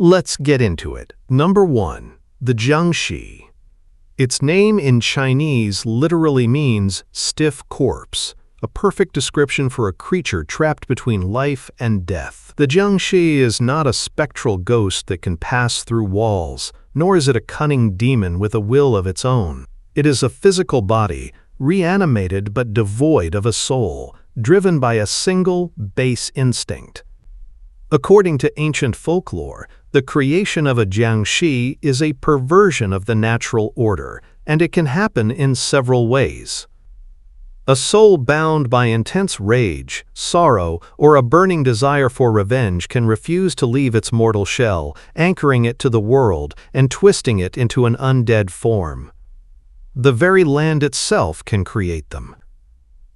Let's get into it. Number 1. The Jiangshi. Its name in Chinese literally means stiff corpse, a perfect description for a creature trapped between life and death. The Jiangshi is not a spectral ghost that can pass through walls, nor is it a cunning demon with a will of its own. It is a physical body, reanimated but devoid of a soul, driven by a single base instinct. According to ancient folklore, the creation of a Jiangshi is a perversion of the natural order, and it can happen in several ways. A soul bound by intense rage, sorrow, or a burning desire for revenge can refuse to leave its mortal shell, anchoring it to the world and twisting it into an undead form. The very land itself can create them.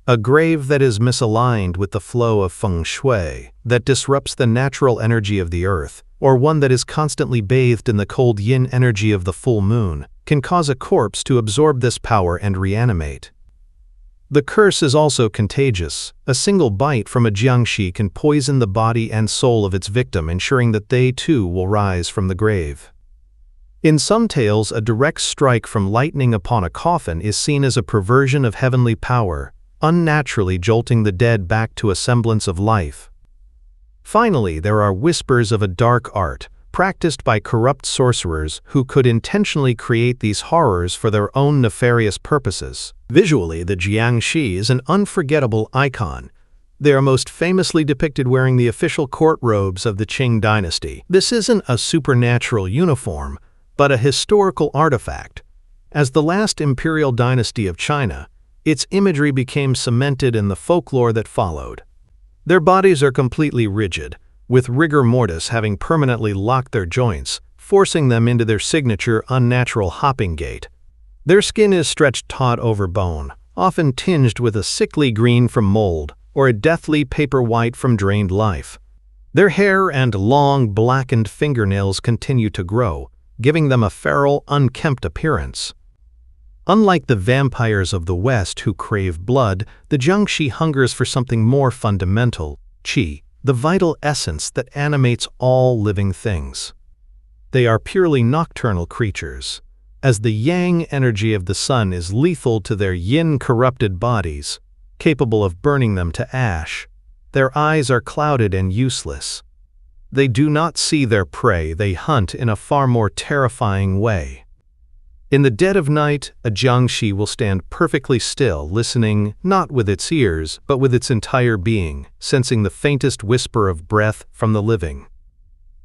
A grave that is misaligned with the flow of feng shui, that disrupts the natural energy of the earth, or one that is constantly bathed in the cold yin energy of the full moon, can cause a corpse to absorb this power and reanimate. The curse is also contagious. A single bite from a Jiangshi can poison the body and soul of its victim, ensuring that they too will rise from the grave. In some tales, a direct strike from lightning upon a coffin is seen as a perversion of heavenly power, unnaturally jolting the dead back to a semblance of life. Finally, there are whispers of a dark art, practiced by corrupt sorcerers who could intentionally create these horrors for their own nefarious purposes. Visually, the Jiangshi is an unforgettable icon. They are most famously depicted wearing the official court robes of the Qing dynasty. This isn't a supernatural uniform, but a historical artifact. As the last imperial dynasty of China, its imagery became cemented in the folklore that followed. Their bodies are completely rigid, with rigor mortis having permanently locked their joints, forcing them into their signature unnatural hopping gait. Their skin is stretched taut over bone, often tinged with a sickly green from mold or a deathly paper white from drained life. Their hair and long, blackened fingernails continue to grow, giving them a feral, unkempt appearance. Unlike the vampires of the West who crave blood, the Jiangshi hungers for something more fundamental, qi, the vital essence that animates all living things. They are purely nocturnal creatures. As the yang energy of the sun is lethal to their yin-corrupted bodies, capable of burning them to ash, their eyes are clouded and useless. They do not see their prey, they hunt in a far more terrifying way. In the dead of night, a Jiangshi will stand perfectly still, listening not with its ears, but with its entire being, sensing the faintest whisper of breath from the living.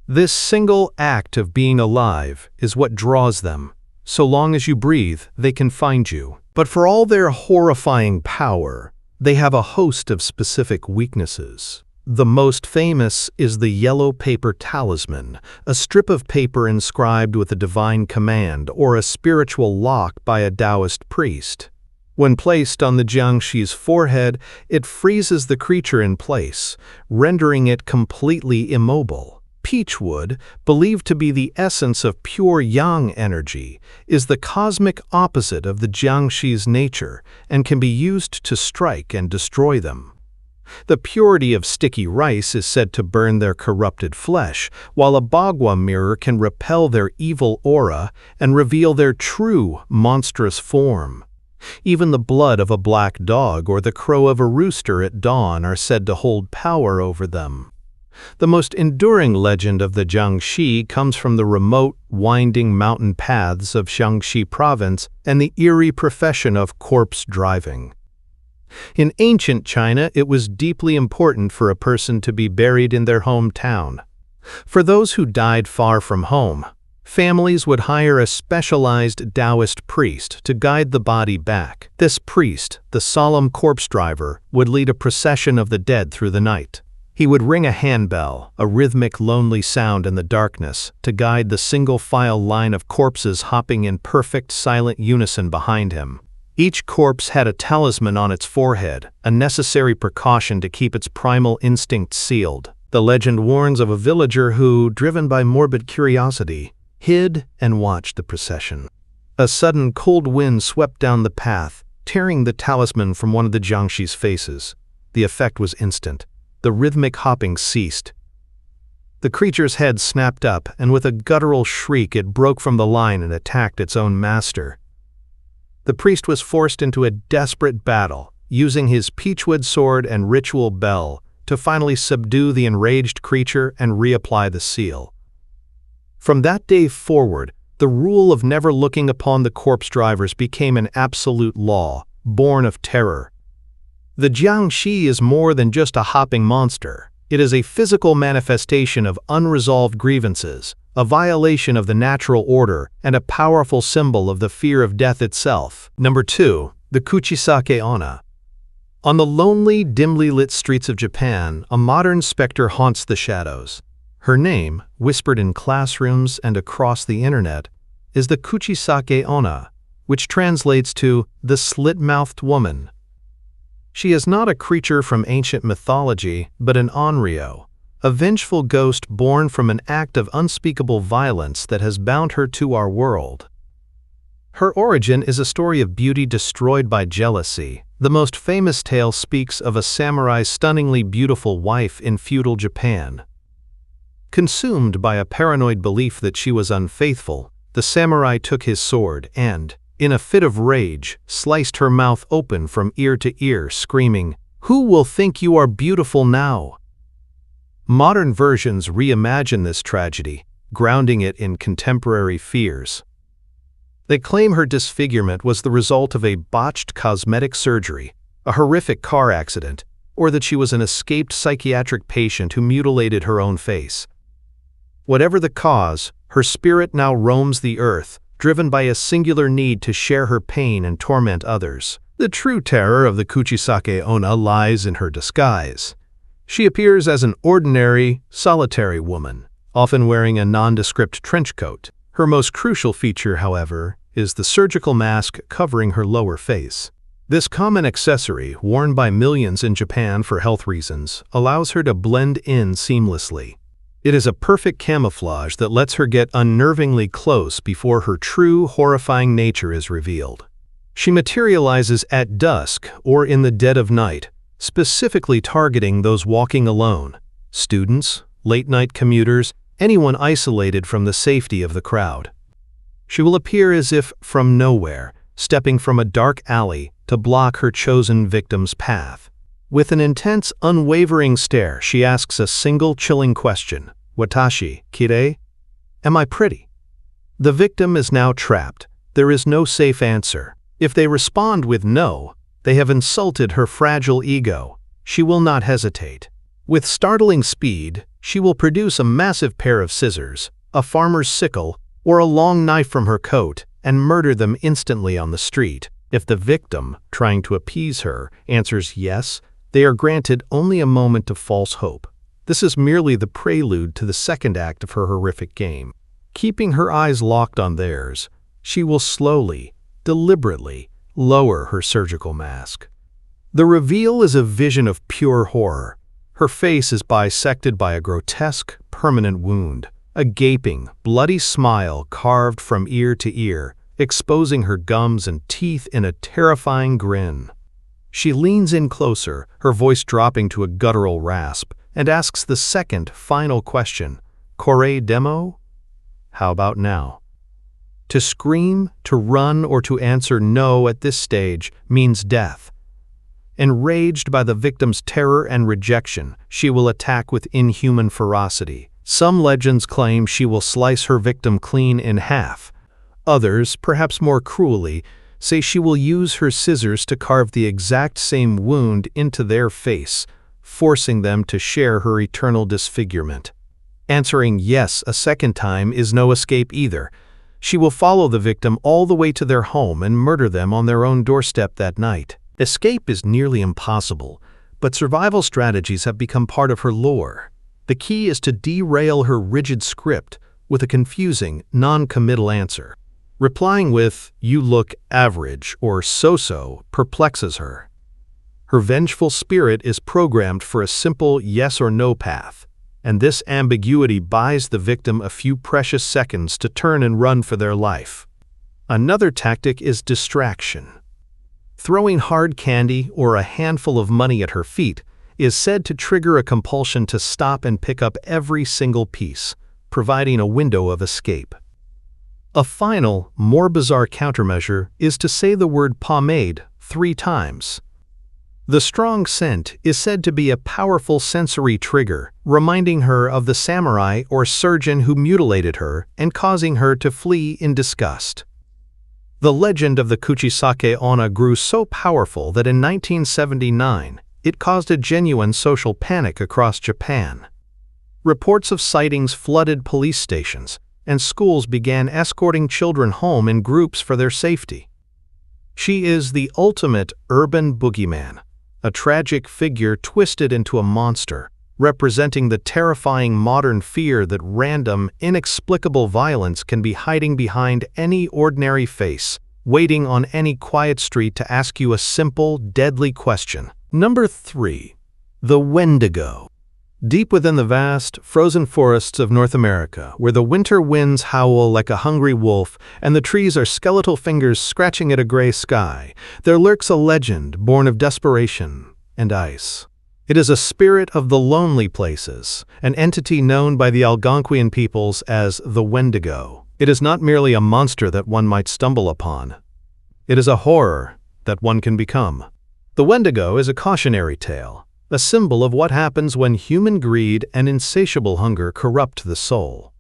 This single act of being alive is what draws them. So long as you breathe, they can find you. But for all their horrifying power, they have a host of specific weaknesses. The most famous is the yellow paper talisman, a strip of paper inscribed with a divine command or a spiritual lock by a Taoist priest. When placed on the Jiangshi's forehead, it freezes the creature in place, rendering it completely immobile. Peachwood, believed to be the essence of pure yang energy, is the cosmic opposite of the Jiangshi's nature and can be used to strike and destroy them. The purity of sticky rice is said to burn their corrupted flesh, while a bagua mirror can repel their evil aura and reveal their true, monstrous form. Even the blood of a black dog or the crow of a rooster at dawn are said to hold power over them. The most enduring legend of the Jiangshi comes from the remote, winding mountain paths of Shaanxi province and the eerie profession of corpse driving. In ancient China, it was deeply important for a person to be buried in their hometown. For those who died far from home, families would hire a specialized Taoist priest to guide the body back. This priest, the solemn corpse driver, would lead a procession of the dead through the night. He would ring a handbell, a rhythmic, lonely sound in the darkness, to guide the single-file line of corpses hopping in perfect, silent unison behind him. Each corpse had a talisman on its forehead, a necessary precaution to keep its primal instincts sealed. The legend warns of a villager who, driven by morbid curiosity, hid and watched the procession. A sudden cold wind swept down the path, tearing the talisman from one of the Jiangshi's faces. The effect was instant. The rhythmic hopping ceased. The creature's head snapped up, and with a guttural shriek it broke from the line and attacked its own master. The priest was forced into a desperate battle, using his peachwood sword and ritual bell to finally subdue the enraged creature and reapply the seal. From that day forward, the rule of never looking upon the corpse drivers became an absolute law, born of terror. The Jiangshi is more than just a hopping monster. It is a physical manifestation of unresolved grievances, a violation of the natural order, and a powerful symbol of the fear of death itself. Number 2. The Kuchisake-onna. On the lonely, dimly lit streets of Japan, a modern specter haunts the shadows. Her name, whispered in classrooms and across the internet, is the Kuchisake-onna, which translates to the slit-mouthed woman. She is not a creature from ancient mythology, but an onryo, a vengeful ghost born from an act of unspeakable violence that has bound her to our world. Her origin is a story of beauty destroyed by jealousy. The most famous tale speaks of a samurai's stunningly beautiful wife in feudal Japan. Consumed by a paranoid belief that she was unfaithful, the samurai took his sword and, in a fit of rage, sliced her mouth open from ear to ear, screaming, "Who will think you are beautiful now?" Modern versions reimagine this tragedy, grounding it in contemporary fears. They claim her disfigurement was the result of a botched cosmetic surgery, a horrific car accident, or that she was an escaped psychiatric patient who mutilated her own face. Whatever the cause, her spirit now roams the earth, driven by a singular need to share her pain and torment others. The true terror of the Kuchisake-onna lies in her disguise. She appears as an ordinary, solitary woman, often wearing a nondescript trench coat. Her most crucial feature, however, is the surgical mask covering her lower face. This common accessory, worn by millions in Japan for health reasons, allows her to blend in seamlessly. It is a perfect camouflage that lets her get unnervingly close before her true, horrifying nature is revealed. She materializes at dusk or in the dead of night, specifically targeting those walking alone, students, late-night commuters, anyone isolated from the safety of the crowd. She will appear as if from nowhere, stepping from a dark alley to block her chosen victim's path. With an intense, unwavering stare, she asks a single chilling question. "Watashi, kirei?" Am I pretty? The victim is now trapped. There is no safe answer. If they respond with no, they have insulted her fragile ego. She will not hesitate. With startling speed, she will produce a massive pair of scissors, a farmer's sickle, or a long knife from her coat, and murder them instantly on the street. If the victim, trying to appease her, answers yes, they are granted only a moment of false hope. This is merely the prelude to the second act of her horrific game. Keeping her eyes locked on theirs, she will slowly, deliberately, lower her surgical mask. The reveal is a vision of pure horror. Her face is bisected by a grotesque, permanent wound, a gaping, bloody smile carved from ear to ear, exposing her gums and teeth in a terrifying grin. She leans in closer, her voice dropping to a guttural rasp, and asks the second, final question, "Kore demo?" How about now? To scream, to run, or to answer no at this stage means death. Enraged by the victim's terror and rejection, she will attack with inhuman ferocity. Some legends claim she will slice her victim clean in half. Others, perhaps more cruelly, say she will use her scissors to carve the exact same wound into their face, forcing them to share her eternal disfigurement. Answering yes a second time is no escape either. She will follow the victim all the way to their home and murder them on their own doorstep that night. Escape is nearly impossible, but survival strategies have become part of her lore. The key is to derail her rigid script with a confusing, non-committal answer. Replying with, "You look average," or "so-so," perplexes her. Her vengeful spirit is programmed for a simple yes or no path, and this ambiguity buys the victim a few precious seconds to turn and run for their life. Another tactic is distraction. Throwing hard candy or a handful of money at her feet is said to trigger a compulsion to stop and pick up every single piece, providing a window of escape. A final, more bizarre countermeasure is to say the word pomade 3 times. The strong scent is said to be a powerful sensory trigger, reminding her of the samurai or surgeon who mutilated her and causing her to flee in disgust. The legend of the Kuchisake-onna grew so powerful that in 1979, it caused a genuine social panic across Japan. Reports of sightings flooded police stations, and schools began escorting children home in groups for their safety. She is the ultimate urban boogeyman, a tragic figure twisted into a monster, representing the terrifying modern fear that random, inexplicable violence can be hiding behind any ordinary face, waiting on any quiet street to ask you a simple, deadly question. Number 3. The Wendigo. Deep within the vast, frozen forests of North America, where the winter winds howl like a hungry wolf and the trees are skeletal fingers scratching at a gray sky, there lurks a legend born of desperation and ice. It is a spirit of the lonely places, an entity known by the Algonquian peoples as the Wendigo. It is not merely a monster that one might stumble upon. It is a horror that one can become. The Wendigo is a cautionary tale, a symbol of what happens when human greed and insatiable hunger corrupt the soul.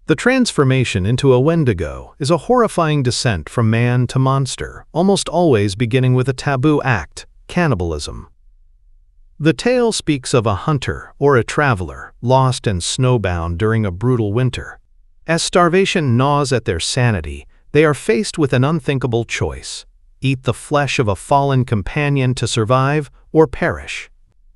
The transformation into a Wendigo is a horrifying descent from man to monster, almost always beginning with a taboo act, cannibalism. The tale speaks of a hunter or a traveler, lost and snowbound during a brutal winter. As starvation gnaws at their sanity, they are faced with an unthinkable choice: eat the flesh of a fallen companion to survive or perish.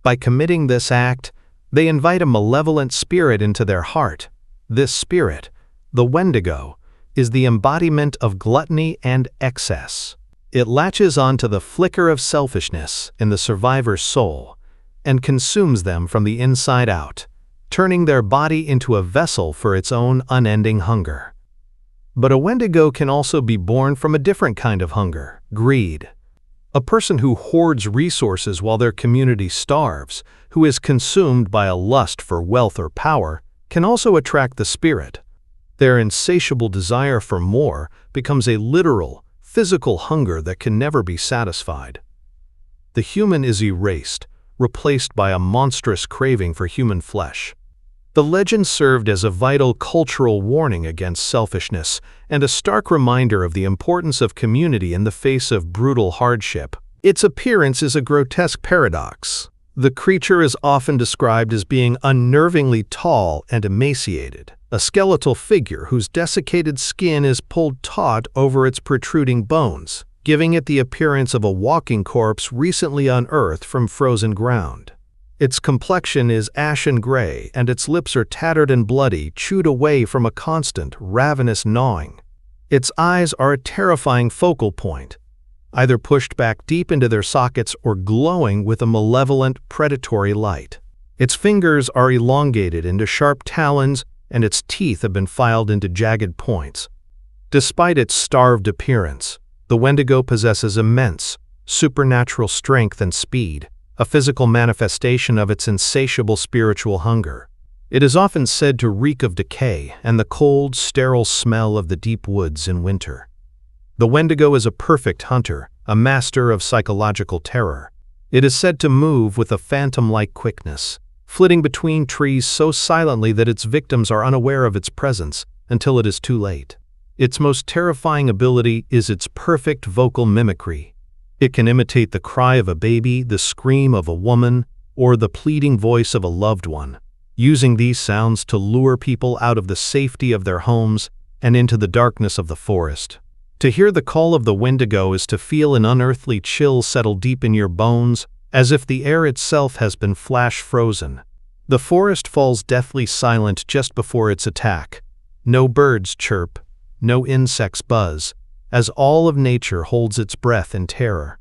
By committing this act, they invite a malevolent spirit into their heart. This spirit, the Wendigo, is the embodiment of gluttony and excess. It latches onto the flicker of selfishness in the survivor's soul and consumes them from the inside out, turning their body into a vessel for its own unending hunger. But a Wendigo can also be born from a different kind of hunger: greed. A person who hoards resources while their community starves, who is consumed by a lust for wealth or power, can also attract the spirit. Their insatiable desire for more becomes a literal, physical hunger that can never be satisfied. The human is erased, replaced by a monstrous craving for human flesh. The legend served as a vital cultural warning against selfishness and a stark reminder of the importance of community in the face of brutal hardship. Its appearance is a grotesque paradox. The creature is often described as being unnervingly tall and emaciated, a skeletal figure whose desiccated skin is pulled taut over its protruding bones, giving it the appearance of a walking corpse recently unearthed from frozen ground. Its complexion is ashen gray, and its lips are tattered and bloody, chewed away from a constant, ravenous gnawing. Its eyes are a terrifying focal point, either pushed back deep into their sockets or glowing with a malevolent, predatory light. Its fingers are elongated into sharp talons, and its teeth have been filed into jagged points. Despite its starved appearance, the Wendigo possesses immense, supernatural strength and speed, a physical manifestation of its insatiable spiritual hunger. It is often said to reek of decay and the cold, sterile smell of the deep woods in winter. The Wendigo is a perfect hunter, a master of psychological terror. It is said to move with a phantom-like quickness, flitting between trees so silently that its victims are unaware of its presence until it is too late. Its most terrifying ability is its perfect vocal mimicry. It can imitate the cry of a baby, the scream of a woman, or the pleading voice of a loved one, using these sounds to lure people out of the safety of their homes and into the darkness of the forest. To hear the call of the Wendigo is to feel an unearthly chill settle deep in your bones, as if the air itself has been flash-frozen. The forest falls deathly silent just before its attack. No birds chirp, no insects buzz, as all of nature holds its breath in terror.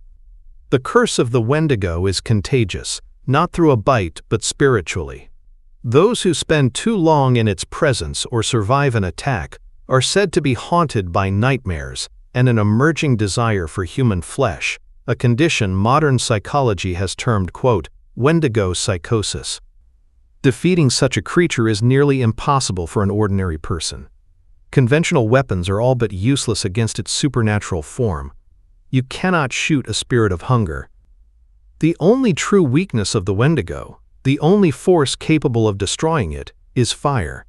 The curse of the Wendigo is contagious, not through a bite but spiritually. Those who spend too long in its presence or survive an attack are said to be haunted by nightmares and an emerging desire for human flesh, a condition modern psychology has termed, quote, Wendigo psychosis. Defeating such a creature is nearly impossible for an ordinary person. Conventional weapons are all but useless against its supernatural form. You cannot shoot a spirit of hunger. The only true weakness of the Wendigo, the only force capable of destroying it, is fire.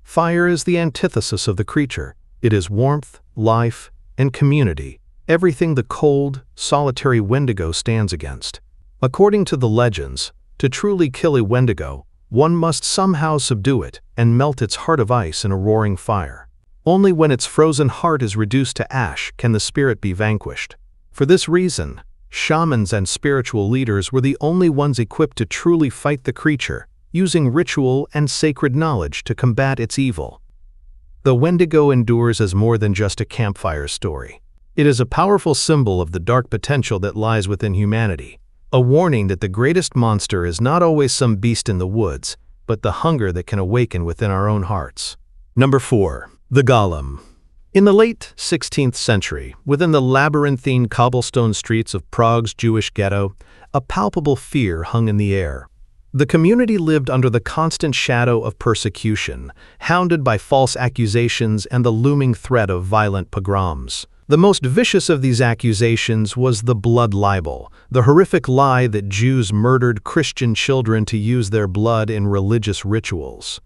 Fire is the antithesis of the creature. It is warmth, life, and community, everything the cold, solitary Wendigo stands against. According to the legends, to truly kill a Wendigo, one must somehow subdue it and melt its heart of ice in a roaring fire. Only when its frozen heart is reduced to ash can the spirit be vanquished. For this reason, shamans and spiritual leaders were the only ones equipped to truly fight the creature, using ritual and sacred knowledge to combat its evil. The Wendigo endures as more than just a campfire story. It is a powerful symbol of the dark potential that lies within humanity, a warning that the greatest monster is not always some beast in the woods, but the hunger that can awaken within our own hearts. Number 4. The Golem. In the late 16th century, within the labyrinthine cobblestone streets of Prague's Jewish ghetto, a palpable fear hung in the air. The community lived under the constant shadow of persecution, hounded by false accusations and the looming threat of violent pogroms. The most vicious of these accusations was the blood libel, the horrific lie that Jews murdered Christian children to use their blood in religious rituals.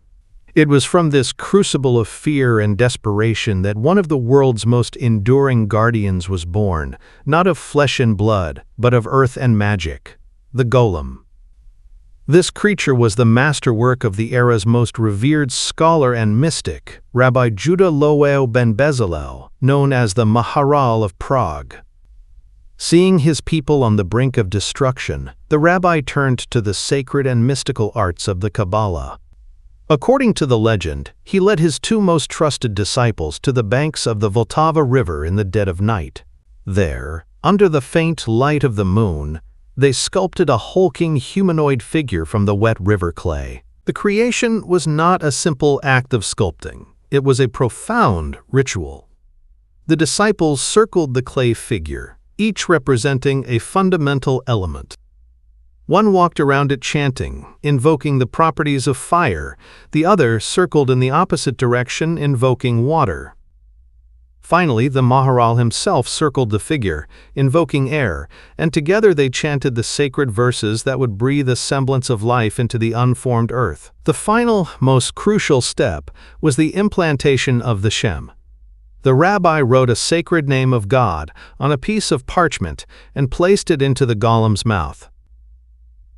It was from this crucible of fear and desperation that one of the world's most enduring guardians was born, not of flesh and blood, but of earth and magic, the Golem. This creature was the masterwork of the era's most revered scholar and mystic, Rabbi Judah Loew ben Bezalel, known as the Maharal of Prague. Seeing his people on the brink of destruction, the rabbi turned to the sacred and mystical arts of the Kabbalah. According to the legend, he led his two most trusted disciples to the banks of the Vltava River in the dead of night. There, under the faint light of the moon, they sculpted a hulking humanoid figure from the wet river clay. The creation was not a simple act of sculpting. It was a profound ritual. The disciples circled the clay figure, each representing a fundamental element. One walked around it chanting, invoking the properties of fire. The other circled in the opposite direction, invoking water. Finally, the Maharal himself circled the figure, invoking air, and together they chanted the sacred verses that would breathe a semblance of life into the unformed earth. The final, most crucial step was the implantation of the Shem. The rabbi wrote a sacred name of God on a piece of parchment and placed it into the Golem's mouth.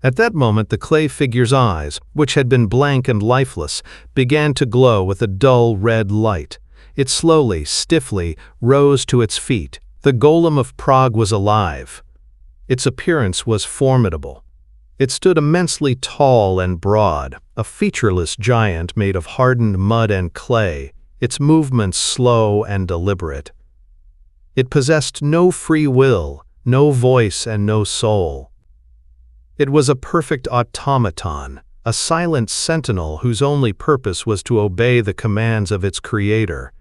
At that moment, the clay figure's eyes, which had been blank and lifeless, began to glow with a dull red light. It slowly, stiffly, rose to its feet. The Golem of Prague was alive. Its appearance was formidable. It stood immensely tall and broad, a featureless giant made of hardened mud and clay, its movements slow and deliberate. It possessed no free will, no voice, and no soul. It was a perfect automaton, a silent sentinel whose only purpose was to obey the commands of its creator.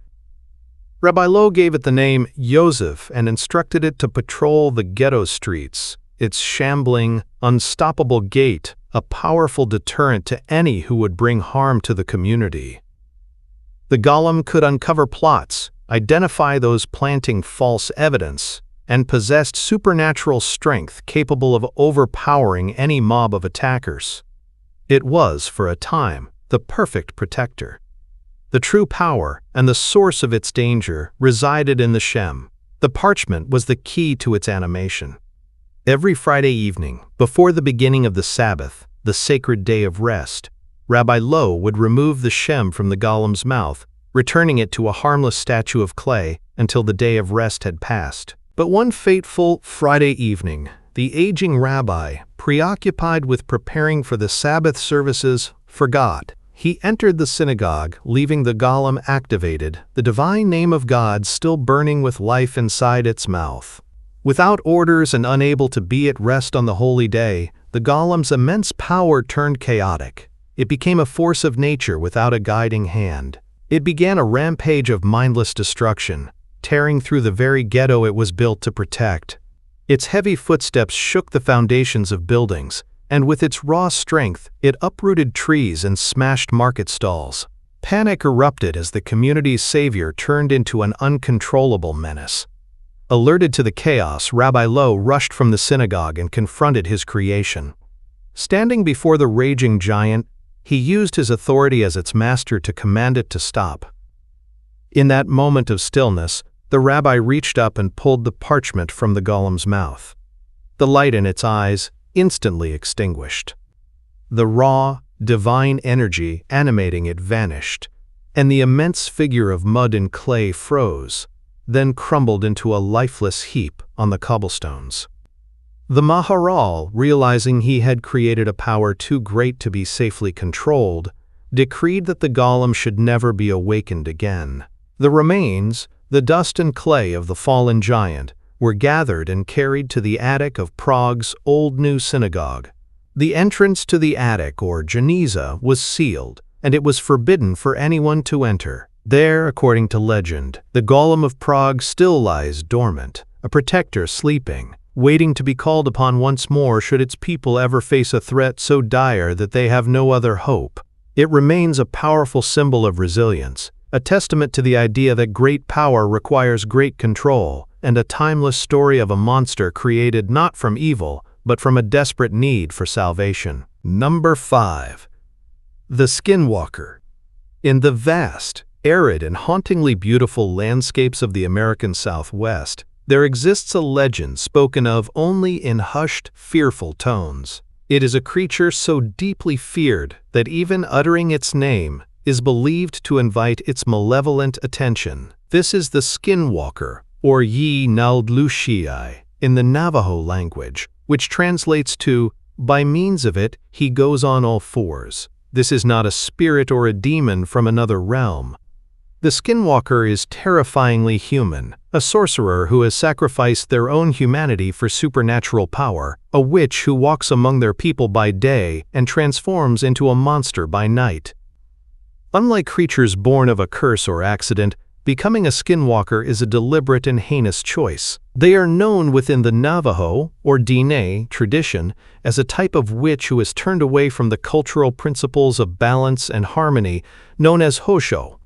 Rabbi Loew gave it the name Yosef and instructed it to patrol the ghetto streets, its shambling, unstoppable gait a powerful deterrent to any who would bring harm to the community. The Golem could uncover plots, identify those planting false evidence, and possessed supernatural strength capable of overpowering any mob of attackers. It was, for a time, the perfect protector. The true power and the source of its danger resided in the Shem. The parchment was the key to its animation. Every Friday evening, before the beginning of the Sabbath, the sacred day of rest, Rabbi Loew would remove the Shem from the Golem's mouth, returning it to a harmless statue of clay until the day of rest had passed. But one fateful Friday evening, the aging rabbi, preoccupied with preparing for the Sabbath services, forgot. He entered the synagogue, leaving the Golem activated, the divine name of God still burning with life inside its mouth. Without orders and unable to be at rest on the holy day, the Golem's immense power turned chaotic. It became a force of nature without a guiding hand. It began a rampage of mindless destruction, tearing through the very ghetto it was built to protect. Its heavy footsteps shook the foundations of buildings, and with its raw strength, it uprooted trees and smashed market stalls. Panic erupted as the community's savior turned into an uncontrollable menace. Alerted to the chaos, Rabbi Lo rushed from the synagogue and confronted his creation. Standing before the raging giant, he used his authority as its master to command it to stop. In that moment of stillness, the rabbi reached up and pulled the parchment from the golem's mouth. The light in its eyes instantly extinguished. The raw, divine energy animating it vanished, and the immense figure of mud and clay froze, then crumbled into a lifeless heap on the cobblestones. The Maharal, realizing he had created a power too great to be safely controlled, decreed that the golem should never be awakened again. The remains, the dust and clay of the fallen giant, were gathered and carried to the attic of Prague's Old New Synagogue. The entrance to the attic, or geniza, was sealed, and it was forbidden for anyone to enter. There, according to legend, the golem of Prague still lies dormant, a protector sleeping, waiting to be called upon once more should its people ever face a threat so dire that they have no other hope. It remains a powerful symbol of resilience, a testament to the idea that great power requires great control, and a timeless story of a monster created not from evil, but from a desperate need for salvation. Number 5. The Skinwalker. In the vast, arid, and hauntingly beautiful landscapes of the American Southwest, there exists a legend spoken of only in hushed, fearful tones. It is a creature so deeply feared that even uttering its name is believed to invite its malevolent attention. This is the Skinwalker, or Yi Naldlushii, in the Navajo language, which translates to, "By means of it, he goes on all fours." This is not a spirit or a demon from another realm. The Skinwalker is terrifyingly human, a sorcerer who has sacrificed their own humanity for supernatural power, a witch who walks among their people by day and transforms into a monster by night. Unlike creatures born of a curse or accident, becoming a skinwalker is a deliberate and heinous choice. They are known within the Navajo, or Dine, tradition as a type of witch who has turned away from the cultural principles of balance and harmony known as Hosho.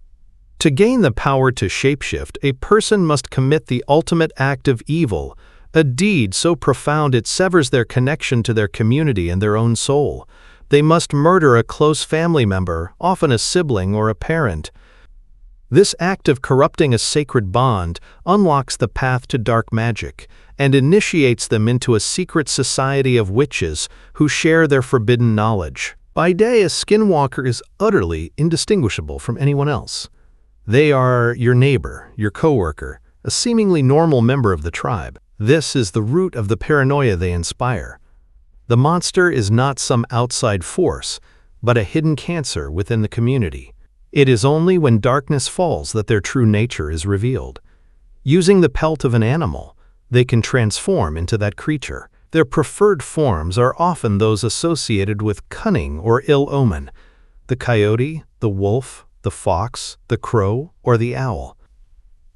To gain the power to shapeshift, a person must commit the ultimate act of evil, a deed so profound it severs their connection to their community and their own soul. They must murder a close family member, often a sibling or a parent. This act of corrupting a sacred bond unlocks the path to dark magic and initiates them into a secret society of witches who share their forbidden knowledge. By day, a skinwalker is utterly indistinguishable from anyone else. They are your neighbor, your coworker, a seemingly normal member of the tribe. This is the root of the paranoia they inspire. The monster is not some outside force, but a hidden cancer within the community. It is only when darkness falls that their true nature is revealed. Using the pelt of an animal, they can transform into that creature. Their preferred forms are often those associated with cunning or ill omen: the coyote, the wolf, the fox, the crow, or the owl.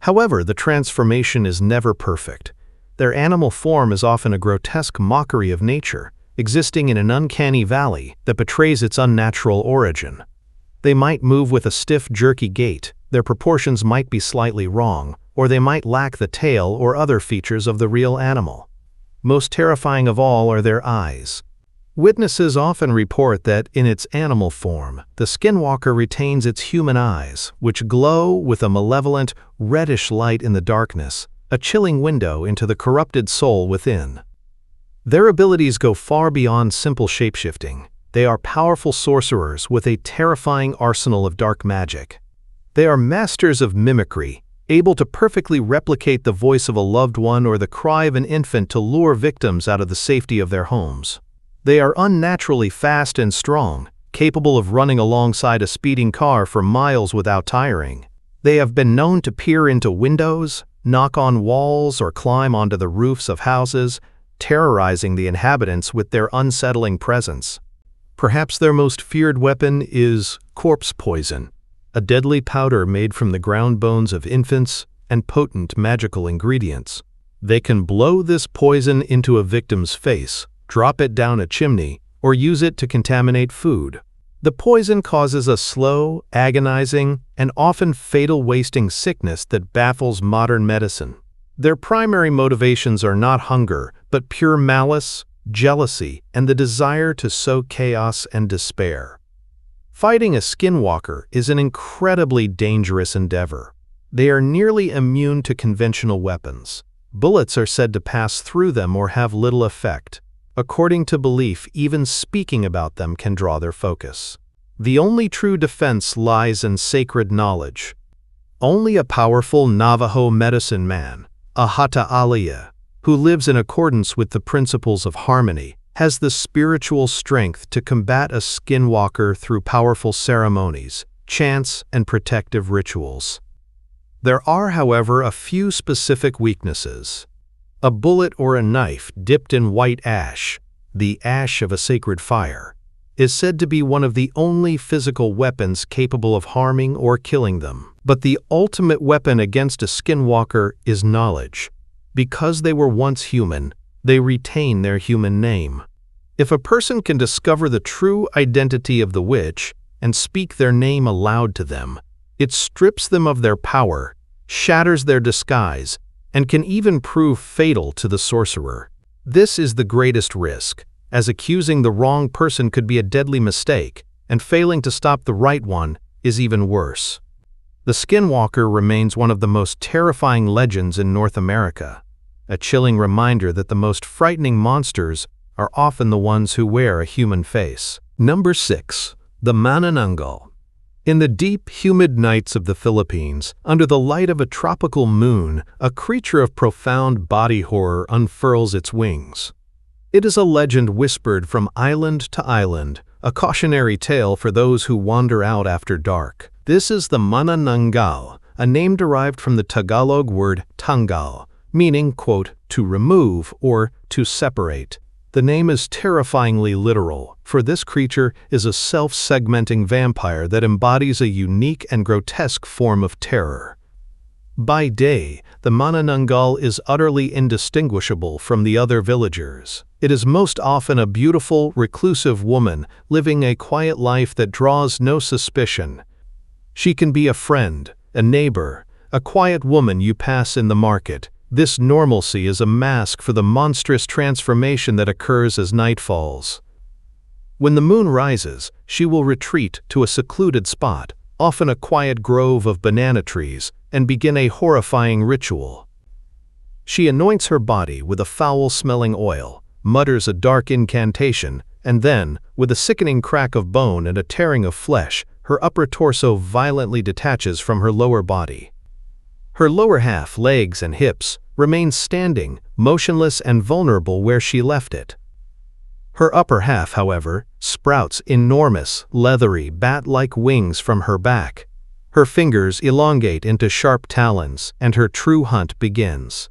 However, the transformation is never perfect. Their animal form is often a grotesque mockery of nature, existing in an uncanny valley that betrays its unnatural origin. They might move with a stiff, jerky gait, their proportions might be slightly wrong, or they might lack the tail or other features of the real animal. Most terrifying of all are their eyes. Witnesses often report that, in its animal form, the skinwalker retains its human eyes, which glow with a malevolent, reddish light in the darkness, a chilling window into the corrupted soul within. Their abilities go far beyond simple shapeshifting. They are powerful sorcerers with a terrifying arsenal of dark magic. They are masters of mimicry, able to perfectly replicate the voice of a loved one or the cry of an infant to lure victims out of the safety of their homes. They are unnaturally fast and strong, capable of running alongside a speeding car for miles without tiring. They have been known to peer into windows, knock on walls, or climb onto the roofs of houses, terrorizing the inhabitants with their unsettling presence. Perhaps their most feared weapon is corpse poison, a deadly powder made from the ground bones of infants and potent magical ingredients. They can blow this poison into a victim's face, drop it down a chimney, or use it to contaminate food. The poison causes a slow, agonizing, and often fatal wasting sickness that baffles modern medicine. Their primary motivations are not hunger, but pure malice, jealousy, and the desire to sow chaos and despair. Fighting a skinwalker is an incredibly dangerous endeavor. They are nearly immune to conventional weapons. Bullets are said to pass through them or have little effect. According to belief, even speaking about them can draw their focus. The only true defense lies in sacred knowledge. Only a powerful Navajo medicine man, a Hata'aliya, who lives in accordance with the principles of harmony, has the spiritual strength to combat a skinwalker through powerful ceremonies, chants, and protective rituals. There are, however, a few specific weaknesses. A bullet or a knife dipped in white ash, the ash of a sacred fire, is said to be one of the only physical weapons capable of harming or killing them. But the ultimate weapon against a skinwalker is knowledge. Because they were once human, they retain their human name. If a person can discover the true identity of the witch and speak their name aloud to them, it strips them of their power, shatters their disguise, and can even prove fatal to the sorcerer. This is the greatest risk, as accusing the wrong person could be a deadly mistake, and failing to stop the right one is even worse. The skinwalker remains one of the most terrifying legends in North America, a chilling reminder that the most frightening monsters are often the ones who wear a human face. Number 6. The Manananggal. In the deep, humid nights of the Philippines, under the light of a tropical moon, a creature of profound body horror unfurls its wings. It is a legend whispered from island to island, a cautionary tale for those who wander out after dark. This is the Manananggal, a name derived from the Tagalog word tanggal, meaning, quote, to remove or to separate. The name is terrifyingly literal, for this creature is a self-segmenting vampire that embodies a unique and grotesque form of terror. By day, the Manananggal is utterly indistinguishable from the other villagers. It is most often a beautiful, reclusive woman living a quiet life that draws no suspicion. She can be a friend, a neighbor, a quiet woman you pass in the market. This normalcy is a mask for the monstrous transformation that occurs as night falls. When the moon rises, she will retreat to a secluded spot, often a quiet grove of banana trees, and begin a horrifying ritual. She anoints her body with a foul-smelling oil, mutters a dark incantation, and then, with a sickening crack of bone and a tearing of flesh, her upper torso violently detaches from her lower body. Her lower half, legs and hips, remain standing, motionless and vulnerable where she left it. Her upper half, however, sprouts enormous, leathery, bat-like wings from her back. Her fingers elongate into sharp talons, and her true hunt begins.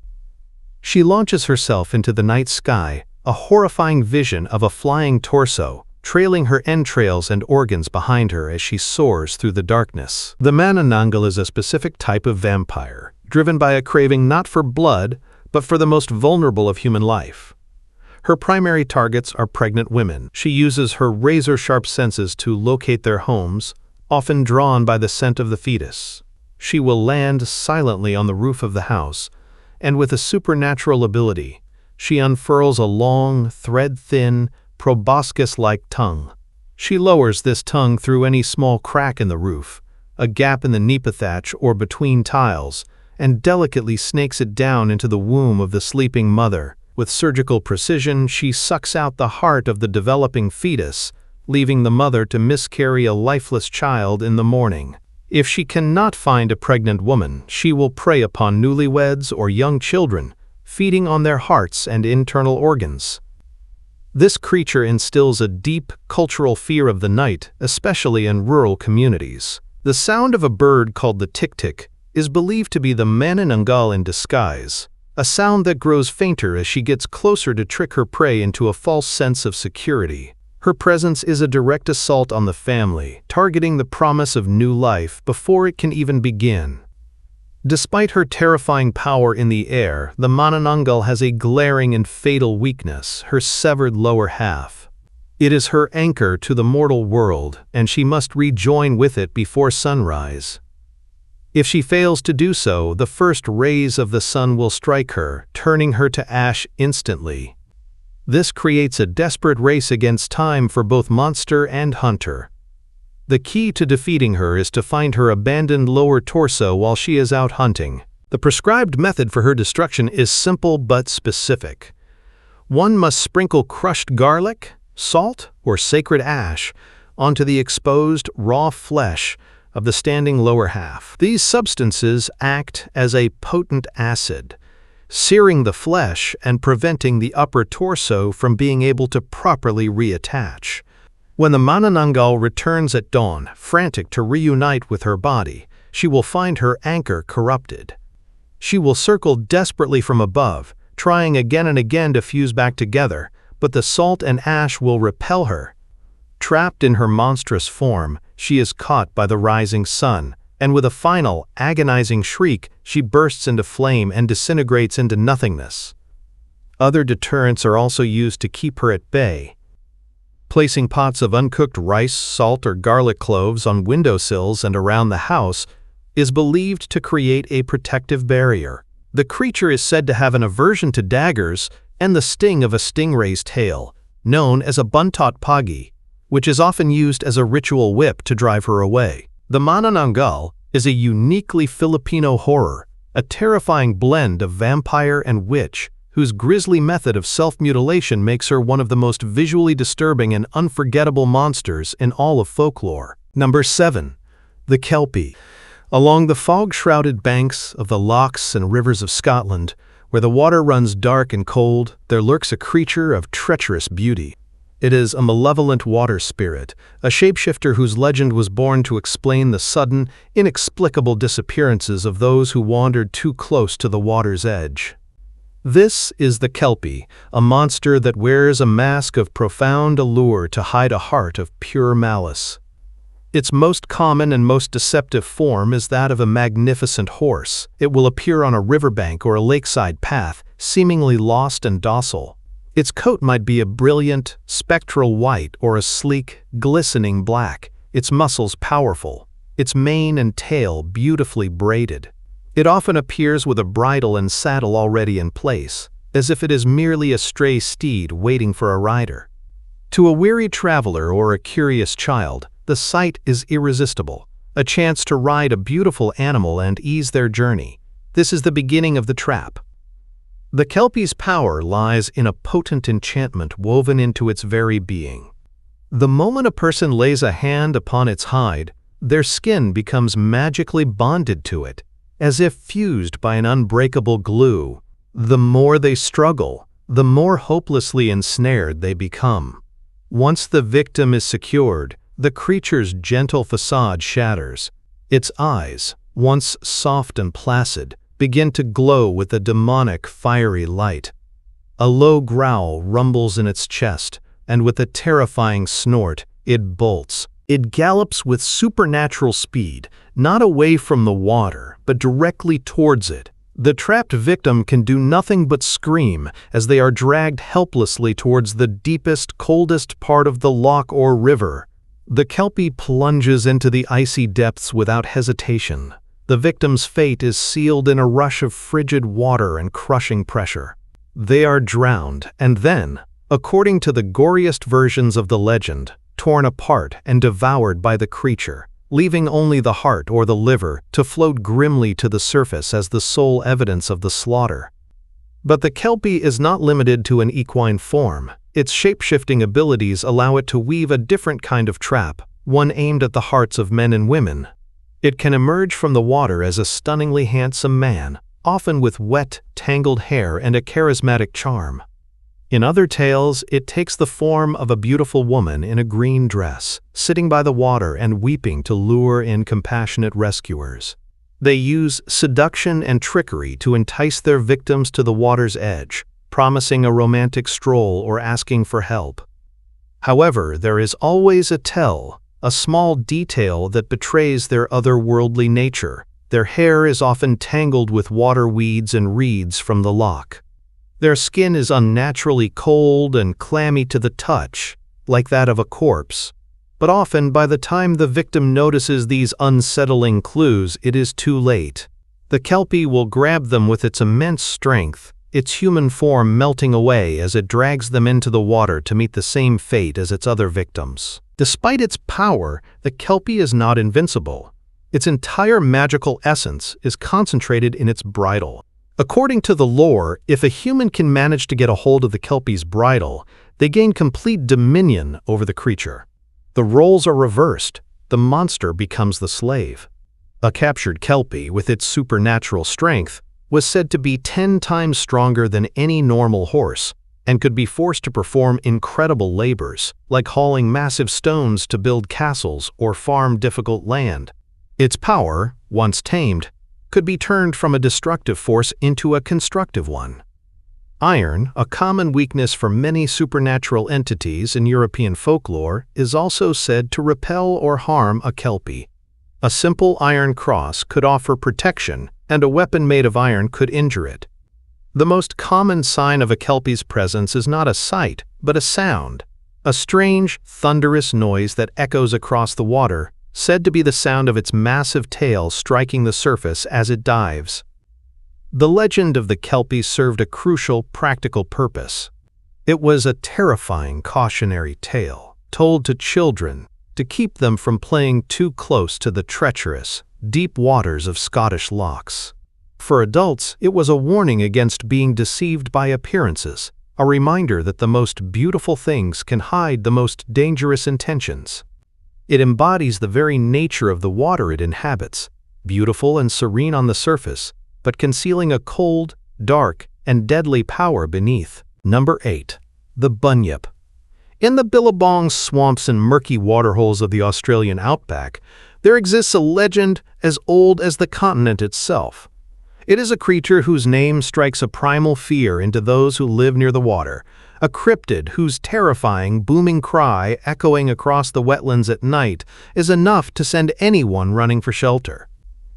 She launches herself into the night sky, a horrifying vision of a flying torso, trailing her entrails and organs behind her as she soars through the darkness. The Manananggal is a specific type of vampire, driven by a craving not for blood, but for the most vulnerable of human life. Her primary targets are pregnant women. She uses her razor-sharp senses to locate their homes, often drawn by the scent of the fetus. She will land silently on the roof of the house, and with a supernatural ability, she unfurls a long, thread-thin, proboscis-like tongue. She lowers this tongue through any small crack in the roof, a gap in the nipa thatch or between tiles, and delicately snakes it down into the womb of the sleeping mother. With surgical precision, she sucks out the heart of the developing fetus, leaving the mother to miscarry a lifeless child in the morning. If she cannot find a pregnant woman, she will prey upon newlyweds or young children, feeding on their hearts and internal organs. This creature instills a deep cultural fear of the night, especially in rural communities. The sound of a bird called the tik-tik is believed to be the Manananggal in disguise, a sound that grows fainter as she gets closer to trick her prey into a false sense of security. Her presence is a direct assault on the family, targeting the promise of new life before it can even begin. Despite her terrifying power in the air, the Manananggal has a glaring and fatal weakness, her severed lower half. It is her anchor to the mortal world, and she must rejoin with it before sunrise. If she fails to do so, the first rays of the sun will strike her, turning her to ash instantly. This creates a desperate race against time for both monster and hunter. The key to defeating her is to find her abandoned lower torso while she is out hunting. The prescribed method for her destruction is simple but specific. One must sprinkle crushed garlic, salt, or sacred ash onto the exposed, raw flesh of the standing lower half. These substances act as a potent acid, searing the flesh and preventing the upper torso from being able to properly reattach. When the Manananggal returns at dawn, frantic to reunite with her body, she will find her anchor corrupted. She will circle desperately from above, trying again and again to fuse back together, but the salt and ash will repel her. Trapped in her monstrous form, she is caught by the rising sun, and with a final, agonizing shriek, she bursts into flame and disintegrates into nothingness. Other deterrents are also used to keep her at bay. Placing pots of uncooked rice, salt, or garlic cloves on windowsills and around the house is believed to create a protective barrier. The creature is said to have an aversion to daggers and the sting of a stingray's tail, known as a buntot pagi, which is often used as a ritual whip to drive her away. The Manananggal is a uniquely Filipino horror, a terrifying blend of vampire and witch, whose grisly method of self-mutilation makes her one of the most visually disturbing and unforgettable monsters in all of folklore. Number 7. The Kelpie. Along the fog-shrouded banks of the lochs and rivers of Scotland, where the water runs dark and cold, there lurks a creature of treacherous beauty. It is a malevolent water spirit, a shapeshifter whose legend was born to explain the sudden, inexplicable disappearances of those who wandered too close to the water's edge. This is the Kelpie, a monster that wears a mask of profound allure to hide a heart of pure malice. Its most common and most deceptive form is that of a magnificent horse. It will appear on a riverbank or a lakeside path, seemingly lost and docile. Its coat might be a brilliant, spectral white or a sleek, glistening black, its muscles powerful, its mane and tail beautifully braided. It often appears with a bridle and saddle already in place, as if it is merely a stray steed waiting for a rider. To a weary traveler or a curious child, the sight is irresistible, a chance to ride a beautiful animal and ease their journey. This is the beginning of the trap. The Kelpie's power lies in a potent enchantment woven into its very being. The moment a person lays a hand upon its hide, their skin becomes magically bonded to it, as if fused by an unbreakable glue. The more they struggle, the more hopelessly ensnared they become. Once the victim is secured, the creature's gentle facade shatters. Its eyes, once soft and placid, begin to glow with a demonic, fiery light. A low growl rumbles in its chest, and with a terrifying snort, it bolts. It gallops with supernatural speed, not away from the water, but directly towards it. The trapped victim can do nothing but scream as they are dragged helplessly towards the deepest, coldest part of the loch or river. The Kelpie plunges into the icy depths without hesitation. The victim's fate is sealed in a rush of frigid water and crushing pressure. They are drowned and then, according to the goriest versions of the legend, torn apart and devoured by the creature, leaving only the heart or the liver to float grimly to the surface as the sole evidence of the slaughter. But the Kelpie is not limited to an equine form. Its shape-shifting abilities allow it to weave a different kind of trap, one aimed at the hearts of men and women. It can emerge from the water as a stunningly handsome man, often with wet, tangled hair and a charismatic charm. In other tales, it takes the form of a beautiful woman in a green dress, sitting by the water and weeping to lure in compassionate rescuers. They use seduction and trickery to entice their victims to the water's edge, promising a romantic stroll or asking for help. However, there is always a tell, a small detail that betrays their otherworldly nature. Their hair is often tangled with water weeds and reeds from the loch. Their skin is unnaturally cold and clammy to the touch. like that of a corpse. But often, by the time the victim notices these unsettling clues, it is too late. The Kelpie will grab them with its immense strength, its human form melting away as it drags them into the water to meet the same fate as its other victims. Despite its power, the Kelpie is not invincible. Its entire magical essence is concentrated in its bridle. According to the lore, if a human can manage to get a hold of the Kelpie's bridle, they gain complete dominion over the creature. The roles are reversed. The monster becomes the slave. A captured Kelpie, with its supernatural strength, was said to be 10 times stronger than any normal horse and could be forced to perform incredible labors, like hauling massive stones to build castles or farm difficult land. Its power, once tamed, could be turned from a destructive force into a constructive one. Iron, a common weakness for many supernatural entities in European folklore, is also said to repel or harm a Kelpie. A simple iron cross could offer protection, and a weapon made of iron could injure it. The most common sign of a Kelpie's presence is not a sight, but a sound. A strange, thunderous noise that echoes across the water, said to be the sound of its massive tail striking the surface as it dives. The legend of the Kelpie served a crucial practical purpose. It was a terrifying cautionary tale, told to children to keep them from playing too close to the treacherous, deep waters of Scottish lochs. For adults, it was a warning against being deceived by appearances, a reminder that the most beautiful things can hide the most dangerous intentions. It embodies the very nature of the water it inhabits, beautiful and serene on the surface, but concealing a cold, dark, and deadly power beneath. Number 8. The Bunyip. In the billabong swamps and murky waterholes of the Australian outback, there exists a legend as old as the continent itself. It is a creature whose name strikes a primal fear into those who live near the water, a cryptid whose terrifying, booming cry echoing across the wetlands at night is enough to send anyone running for shelter.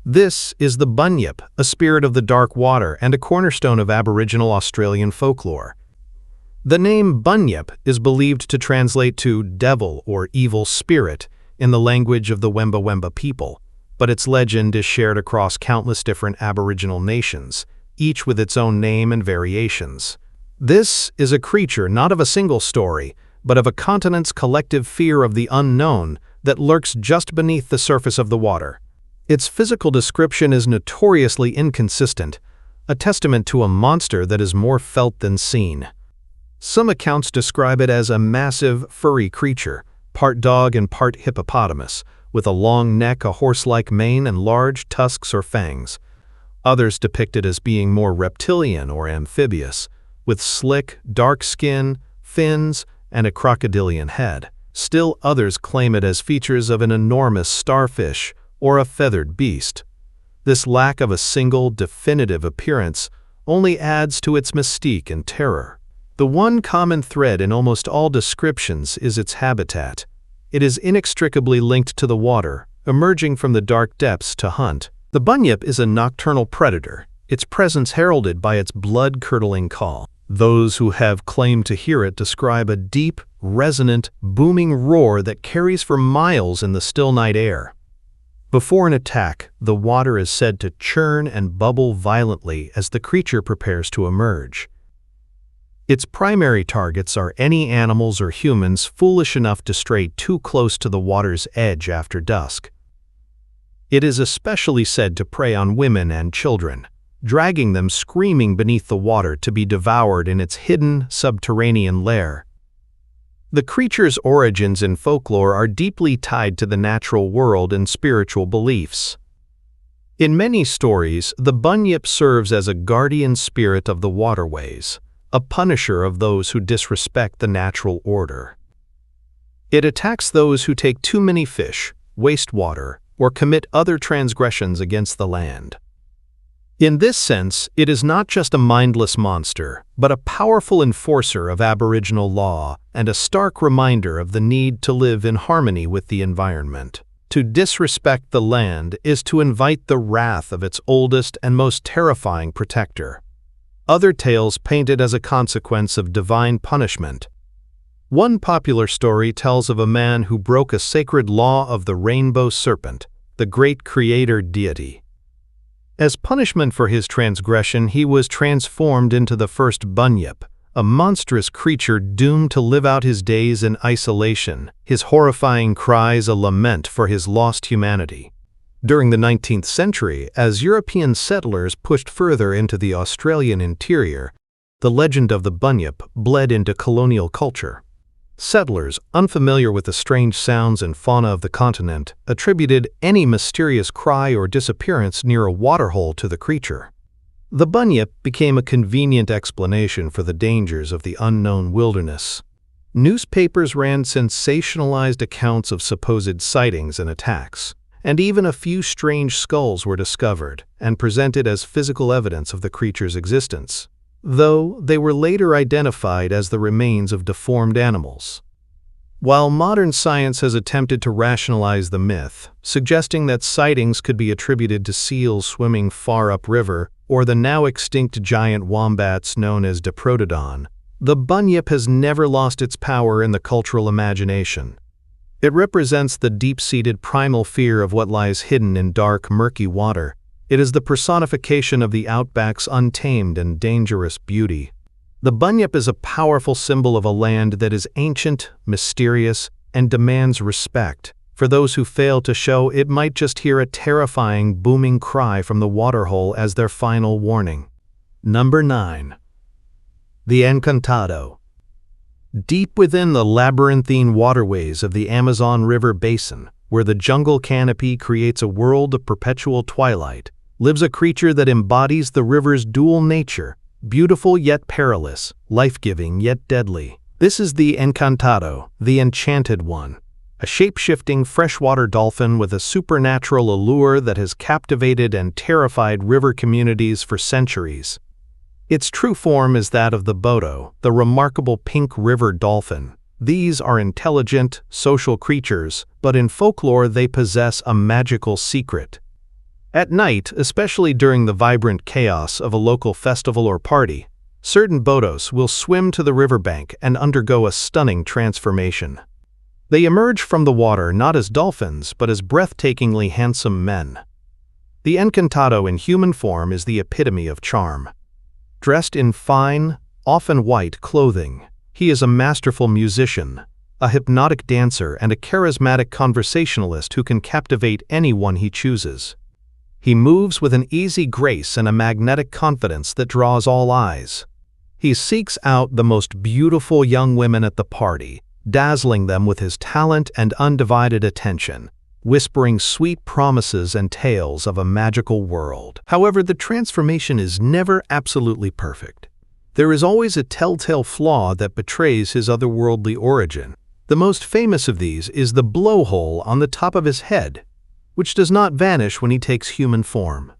This is the Bunyip, a spirit of the dark water and a cornerstone of Aboriginal Australian folklore. The name Bunyip is believed to translate to devil or evil spirit in the language of the Wemba Wemba people, but its legend is shared across countless different Aboriginal nations, each with its own name and variations. This is a creature not of a single story, but of a continent's collective fear of the unknown that lurks just beneath the surface of the water. Its physical description is notoriously inconsistent, a testament to a monster that is more felt than seen. Some accounts describe it as a massive, furry creature, part dog and part hippopotamus, with a long neck, a horse-like mane, and large tusks or fangs. Others depict it as being more reptilian or amphibious, with slick, dark skin, fins, and a crocodilian head. Still others claim it as features of an enormous starfish or a feathered beast. This lack of a single, definitive appearance only adds to its mystique and terror. The one common thread in almost all descriptions is its habitat. It is inextricably linked to the water, emerging from the dark depths to hunt. The Bunyip is a nocturnal predator, its presence heralded by its blood-curdling call. Those who have claimed to hear it describe a deep, resonant, booming roar that carries for miles in the still night air. Before an attack, the water is said to churn and bubble violently as the creature prepares to emerge. Its primary targets are any animals or humans foolish enough to stray too close to the water's edge after dusk. It is especially said to prey on women and children, dragging them screaming beneath the water to be devoured in its hidden subterranean lair. The creature's origins in folklore are deeply tied to the natural world and spiritual beliefs. In many stories, the Bunyip serves as a guardian spirit of the waterways, a punisher of those who disrespect the natural order. It attacks those who take too many fish, waste water, or commit other transgressions against the land. In this sense, it is not just a mindless monster, but a powerful enforcer of Aboriginal law and a stark reminder of the need to live in harmony with the environment. To disrespect the land is to invite the wrath of its oldest and most terrifying protector. Other tales paint it as a consequence of divine punishment. One popular story tells of a man who broke a sacred law of the rainbow serpent, the great creator deity. As punishment for his transgression, he was transformed into the first Bunyip, a monstrous creature doomed to live out his days in isolation, his horrifying cries a lament for his lost humanity. During the 19th century, as European settlers pushed further into the Australian interior, the legend of the Bunyip bled into colonial culture. Settlers, unfamiliar with the strange sounds and fauna of the continent, attributed any mysterious cry or disappearance near a waterhole to the creature. The Bunyip became a convenient explanation for the dangers of the unknown wilderness. Newspapers ran sensationalized accounts of supposed sightings and attacks, and even a few strange skulls were discovered and presented as physical evidence of the creature's existence, though they were later identified as the remains of deformed animals. While modern science has attempted to rationalize the myth, suggesting that sightings could be attributed to seals swimming far upriver or the now extinct giant wombats known as Diprotodon, the Bunyip has never lost its power in the cultural imagination. It represents the deep-seated primal fear of what lies hidden in dark, murky water. It is the personification of the outback's untamed and dangerous beauty. The Bunyip is a powerful symbol of a land that is ancient, mysterious, and demands respect. For those who fail to show, it might just hear a terrifying, booming cry from the waterhole as their final warning. Number 9. The Encantado. Deep within the labyrinthine waterways of the Amazon River basin, where the jungle canopy creates a world of perpetual twilight, lives a creature that embodies the river's dual nature, beautiful yet perilous, life-giving yet deadly. This is the Encantado, the Enchanted One, a shape-shifting freshwater dolphin with a supernatural allure that has captivated and terrified river communities for centuries. Its true form is that of the Bodo, the remarkable pink river dolphin. These are intelligent, social creatures, but in folklore they possess a magical secret. At night, especially during the vibrant chaos of a local festival or party, certain Bodos will swim to the riverbank and undergo a stunning transformation. They emerge from the water not as dolphins, but as breathtakingly handsome men. The Encantado in human form is the epitome of charm. Dressed in fine, often white clothing, he is a masterful musician, a hypnotic dancer, and a charismatic conversationalist who can captivate anyone he chooses. He moves with an easy grace and a magnetic confidence that draws all eyes. He seeks out the most beautiful young women at the party, dazzling them with his talent and undivided attention, whispering sweet promises and tales of a magical world. However, the transformation is never absolutely perfect. There is always a telltale flaw that betrays his otherworldly origin. The most famous of these is the blowhole on the top of his head, which does not vanish when he takes human form.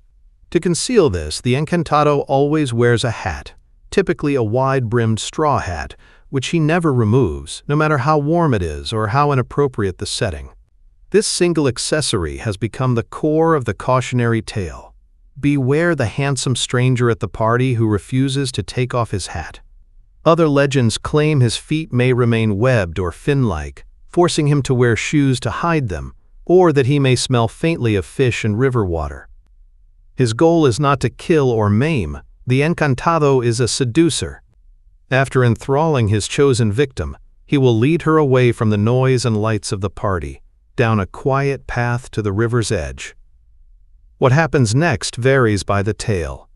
To conceal this, the Encantado always wears a hat, typically a wide-brimmed straw hat, which he never removes, no matter how warm it is or how inappropriate the setting. This single accessory has become the core of the cautionary tale. Beware the handsome stranger at the party who refuses to take off his hat. Other legends claim his feet may remain webbed or fin-like, forcing him to wear shoes to hide them, or that he may smell faintly of fish and river water. His goal is not to kill or maim. The Encantado is a seducer. After enthralling his chosen victim, he will lead her away from the noise and lights of the party, down a quiet path to the river's edge. What happens next varies by the tale.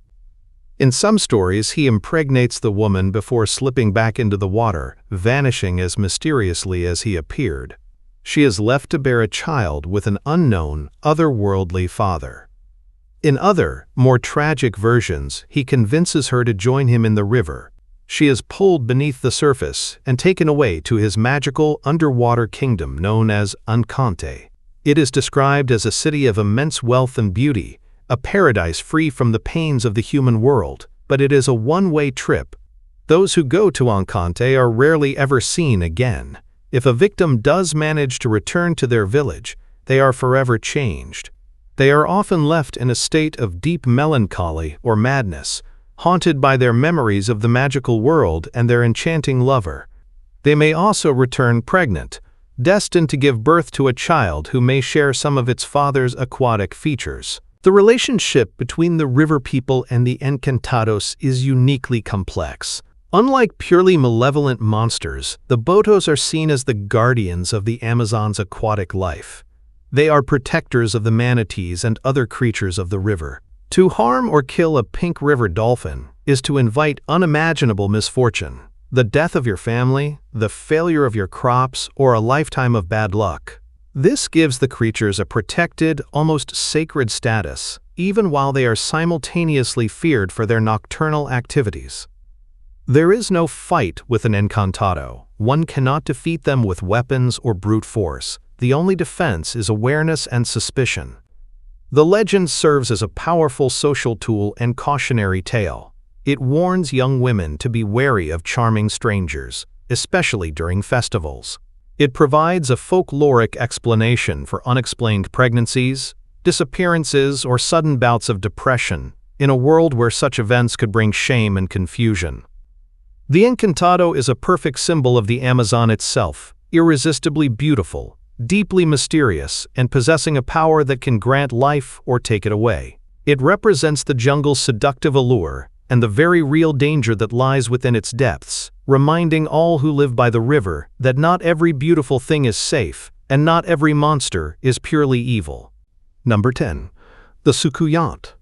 In some stories, he impregnates the woman before slipping back into the water, vanishing as mysteriously as he appeared. She is left to bear a child with an unknown, otherworldly father. In other, more tragic versions, he convinces her to join him in the river. She is pulled beneath the surface and taken away to his magical underwater kingdom known as Enchanté. It is described as a city of immense wealth and beauty, a paradise free from the pains of the human world, but it is a one-way trip. Those who go to Enchanté are rarely ever seen again. If a victim does manage to return to their village, they are forever changed. They are often left in a state of deep melancholy or madness, haunted by their memories of the magical world and their enchanting lover. They may also return pregnant, destined to give birth to a child who may share some of its father's aquatic features. The relationship between the river people and the Encantados is uniquely complex. Unlike purely malevolent monsters, the Botos are seen as the guardians of the Amazon's aquatic life. They are protectors of the manatees and other creatures of the river. To harm or kill a pink river dolphin is to invite unimaginable misfortune. The death of your family, the failure of your crops, or a lifetime of bad luck. This gives the creatures a protected, almost sacred status, even while they are simultaneously feared for their nocturnal activities. There is no fight with an Encantado. One cannot defeat them with weapons or brute force. The only defense is awareness and suspicion. The legend serves as a powerful social tool and cautionary tale. It warns young women to be wary of charming strangers, especially during festivals. It provides a folkloric explanation for unexplained pregnancies, disappearances, or sudden bouts of depression, in a world where such events could bring shame and confusion. The Encantado is a perfect symbol of the Amazon itself, irresistibly beautiful, deeply mysterious, and possessing a power that can grant life or take it away. It represents the jungle's seductive allure and the very real danger that lies within its depths, reminding all who live by the river that not every beautiful thing is safe, and not every monster is purely evil. Number 10. The Soucouyant.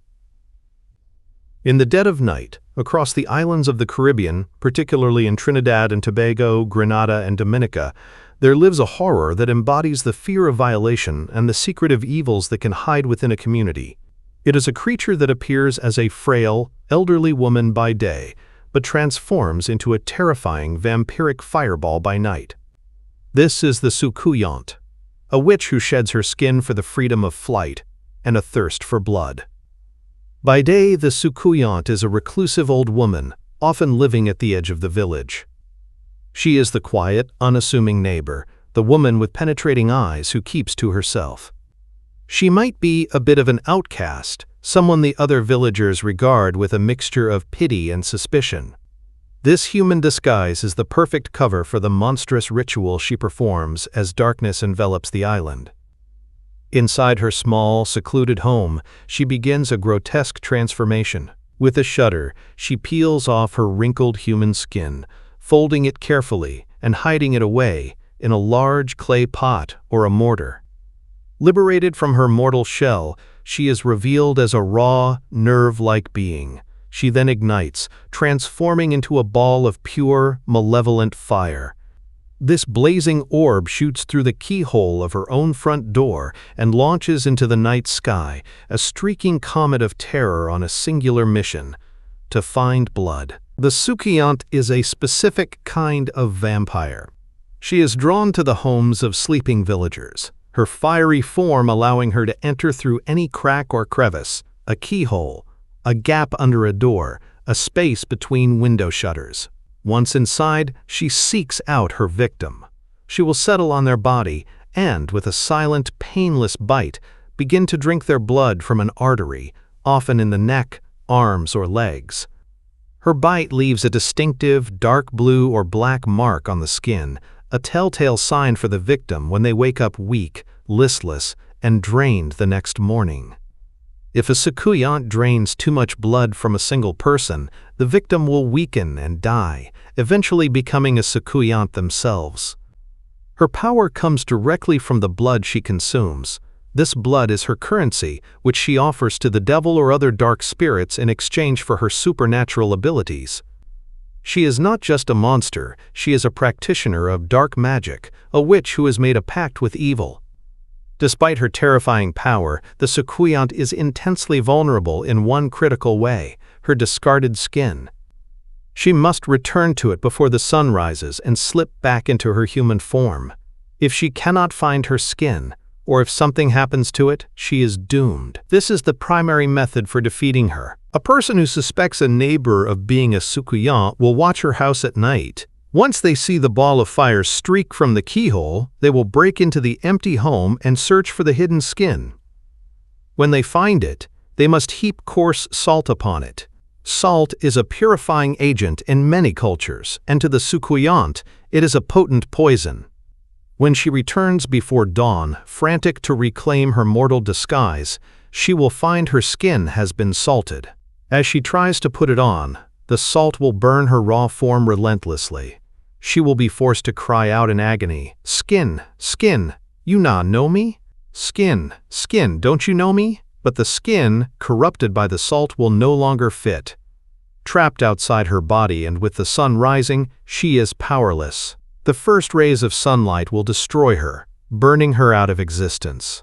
In the dead of night, across the islands of the Caribbean, particularly in Trinidad and Tobago, Grenada, and Dominica, there lives a horror that embodies the fear of violation and the secretive evils that can hide within a community. It is a creature that appears as a frail, elderly woman by day, but transforms into a terrifying vampiric fireball by night. This is the Soucouyant, a witch who sheds her skin for the freedom of flight and a thirst for blood. By day, the Soucouyant is a reclusive old woman, often living at the edge of the village. She is the quiet, unassuming neighbor, the woman with penetrating eyes who keeps to herself. She might be a bit of an outcast, someone the other villagers regard with a mixture of pity and suspicion. This human disguise is the perfect cover for the monstrous ritual she performs as darkness envelops the island. Inside her small, secluded home, she begins a grotesque transformation. With a shudder, she peels off her wrinkled human skin, folding it carefully and hiding it away in a large clay pot or a mortar. Liberated from her mortal shell, she is revealed as a raw, nerve-like being. She then ignites, transforming into a ball of pure, malevolent fire. This blazing orb shoots through the keyhole of her own front door and launches into the night sky, a streaking comet of terror on a singular mission: to find blood. The Soucouyant is a specific kind of vampire. She is drawn to the homes of sleeping villagers, her fiery form allowing her to enter through any crack or crevice, a keyhole, a gap under a door, a space between window shutters. Once inside, she seeks out her victim. She will settle on their body and, with a silent, painless bite, begin to drink their blood from an artery, often in the neck, arms, or legs. Her bite leaves a distinctive, dark blue or black mark on the skin, a telltale sign for the victim when they wake up weak, listless, and drained the next morning. If a Soucouyant drains too much blood from a single person, the victim will weaken and die, eventually becoming a Soucouyant themselves. Her power comes directly from the blood she consumes. This blood is her currency, which she offers to the devil or other dark spirits in exchange for her supernatural abilities. She is not just a monster, she is a practitioner of dark magic, a witch who has made a pact with evil. Despite her terrifying power, the Soucouyant is intensely vulnerable in one critical way: her discarded skin. She must return to it before the sun rises and slip back into her human form. If she cannot find her skin, or if something happens to it, she is doomed. This is the primary method for defeating her. A person who suspects a neighbor of being a Soucouyant will watch her house at night. Once they see the ball of fire streak from the keyhole, they will break into the empty home and search for the hidden skin. When they find it, they must heap coarse salt upon it. Salt is a purifying agent in many cultures, and to the Soucouyant, it is a potent poison. When she returns before dawn, frantic to reclaim her mortal disguise, she will find her skin has been salted. As she tries to put it on, the salt will burn her raw form relentlessly. She will be forced to cry out in agony, "Skin, skin, you not know me? Skin, skin, don't you know me?" But the skin, corrupted by the salt, will no longer fit. Trapped outside her body and with the sun rising, she is powerless. The first rays of sunlight will destroy her, burning her out of existence.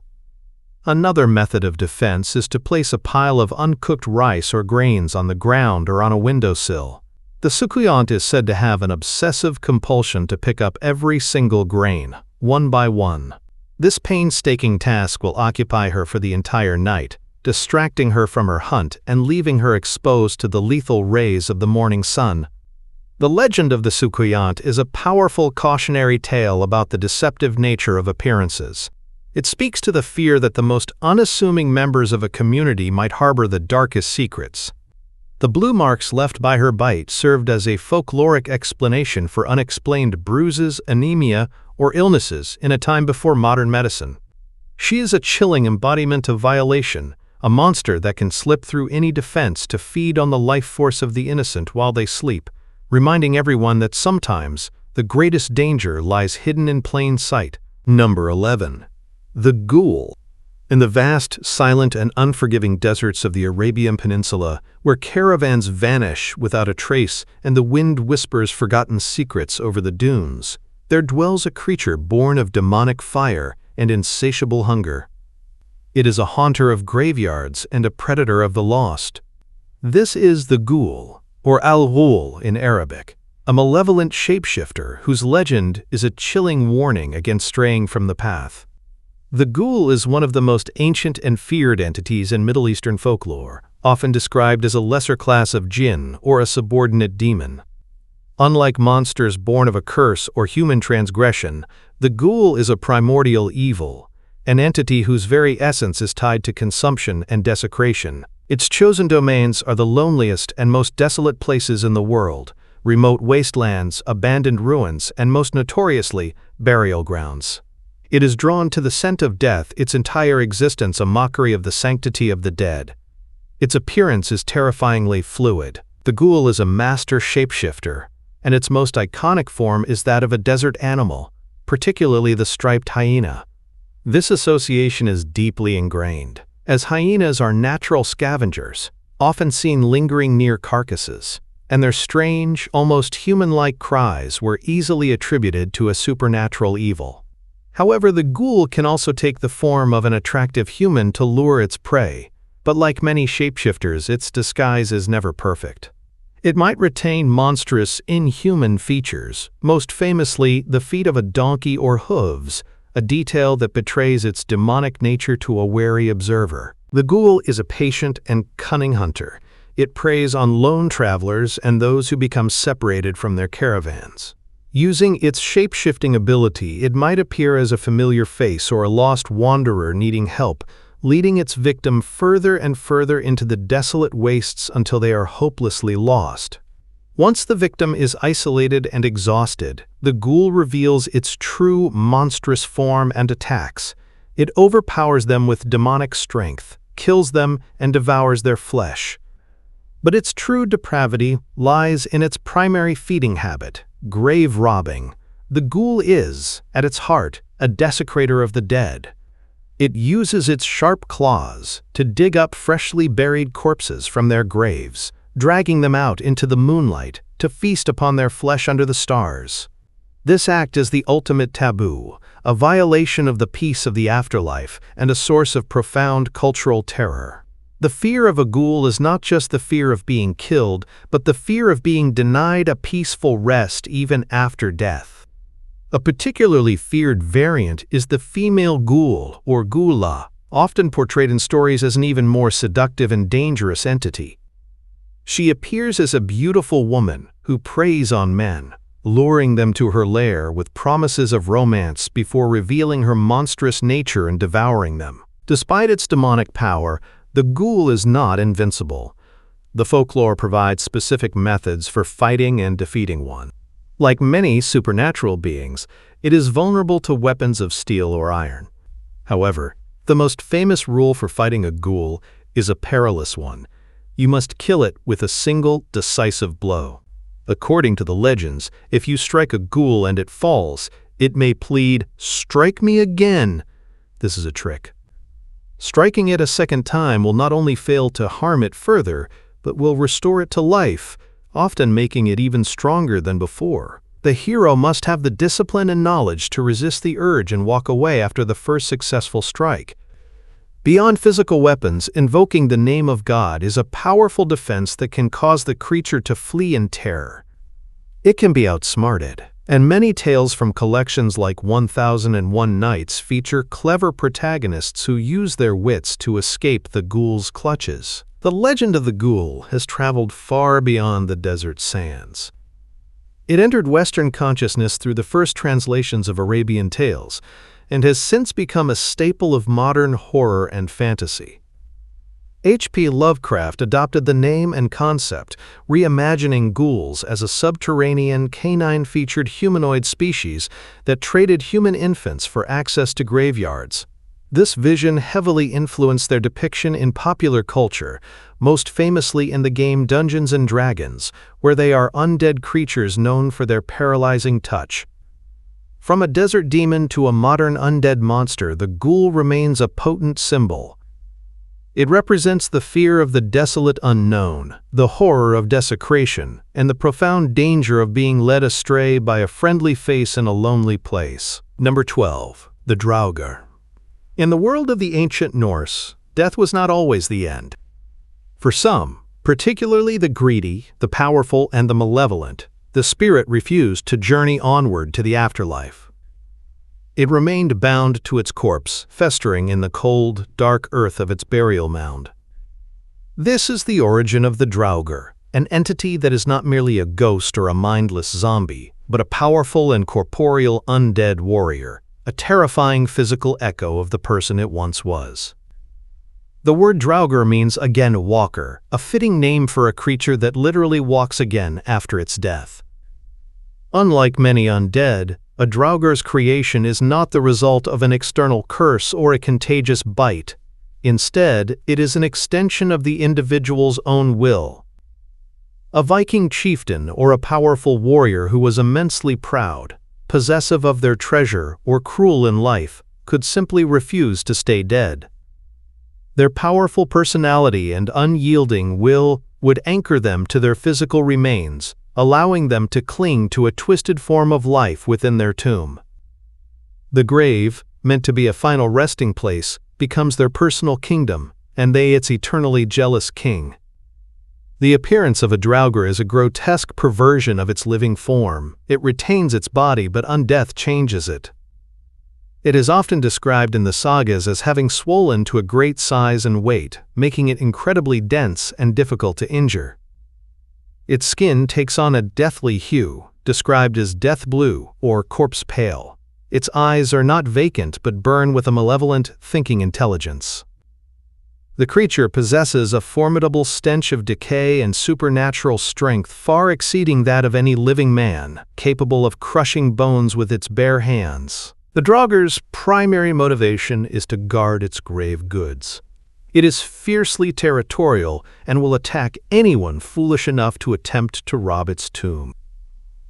Another method of defense is to place a pile of uncooked rice or grains on the ground or on a windowsill. The Soucouyant is said to have an obsessive compulsion to pick up every single grain, one by one. This painstaking task will occupy her for the entire night, distracting her from her hunt and leaving her exposed to the lethal rays of the morning sun. The legend of the Soucouyant is a powerful cautionary tale about the deceptive nature of appearances. It speaks to the fear that the most unassuming members of a community might harbor the darkest secrets. The blue marks left by her bite served as a folkloric explanation for unexplained bruises, anemia, or illnesses in a time before modern medicine. She is a chilling embodiment of violation, a monster that can slip through any defense to feed on the life force of the innocent while they sleep, reminding everyone that sometimes the greatest danger lies hidden in plain sight. Number 11. The Ghoul. In the vast, silent, and unforgiving deserts of the Arabian Peninsula, where caravans vanish without a trace and the wind whispers forgotten secrets over the dunes, there dwells a creature born of demonic fire and insatiable hunger. It is a haunter of graveyards and a predator of the lost. This is the Ghoul, or al-Ghul in Arabic, a malevolent shapeshifter whose legend is a chilling warning against straying from the path. The Ghoul is one of the most ancient and feared entities in Middle Eastern folklore, often described as a lesser class of jinn or a subordinate demon. Unlike monsters born of a curse or human transgression, the Ghoul is a primordial evil, an entity whose very essence is tied to consumption and desecration. Its chosen domains are the loneliest and most desolate places in the world, remote wastelands, abandoned ruins, and most notoriously, burial grounds. It is drawn to the scent of death, its entire existence a mockery of the sanctity of the dead. Its appearance is terrifyingly fluid. The Ghoul is a master shapeshifter, and its most iconic form is that of a desert animal, particularly the striped hyena. This association is deeply ingrained, as hyenas are natural scavengers, often seen lingering near carcasses, and their strange, almost human-like cries were easily attributed to a supernatural evil. However, the Ghoul can also take the form of an attractive human to lure its prey, but like many shapeshifters, its disguise is never perfect. It might retain monstrous, inhuman features, most famously the feet of a donkey or hooves, a detail that betrays its demonic nature to a wary observer. The Ghoul is a patient and cunning hunter. It preys on lone travelers and those who become separated from their caravans. Using its shape-shifting ability, it might appear as a familiar face or a lost wanderer needing help, leading its victim further and further into the desolate wastes until they are hopelessly lost. Once the victim is isolated and exhausted, the Ghoul reveals its true monstrous form and attacks. It overpowers them with demonic strength, kills them, and devours their flesh. But its true depravity lies in its primary feeding habit, grave robbing. The Ghoul is, at its heart, a desecrator of the dead. It uses its sharp claws to dig up freshly buried corpses from their graves, dragging them out into the moonlight to feast upon their flesh under the stars. This act is the ultimate taboo, a violation of the peace of the afterlife and a source of profound cultural terror. The fear of a Ghoul is not just the fear of being killed, but the fear of being denied a peaceful rest even after death. A particularly feared variant is the female Ghoul, or Ghula, often portrayed in stories as an even more seductive and dangerous entity. She appears as a beautiful woman who preys on men, luring them to her lair with promises of romance before revealing her monstrous nature and devouring them. Despite its demonic power, the Ghoul is not invincible. The folklore provides specific methods for fighting and defeating one. Like many supernatural beings, it is vulnerable to weapons of steel or iron. However, the most famous rule for fighting a ghoul is a perilous one. You must kill it with a single, decisive blow. According to the legends, if you strike a ghoul and it falls, it may plead, "Strike me again." This is a trick. Striking it a second time will not only fail to harm it further, but will restore it to life, often making it even stronger than before. The hero must have the discipline and knowledge to resist the urge and walk away after the first successful strike. Beyond physical weapons, invoking the name of God is a powerful defense that can cause the creature to flee in terror. It can be outsmarted, and many tales from collections like 1001 Nights feature clever protagonists who use their wits to escape the ghoul's clutches. The legend of the ghoul has traveled far beyond the desert sands. It entered Western consciousness through the first translations of Arabian tales, and has since become a staple of modern horror and fantasy. H.P. Lovecraft adopted the name and concept, reimagining ghouls as a subterranean, canine-featured humanoid species that traded human infants for access to graveyards. This vision heavily influenced their depiction in popular culture, most famously in the game Dungeons & Dragons, where they are undead creatures known for their paralyzing touch. From a desert demon to a modern undead monster, the ghoul remains a potent symbol. It represents the fear of the desolate unknown, the horror of desecration, and the profound danger of being led astray by a friendly face in a lonely place. Number 12. The Draugr. In the world of the ancient Norse, death was not always the end. For some, particularly the greedy, the powerful, and the malevolent, the spirit refused to journey onward to the afterlife. It remained bound to its corpse, festering in the cold, dark earth of its burial mound. This is the origin of the Draugr, an entity that is not merely a ghost or a mindless zombie, but a powerful and corporeal undead warrior, a terrifying physical echo of the person it once was. The word Draugr means again walker, a fitting name for a creature that literally walks again after its death. Unlike many undead, a Draugr's creation is not the result of an external curse or a contagious bite. Instead, it is an extension of the individual's own will. A Viking chieftain or a powerful warrior who was immensely proud, possessive of their treasure, or cruel in life, could simply refuse to stay dead. Their powerful personality and unyielding will would anchor them to their physical remains, allowing them to cling to a twisted form of life within their tomb. The grave, meant to be a final resting place, becomes their personal kingdom, and they its eternally jealous king. The appearance of a Draugr is a grotesque perversion of its living form. It retains its body, but undeath changes it. It is often described in the sagas as having swollen to a great size and weight, making it incredibly dense and difficult to injure. Its skin takes on a deathly hue, described as death blue or corpse pale. Its eyes are not vacant but burn with a malevolent, thinking intelligence. The creature possesses a formidable stench of decay and supernatural strength far exceeding that of any living man, capable of crushing bones with its bare hands. The Draugr's primary motivation is to guard its grave goods. It is fiercely territorial and will attack anyone foolish enough to attempt to rob its tomb.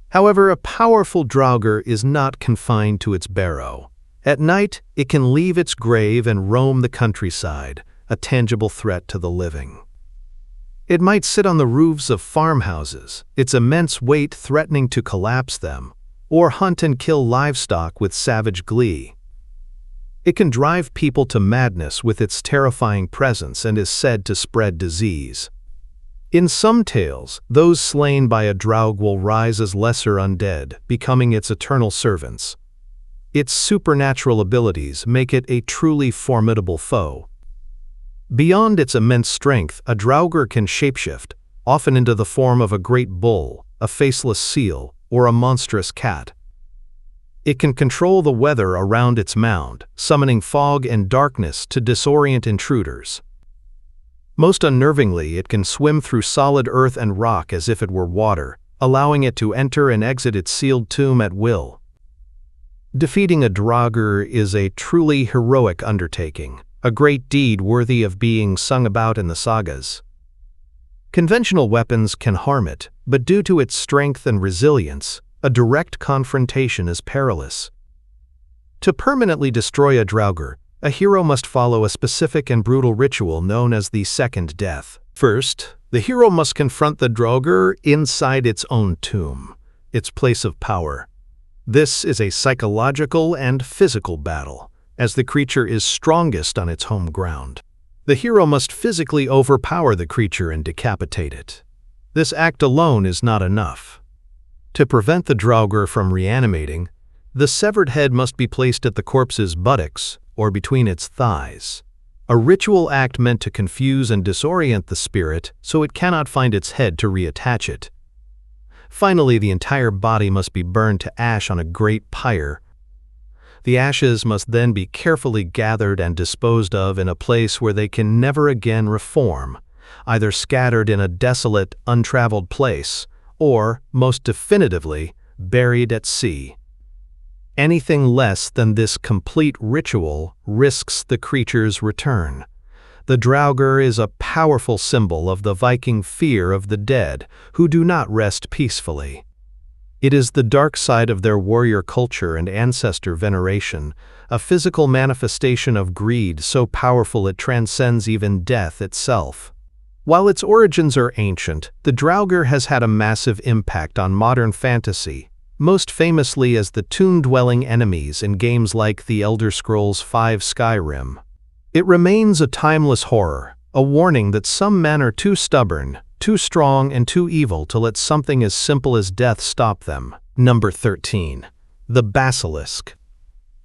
However, a powerful Draugr is not confined to its barrow. At night, it can leave its grave and roam the countryside, a tangible threat to the living. It might sit on the roofs of farmhouses, its immense weight threatening to collapse them, or hunt and kill livestock with savage glee. It can drive people to madness with its terrifying presence and is said to spread disease. In some tales, those slain by a Draugr will rise as lesser undead, becoming its eternal servants. Its supernatural abilities make it a truly formidable foe. Beyond its immense strength, a Draugr can shapeshift, often into the form of a great bull, a faceless seal, or a monstrous cat. It can control the weather around its mound, summoning fog and darkness to disorient intruders. Most unnervingly, it can swim through solid earth and rock as if it were water, allowing it to enter and exit its sealed tomb at will. Defeating a Draugr is a truly heroic undertaking, a great deed worthy of being sung about in the sagas. Conventional weapons can harm it, but due to its strength and resilience, a direct confrontation is perilous. To permanently destroy a Draugr, a hero must follow a specific and brutal ritual known as the Second Death. First, the hero must confront the Draugr inside its own tomb, its place of power. This is a psychological and physical battle, as the creature is strongest on its home ground. The hero must physically overpower the creature and decapitate it. This act alone is not enough. To prevent the Draugr from reanimating, the severed head must be placed at the corpse's buttocks or between its thighs, a ritual act meant to confuse and disorient the spirit so it cannot find its head to reattach it. Finally, the entire body must be burned to ash on a great pyre. The ashes must then be carefully gathered and disposed of in a place where they can never again reform, either scattered in a desolate, untraveled place, or, most definitively, buried at sea. Anything less than this complete ritual risks the creature's return. The Draugr is a powerful symbol of the Viking fear of the dead, who do not rest peacefully. It is the dark side of their warrior culture and ancestor veneration, a physical manifestation of greed so powerful it transcends even death itself. While its origins are ancient, the Draugr has had a massive impact on modern fantasy, most famously as the tomb-dwelling enemies in games like The Elder Scrolls V Skyrim. It remains a timeless horror, a warning that some men are too stubborn, too strong, and too evil to let something as simple as death stop them. Number 13. The Basilisk.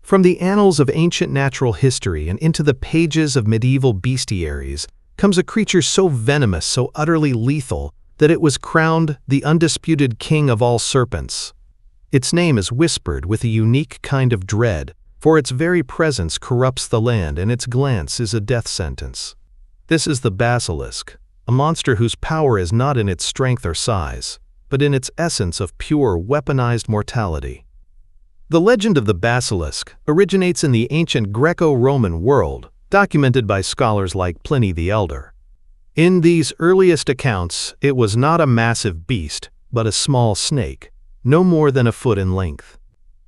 From the annals of ancient natural history and into the pages of medieval bestiaries comes a creature so venomous, so utterly lethal, that it was crowned the undisputed king of all serpents. Its name is whispered with a unique kind of dread, for its very presence corrupts the land and its glance is a death sentence. This is the Basilisk, a monster whose power is not in its strength or size, but in its essence of pure, weaponized mortality. The legend of the Basilisk originates in the ancient Greco-Roman world, documented by scholars like Pliny the Elder. In these earliest accounts, it was not a massive beast, but a small snake, no more than a foot in length.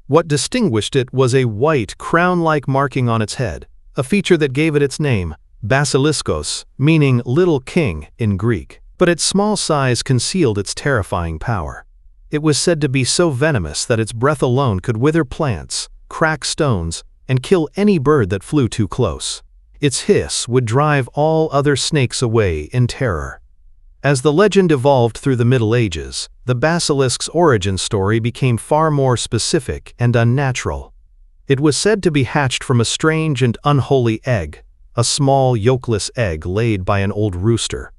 What distinguished it was a white, crown-like marking on its head, a feature that gave it its name, Basiliskos, meaning little king in Greek. But its small size concealed its terrifying power. It was said to be so venomous that its breath alone could wither plants, crack stones, and kill any bird that flew too close. Its hiss would drive all other snakes away in terror. As the legend evolved through the Middle Ages, the basilisk's origin story became far more specific and unnatural. It was said to be hatched from a strange and unholy egg, a small yolkless egg laid by an old rooster.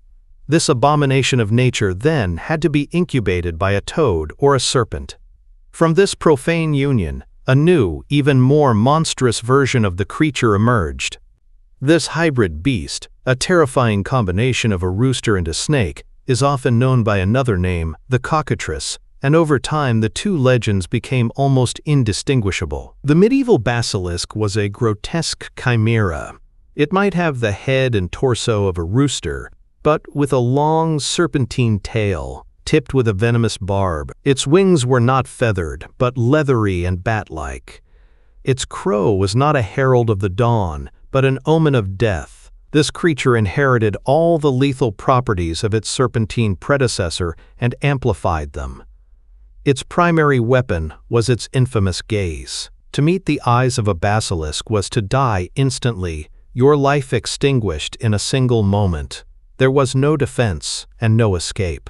This abomination of nature then had to be incubated by a toad or a serpent. From this profane union, a new, even more monstrous version of the creature emerged. This hybrid beast, a terrifying combination of a rooster and a snake, is often known by another name, the cockatrice, and over time the two legends became almost indistinguishable. The medieval basilisk was a grotesque chimera. It might have the head and torso of a rooster, but with a long serpentine tail, tipped with a venomous barb. Its wings were not feathered, but leathery and bat-like. Its crow was not a herald of the dawn, but an omen of death. This creature inherited all the lethal properties of its serpentine predecessor and amplified them. Its primary weapon was its infamous gaze. To meet the eyes of a basilisk was to die instantly, your life extinguished in a single moment. There was no defense and no escape.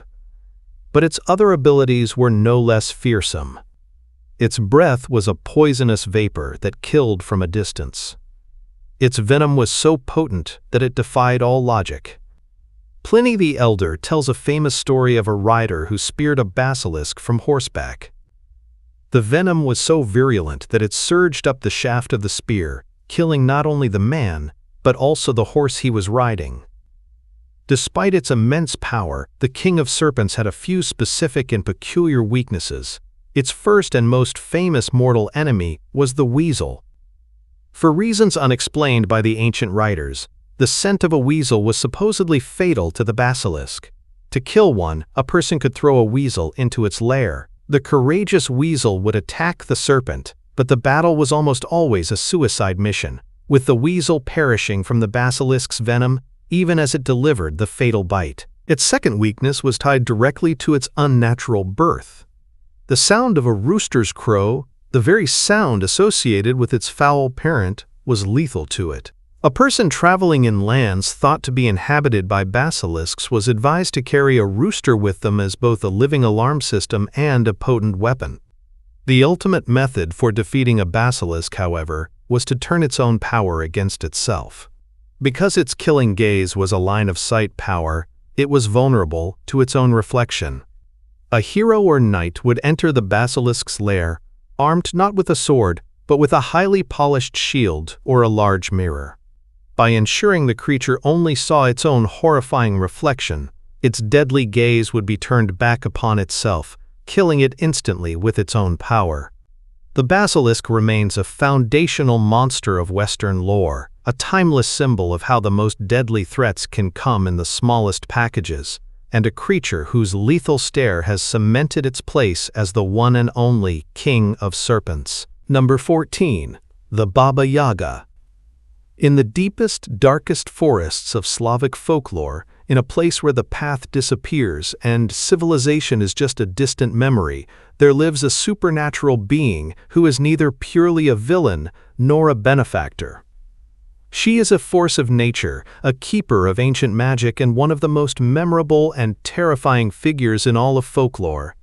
But its other abilities were no less fearsome. Its breath was a poisonous vapor that killed from a distance. Its venom was so potent that it defied all logic. Pliny the Elder tells a famous story of a rider who speared a basilisk from horseback. The venom was so virulent that it surged up the shaft of the spear, killing not only the man, but also the horse he was riding. Despite its immense power, the King of Serpents had a few specific and peculiar weaknesses. Its first and most famous mortal enemy was the weasel. For reasons unexplained by the ancient writers, the scent of a weasel was supposedly fatal to the basilisk. To kill one, a person could throw a weasel into its lair. The courageous weasel would attack the serpent, but the battle was almost always a suicide mission, with the weasel perishing from the basilisk's venom even as it delivered the fatal bite. Its second weakness was tied directly to its unnatural birth. The sound of a rooster's crow, the very sound associated with its foul parent, was lethal to it. A person traveling in lands thought to be inhabited by basilisks was advised to carry a rooster with them as both a living alarm system and a potent weapon. The ultimate method for defeating a basilisk, however, was to turn its own power against itself. Because its killing gaze was a line-of-sight power, it was vulnerable to its own reflection. A hero or knight would enter the basilisk's lair, armed not with a sword, but with a highly polished shield or a large mirror. By ensuring the creature only saw its own horrifying reflection, its deadly gaze would be turned back upon itself, killing it instantly with its own power. The basilisk remains a foundational monster of Western lore, a timeless symbol of how the most deadly threats can come in the smallest packages, and a creature whose lethal stare has cemented its place as the one and only King of Serpents. Number 14. The Baba Yaga. In the deepest, darkest forests of Slavic folklore, in a place where the path disappears and civilization is just a distant memory, there lives a supernatural being who is neither purely a villain nor a benefactor. She is a force of nature, a keeper of ancient magic, and one of the most memorable and terrifying figures in all of folklore.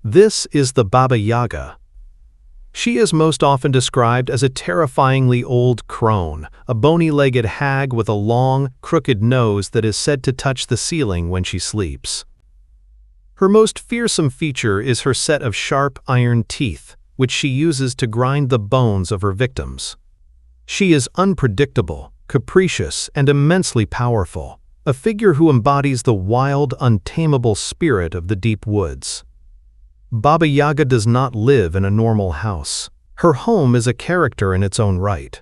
This is the Baba Yaga. She is most often described as a terrifyingly old crone, a bony-legged hag with a long, crooked nose that is said to touch the ceiling when she sleeps. Her most fearsome feature is her set of sharp iron teeth, which she uses to grind the bones of her victims. She is unpredictable, capricious, and immensely powerful, a figure who embodies the wild, untamable spirit of the deep woods. Baba Yaga does not live in a normal house. Her home is a character in its own right.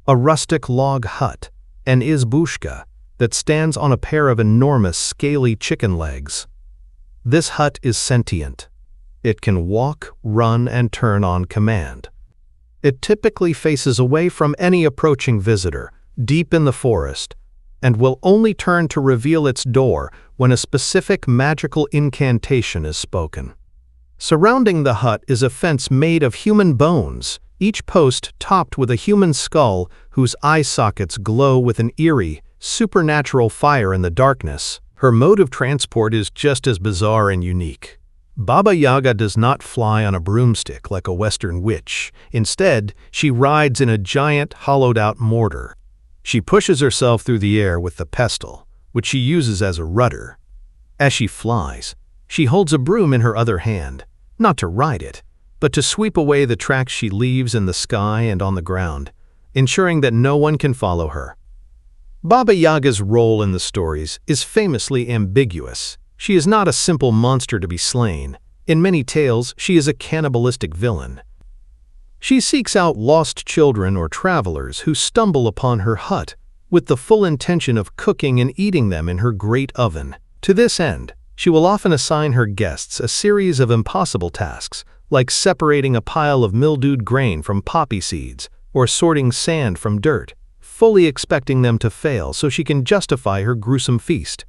A rustic log hut, an izbushka, that stands on a pair of enormous scaly chicken legs. This hut is sentient. It can walk, run, and turn on command. It typically faces away from any approaching visitor, deep in the forest, and will only turn to reveal its door when a specific magical incantation is spoken. Surrounding the hut is a fence made of human bones, each post topped with a human skull whose eye sockets glow with an eerie, supernatural fire in the darkness. Her mode of transport is just as bizarre and unique. Baba Yaga does not fly on a broomstick like a Western witch. Instead, she rides in a giant, hollowed-out mortar. She pushes herself through the air with the pestle, which she uses as a rudder. As she flies, she holds a broom in her other hand, not to ride it, but to sweep away the tracks she leaves in the sky and on the ground, ensuring that no one can follow her. Baba Yaga's role in the stories is famously ambiguous. She is not a simple monster to be slain. In many tales, she is a cannibalistic villain. She seeks out lost children or travelers who stumble upon her hut with the full intention of cooking and eating them in her great oven. To this end, she will often assign her guests a series of impossible tasks, like separating a pile of mildewed grain from poppy seeds or sorting sand from dirt, fully expecting them to fail so she can justify her gruesome feast.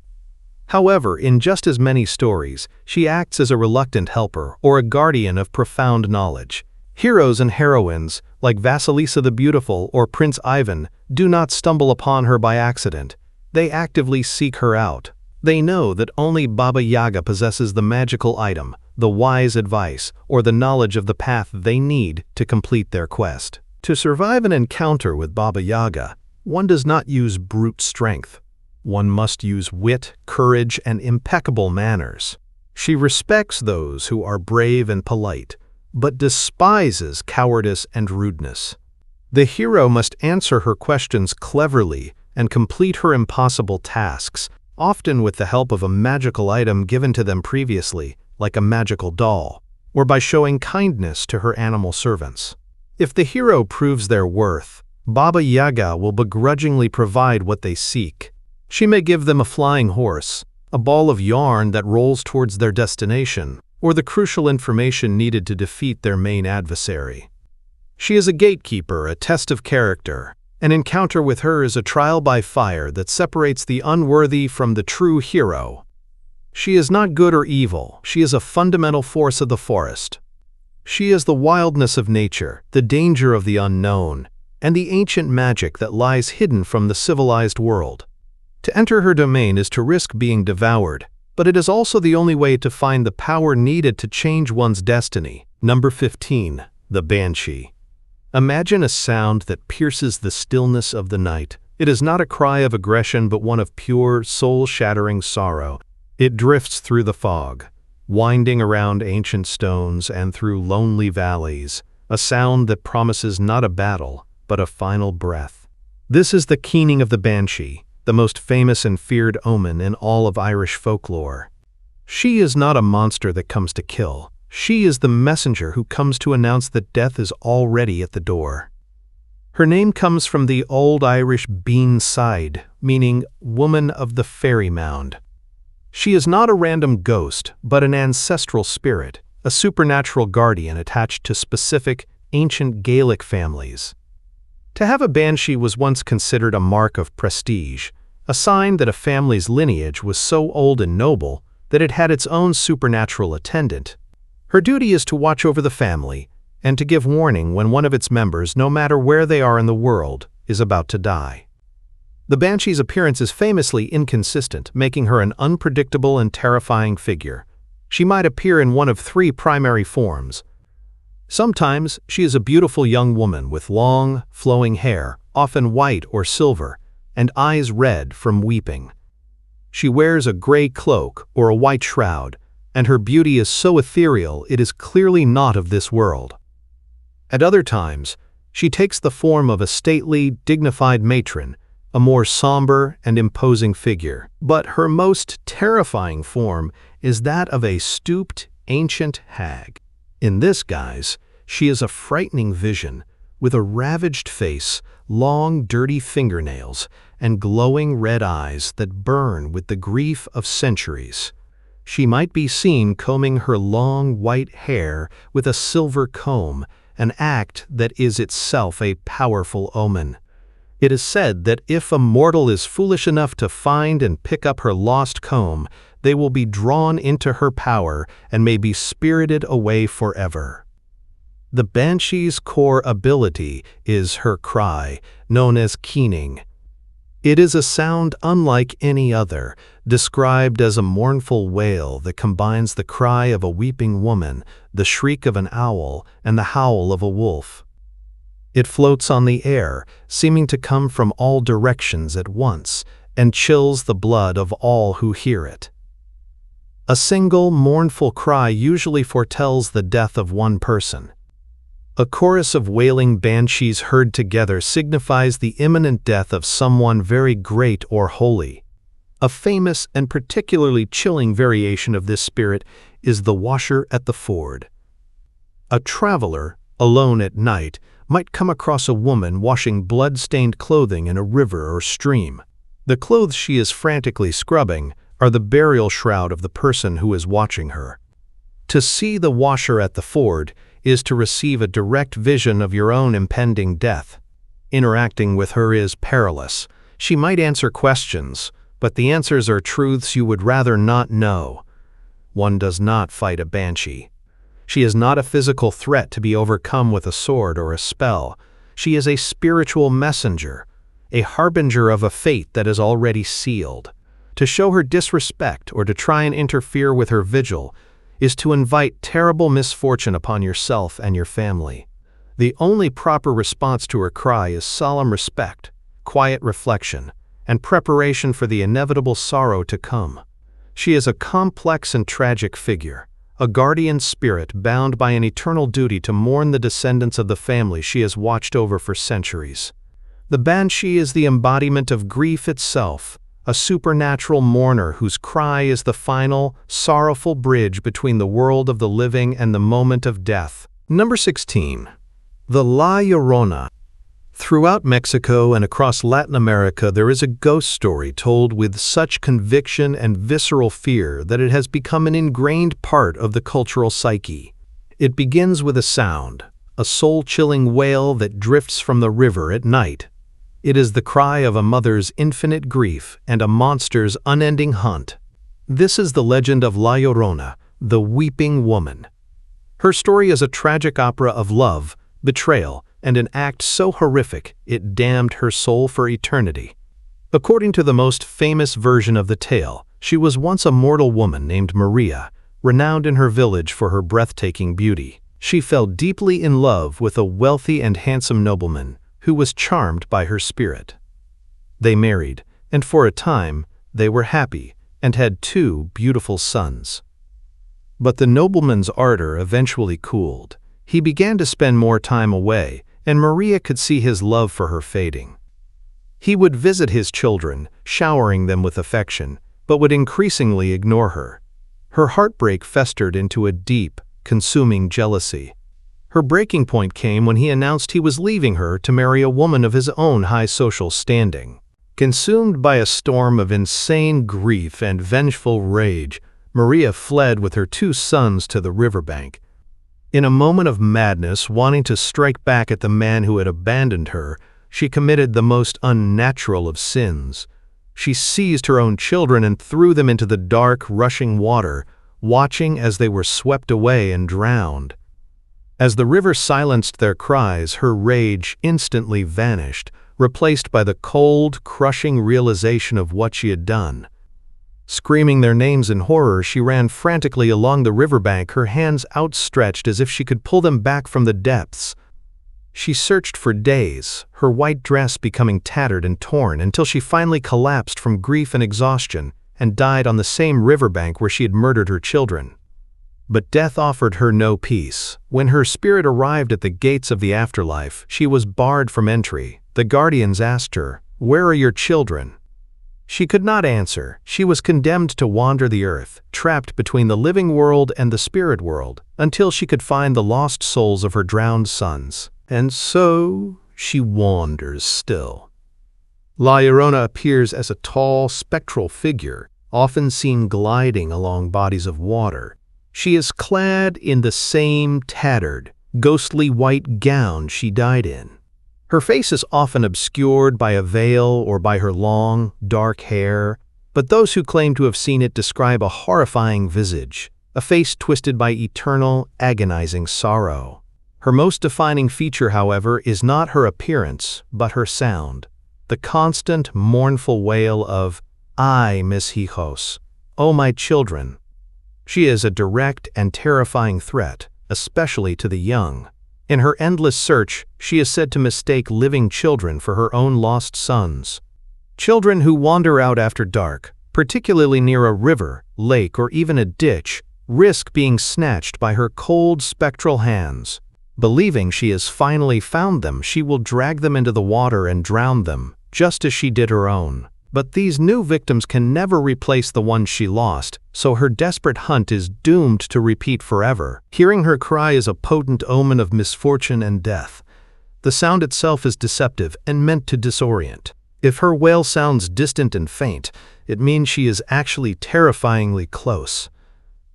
However, in just as many stories, she acts as a reluctant helper or a guardian of profound knowledge. Heroes and heroines, like Vasilisa the Beautiful or Prince Ivan, do not stumble upon her by accident. They actively seek her out. They know that only Baba Yaga possesses the magical item, the wise advice, or the knowledge of the path they need to complete their quest. To survive an encounter with Baba Yaga, one does not use brute strength. One must use wit, courage, and impeccable manners. She respects those who are brave and polite, but despises cowardice and rudeness. The hero must answer her questions cleverly and complete her impossible tasks, often with the help of a magical item given to them previously, like a magical doll, or by showing kindness to her animal servants. If the hero proves their worth, Baba Yaga will begrudgingly provide what they seek. She may give them a flying horse, a ball of yarn that rolls towards their destination, or the crucial information needed to defeat their main adversary. She is a gatekeeper, a test of character. An encounter with her is a trial by fire that separates the unworthy from the true hero. She is not good or evil, she is a fundamental force of the forest. She is the wildness of nature, the danger of the unknown, and the ancient magic that lies hidden from the civilized world. To enter her domain is to risk being devoured, but it is also the only way to find the power needed to change one's destiny. Number 15. The Banshee. Imagine a sound that pierces the stillness of the night. It is not a cry of aggression but one of pure, soul-shattering sorrow. It drifts through the fog, winding around ancient stones and through lonely valleys, a sound that promises not a battle, but a final breath. This is the keening of the Banshee, the most famous and feared omen in all of Irish folklore. She is not a monster that comes to kill. She is the messenger who comes to announce that death is already at the door. Her name comes from the Old Irish bean side, meaning woman of the fairy mound. She is not a random ghost, but an ancestral spirit, a supernatural guardian attached to specific, ancient Gaelic families. To have a banshee was once considered a mark of prestige, a sign that a family's lineage was so old and noble that it had its own supernatural attendant. Her duty is to watch over the family and to give warning when one of its members, no matter where they are in the world, is about to die. The banshee's appearance is famously inconsistent, making her an unpredictable and terrifying figure. She might appear in one of three primary forms. Sometimes she is a beautiful young woman with long, flowing hair, often white or silver, and eyes red from weeping. She wears a gray cloak or a white shroud, and her beauty is so ethereal it is clearly not of this world. At other times, she takes the form of a stately, dignified matron, a more somber and imposing figure. But her most terrifying form is that of a stooped, ancient hag. In this guise, she is a frightening vision, with a ravaged face, long, dirty fingernails, and glowing red eyes that burn with the grief of centuries. She might be seen combing her long, white hair with a silver comb, an act that is itself a powerful omen. It is said that if a mortal is foolish enough to find and pick up her lost comb, they will be drawn into her power and may be spirited away forever. The banshee's core ability is her cry, known as keening. It is a sound unlike any other, described as a mournful wail that combines the cry of a weeping woman, the shriek of an owl, and the howl of a wolf. It floats on the air, seeming to come from all directions at once, and chills the blood of all who hear it. A single, mournful cry usually foretells the death of one person. A chorus of wailing banshees heard together signifies the imminent death of someone very great or holy. A famous and particularly chilling variation of this spirit is the washer at the ford. A traveler, alone at night, might come across a woman washing blood-stained clothing in a river or stream. The clothes she is frantically scrubbing are the burial shroud of the person who is watching her. To see the washer at the ford is to receive a direct vision of your own impending death. Interacting with her is perilous. She might answer questions, but the answers are truths you would rather not know. One does not fight a banshee. She is not a physical threat to be overcome with a sword or a spell. She is a spiritual messenger, a harbinger of a fate that is already sealed. To show her disrespect or to try and interfere with her vigil is to invite terrible misfortune upon yourself and your family. The only proper response to her cry is solemn respect, quiet reflection, and preparation for the inevitable sorrow to come. She is a complex and tragic figure, a guardian spirit bound by an eternal duty to mourn the descendants of the family she has watched over for centuries. The banshee is the embodiment of grief itself, a supernatural mourner whose cry is the final, sorrowful bridge between the world of the living and the moment of death. Number 16. The La Llorona. Throughout Mexico and across Latin America, there is a ghost story told with such conviction and visceral fear that it has become an ingrained part of the cultural psyche. It begins with a sound, a soul-chilling wail that drifts from the river at night. It is the cry of a mother's infinite grief and a monster's unending hunt. This is the legend of La Llorona, the weeping woman. Her story is a tragic opera of love, betrayal, and an act so horrific it damned her soul for eternity. According to the most famous version of the tale, she was once a mortal woman named Maria, renowned in her village for her breathtaking beauty. She fell deeply in love with a wealthy and handsome nobleman who was charmed by her spirit. They married, and for a time, they were happy and had 2 beautiful sons. But the nobleman's ardor eventually cooled. He began to spend more time away, and Maria could see his love for her fading. He would visit his children, showering them with affection, but would increasingly ignore her. Her heartbreak festered into a deep, consuming jealousy. Her breaking point came when he announced he was leaving her to marry a woman of his own high social standing. Consumed by a storm of insane grief and vengeful rage, Maria fled with her 2 sons to the riverbank. In a moment of madness, wanting to strike back at the man who had abandoned her, she committed the most unnatural of sins. She seized her own children and threw them into the dark, rushing water, watching as they were swept away and drowned. As the river silenced their cries, her rage instantly vanished, replaced by the cold, crushing realization of what she had done. Screaming their names in horror, she ran frantically along the riverbank, her hands outstretched as if she could pull them back from the depths. She searched for days, her white dress becoming tattered and torn, until she finally collapsed from grief and exhaustion and died on the same riverbank where she had murdered her children. But death offered her no peace. When her spirit arrived at the gates of the afterlife, she was barred from entry. The guardians asked her, "Where are your children?" She could not answer. She was condemned to wander the earth, trapped between the living world and the spirit world, until she could find the lost souls of her drowned sons. And so she wanders still. La Llorona appears as a tall, spectral figure, often seen gliding along bodies of water. She is clad in the same tattered, ghostly white gown she died in. Her face is often obscured by a veil or by her long, dark hair, but those who claim to have seen it describe a horrifying visage, a face twisted by eternal, agonizing sorrow. Her most defining feature, however, is not her appearance, but her sound, the constant, mournful wail of, "Ay, mis hijos, oh my children." She is a direct and terrifying threat, especially to the young. In her endless search, she is said to mistake living children for her own lost sons. Children who wander out after dark, particularly near a river, lake, or even a ditch, risk being snatched by her cold, spectral hands. Believing she has finally found them, she will drag them into the water and drown them, just as she did her own. But these new victims can never replace the ones she lost, so her desperate hunt is doomed to repeat forever. Hearing her cry is a potent omen of misfortune and death. The sound itself is deceptive and meant to disorient. If her wail sounds distant and faint, it means she is actually terrifyingly close.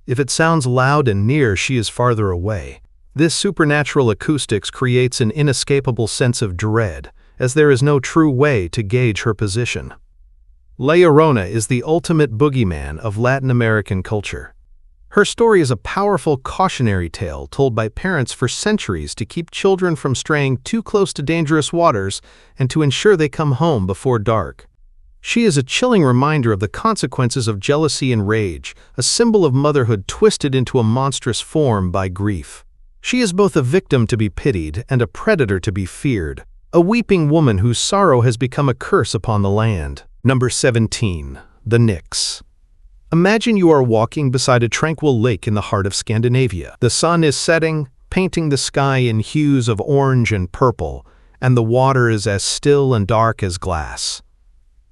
If it sounds loud and near, she is farther away. This supernatural acoustics creates an inescapable sense of dread, as there is no true way to gauge her position. La Llorona is the ultimate boogeyman of Latin American culture. Her story is a powerful cautionary tale told by parents for centuries to keep children from straying too close to dangerous waters and to ensure they come home before dark. She is a chilling reminder of the consequences of jealousy and rage, a symbol of motherhood twisted into a monstrous form by grief. She is both a victim to be pitied and a predator to be feared, a weeping woman whose sorrow has become a curse upon the land. Number 17. The Nix. Imagine you are walking beside a tranquil lake in the heart of Scandinavia. The sun is setting, painting the sky in hues of orange and purple, and the water is as still and dark as glass.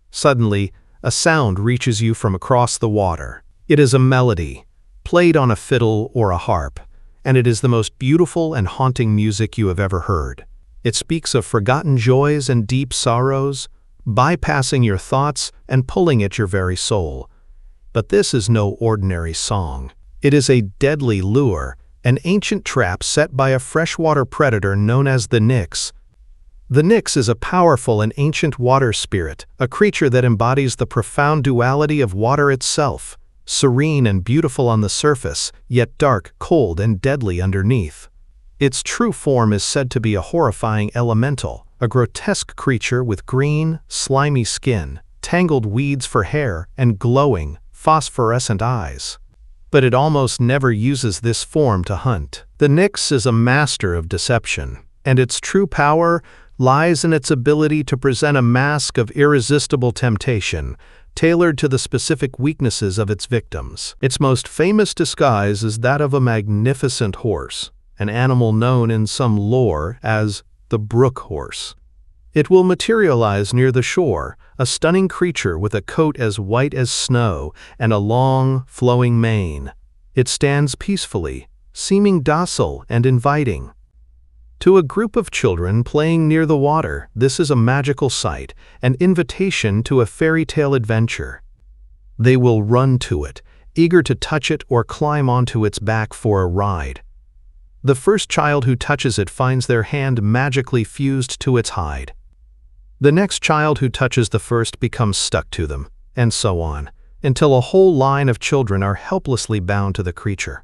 Suddenly, a sound reaches you from across the water. It is a melody, played on a fiddle or a harp, and it is the most beautiful and haunting music you have ever heard. It speaks of forgotten joys and deep sorrows, bypassing your thoughts and pulling at your very soul. But this is no ordinary song. It is a deadly lure, an ancient trap set by a freshwater predator known as the Nyx. The Nyx is a powerful and ancient water spirit, a creature that embodies the profound duality of water itself, serene and beautiful on the surface, yet dark, cold, and deadly underneath. Its true form is said to be a horrifying elemental, a grotesque creature with green, slimy skin, tangled weeds for hair, and glowing, phosphorescent eyes. But it almost never uses this form to hunt. The Nyx is a master of deception, and its true power lies in its ability to present a mask of irresistible temptation, tailored to the specific weaknesses of its victims. Its most famous disguise is that of a magnificent horse, an animal known in some lore as the brook horse. It will materialize near the shore, a stunning creature with a coat as white as snow and a long, flowing mane. It stands peacefully, seeming docile and inviting. To a group of children playing near the water, this is a magical sight, an invitation to a fairy tale adventure. They will run to it, eager to touch it or climb onto its back for a ride. The first child who touches it finds their hand magically fused to its hide. The next child who touches the first becomes stuck to them, and so on, until a whole line of children are helplessly bound to the creature.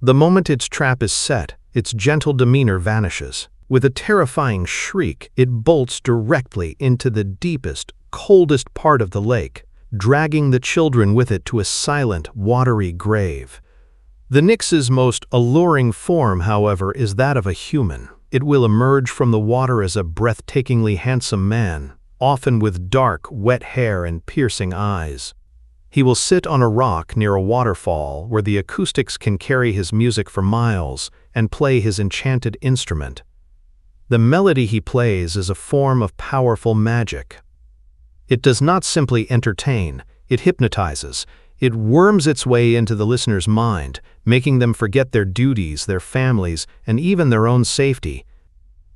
The moment its trap is set, its gentle demeanor vanishes. With a terrifying shriek, it bolts directly into the deepest, coldest part of the lake, dragging the children with it to a silent, watery grave. The Nyx's most alluring form, however, is that of a human. It will emerge from the water as a breathtakingly handsome man, often with dark, wet hair and piercing eyes. He will sit on a rock near a waterfall where the acoustics can carry his music for miles and play his enchanted instrument. The melody he plays is a form of powerful magic. It does not simply entertain, it hypnotizes. It worms its way into the listener's mind, making them forget their duties, their families, and even their own safety.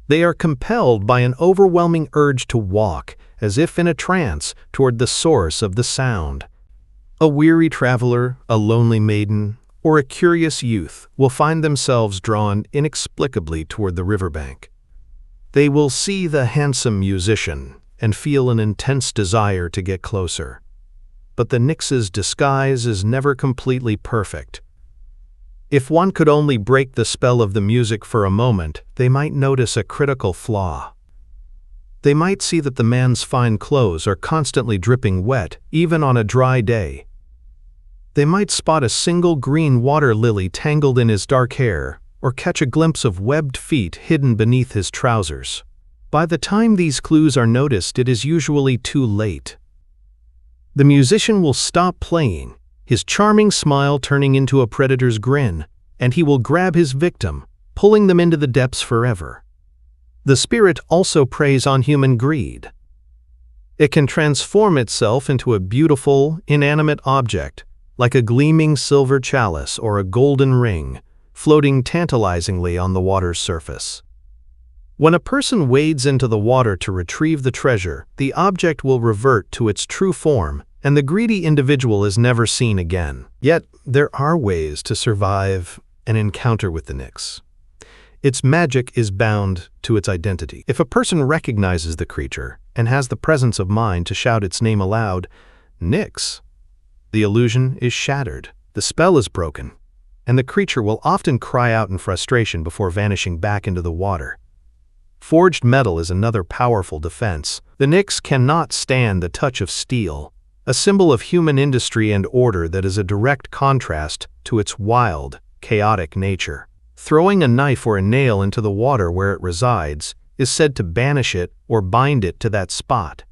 They are compelled by an overwhelming urge to walk, as if in a trance, toward the source of the sound. A weary traveler, a lonely maiden, or a curious youth will find themselves drawn inexplicably toward the riverbank. They will see the handsome musician and feel an intense desire to get closer. But the Nyx's disguise is never completely perfect. If one could only break the spell of the music for a moment, they might notice a critical flaw. They might see that the man's fine clothes are constantly dripping wet, even on a dry day. They might spot a single green water lily tangled in his dark hair, or catch a glimpse of webbed feet hidden beneath his trousers. By the time these clues are noticed, it is usually too late. The musician will stop playing, his charming smile turning into a predator's grin, and he will grab his victim, pulling them into the depths forever. The spirit also preys on human greed. It can transform itself into a beautiful, inanimate object, like a gleaming silver chalice or a golden ring, floating tantalizingly on the water's surface. When a person wades into the water to retrieve the treasure, the object will revert to its true form, and the greedy individual is never seen again. Yet, there are ways to survive an encounter with the Nyx. Its magic is bound to its identity. If a person recognizes the creature and has the presence of mind to shout its name aloud, Nyx, the illusion is shattered, the spell is broken, and the creature will often cry out in frustration before vanishing back into the water. Forged metal is another powerful defense. The Nyx cannot stand the touch of steel, a symbol of human industry and order that is a direct contrast to its wild, chaotic nature. Throwing a knife or a nail into the water where it resides is said to banish it or bind it to that spot.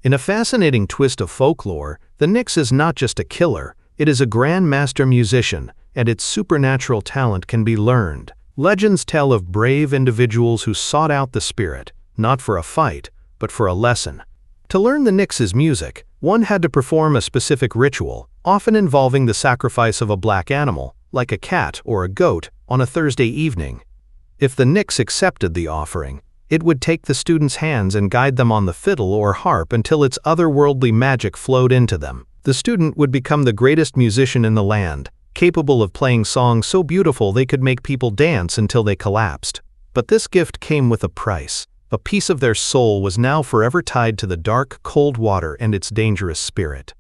In a fascinating twist of folklore, the Nyx is not just a killer, it is a grandmaster musician, and its supernatural talent can be learned. Legends tell of brave individuals who sought out the spirit, not for a fight, but for a lesson. To learn the Nyx's music, one had to perform a specific ritual, often involving the sacrifice of a black animal, like a cat or a goat, on a Thursday evening. If the nix accepted the offering, it would take the students' hands and guide them on the fiddle or harp until its otherworldly magic flowed into them. The student would become the greatest musician in the land, capable of playing songs so beautiful they could make people dance until they collapsed. But this gift came with a price. A piece of their soul was now forever tied to the dark, cold water and its dangerous spirit.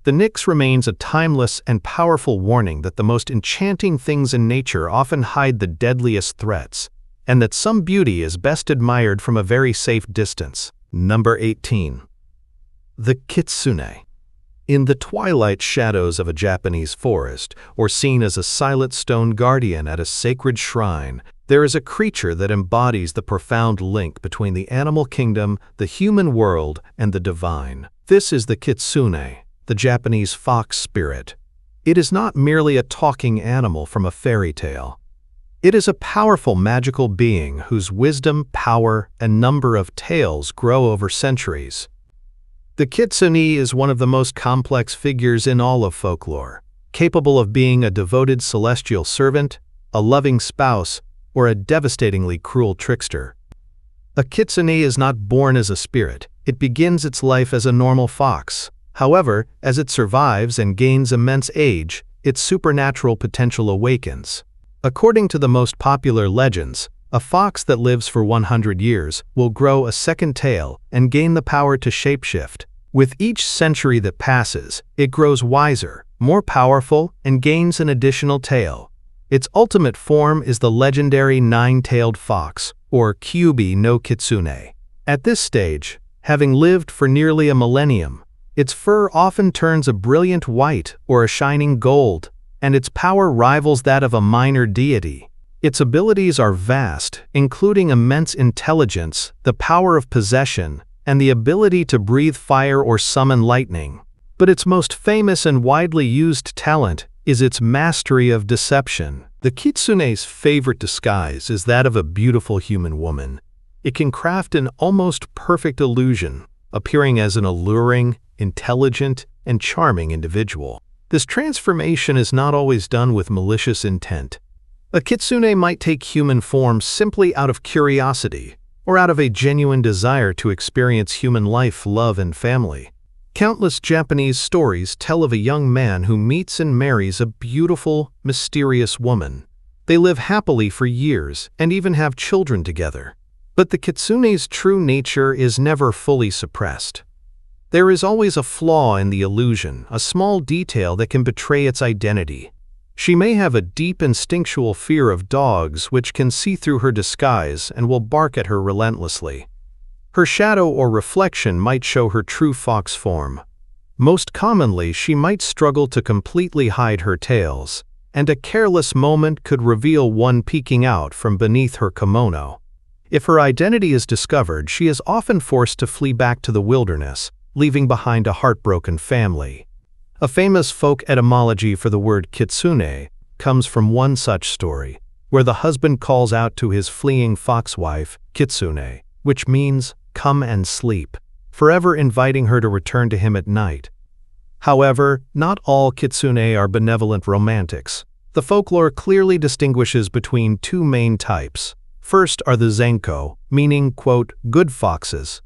The nix remains a timeless and powerful warning that the most enchanting things in nature often hide the deadliest threats, and that some beauty is best admired from a very safe distance. Number 18. The Kitsune. In the twilight shadows of a Japanese forest, or seen as a silent stone guardian at a sacred shrine, there is a creature that embodies the profound link between the animal kingdom, the human world, and the divine. This is the Kitsune, the Japanese fox spirit. It is not merely a talking animal from a fairy tale. It is a powerful magical being whose wisdom, power, and number of tales grow over centuries. The Kitsune is one of the most complex figures in all of folklore, capable of being a devoted celestial servant, a loving spouse, or a devastatingly cruel trickster. A Kitsune is not born as a spirit, it begins its life as a normal fox. However, as it survives and gains immense age, its supernatural potential awakens. According to the most popular legends, a fox that lives for 100 years will grow a second tail and gain the power to shapeshift. With each century that passes, it grows wiser, more powerful, and gains an additional tail. Its ultimate form is the legendary nine-tailed fox, or Kyubi no Kitsune. At this stage, having lived for nearly a millennium, its fur often turns a brilliant white or a shining gold, and its power rivals that of a minor deity. Its abilities are vast, including immense intelligence, the power of possession, and the ability to breathe fire or summon lightning. But its most famous and widely used talent is its mastery of deception. The Kitsune's favorite disguise is that of a beautiful human woman. It can craft an almost perfect illusion, appearing as an alluring, intelligent, and charming individual. This transformation is not always done with malicious intent. A kitsune might take human form simply out of curiosity, or out of a genuine desire to experience human life, love, and family. Countless Japanese stories tell of a young man who meets and marries a beautiful, mysterious woman. They live happily for years and even have children together. But the kitsune's true nature is never fully suppressed. There is always a flaw in the illusion, a small detail that can betray its identity. She may have a deep instinctual fear of dogs which can see through her disguise and will bark at her relentlessly. Her shadow or reflection might show her true fox form. Most commonly, she might struggle to completely hide her tails, and a careless moment could reveal one peeking out from beneath her kimono. If her identity is discovered, she is often forced to flee back to the wilderness, leaving behind a heartbroken family. A famous folk etymology for the word kitsune comes from one such story, where the husband calls out to his fleeing foxwife, kitsune, which means, "Come and sleep," forever inviting her to return to him at night. However, not all kitsune are benevolent romantics. The folklore clearly distinguishes between two main types. First are the zenko, meaning, quote, good foxes.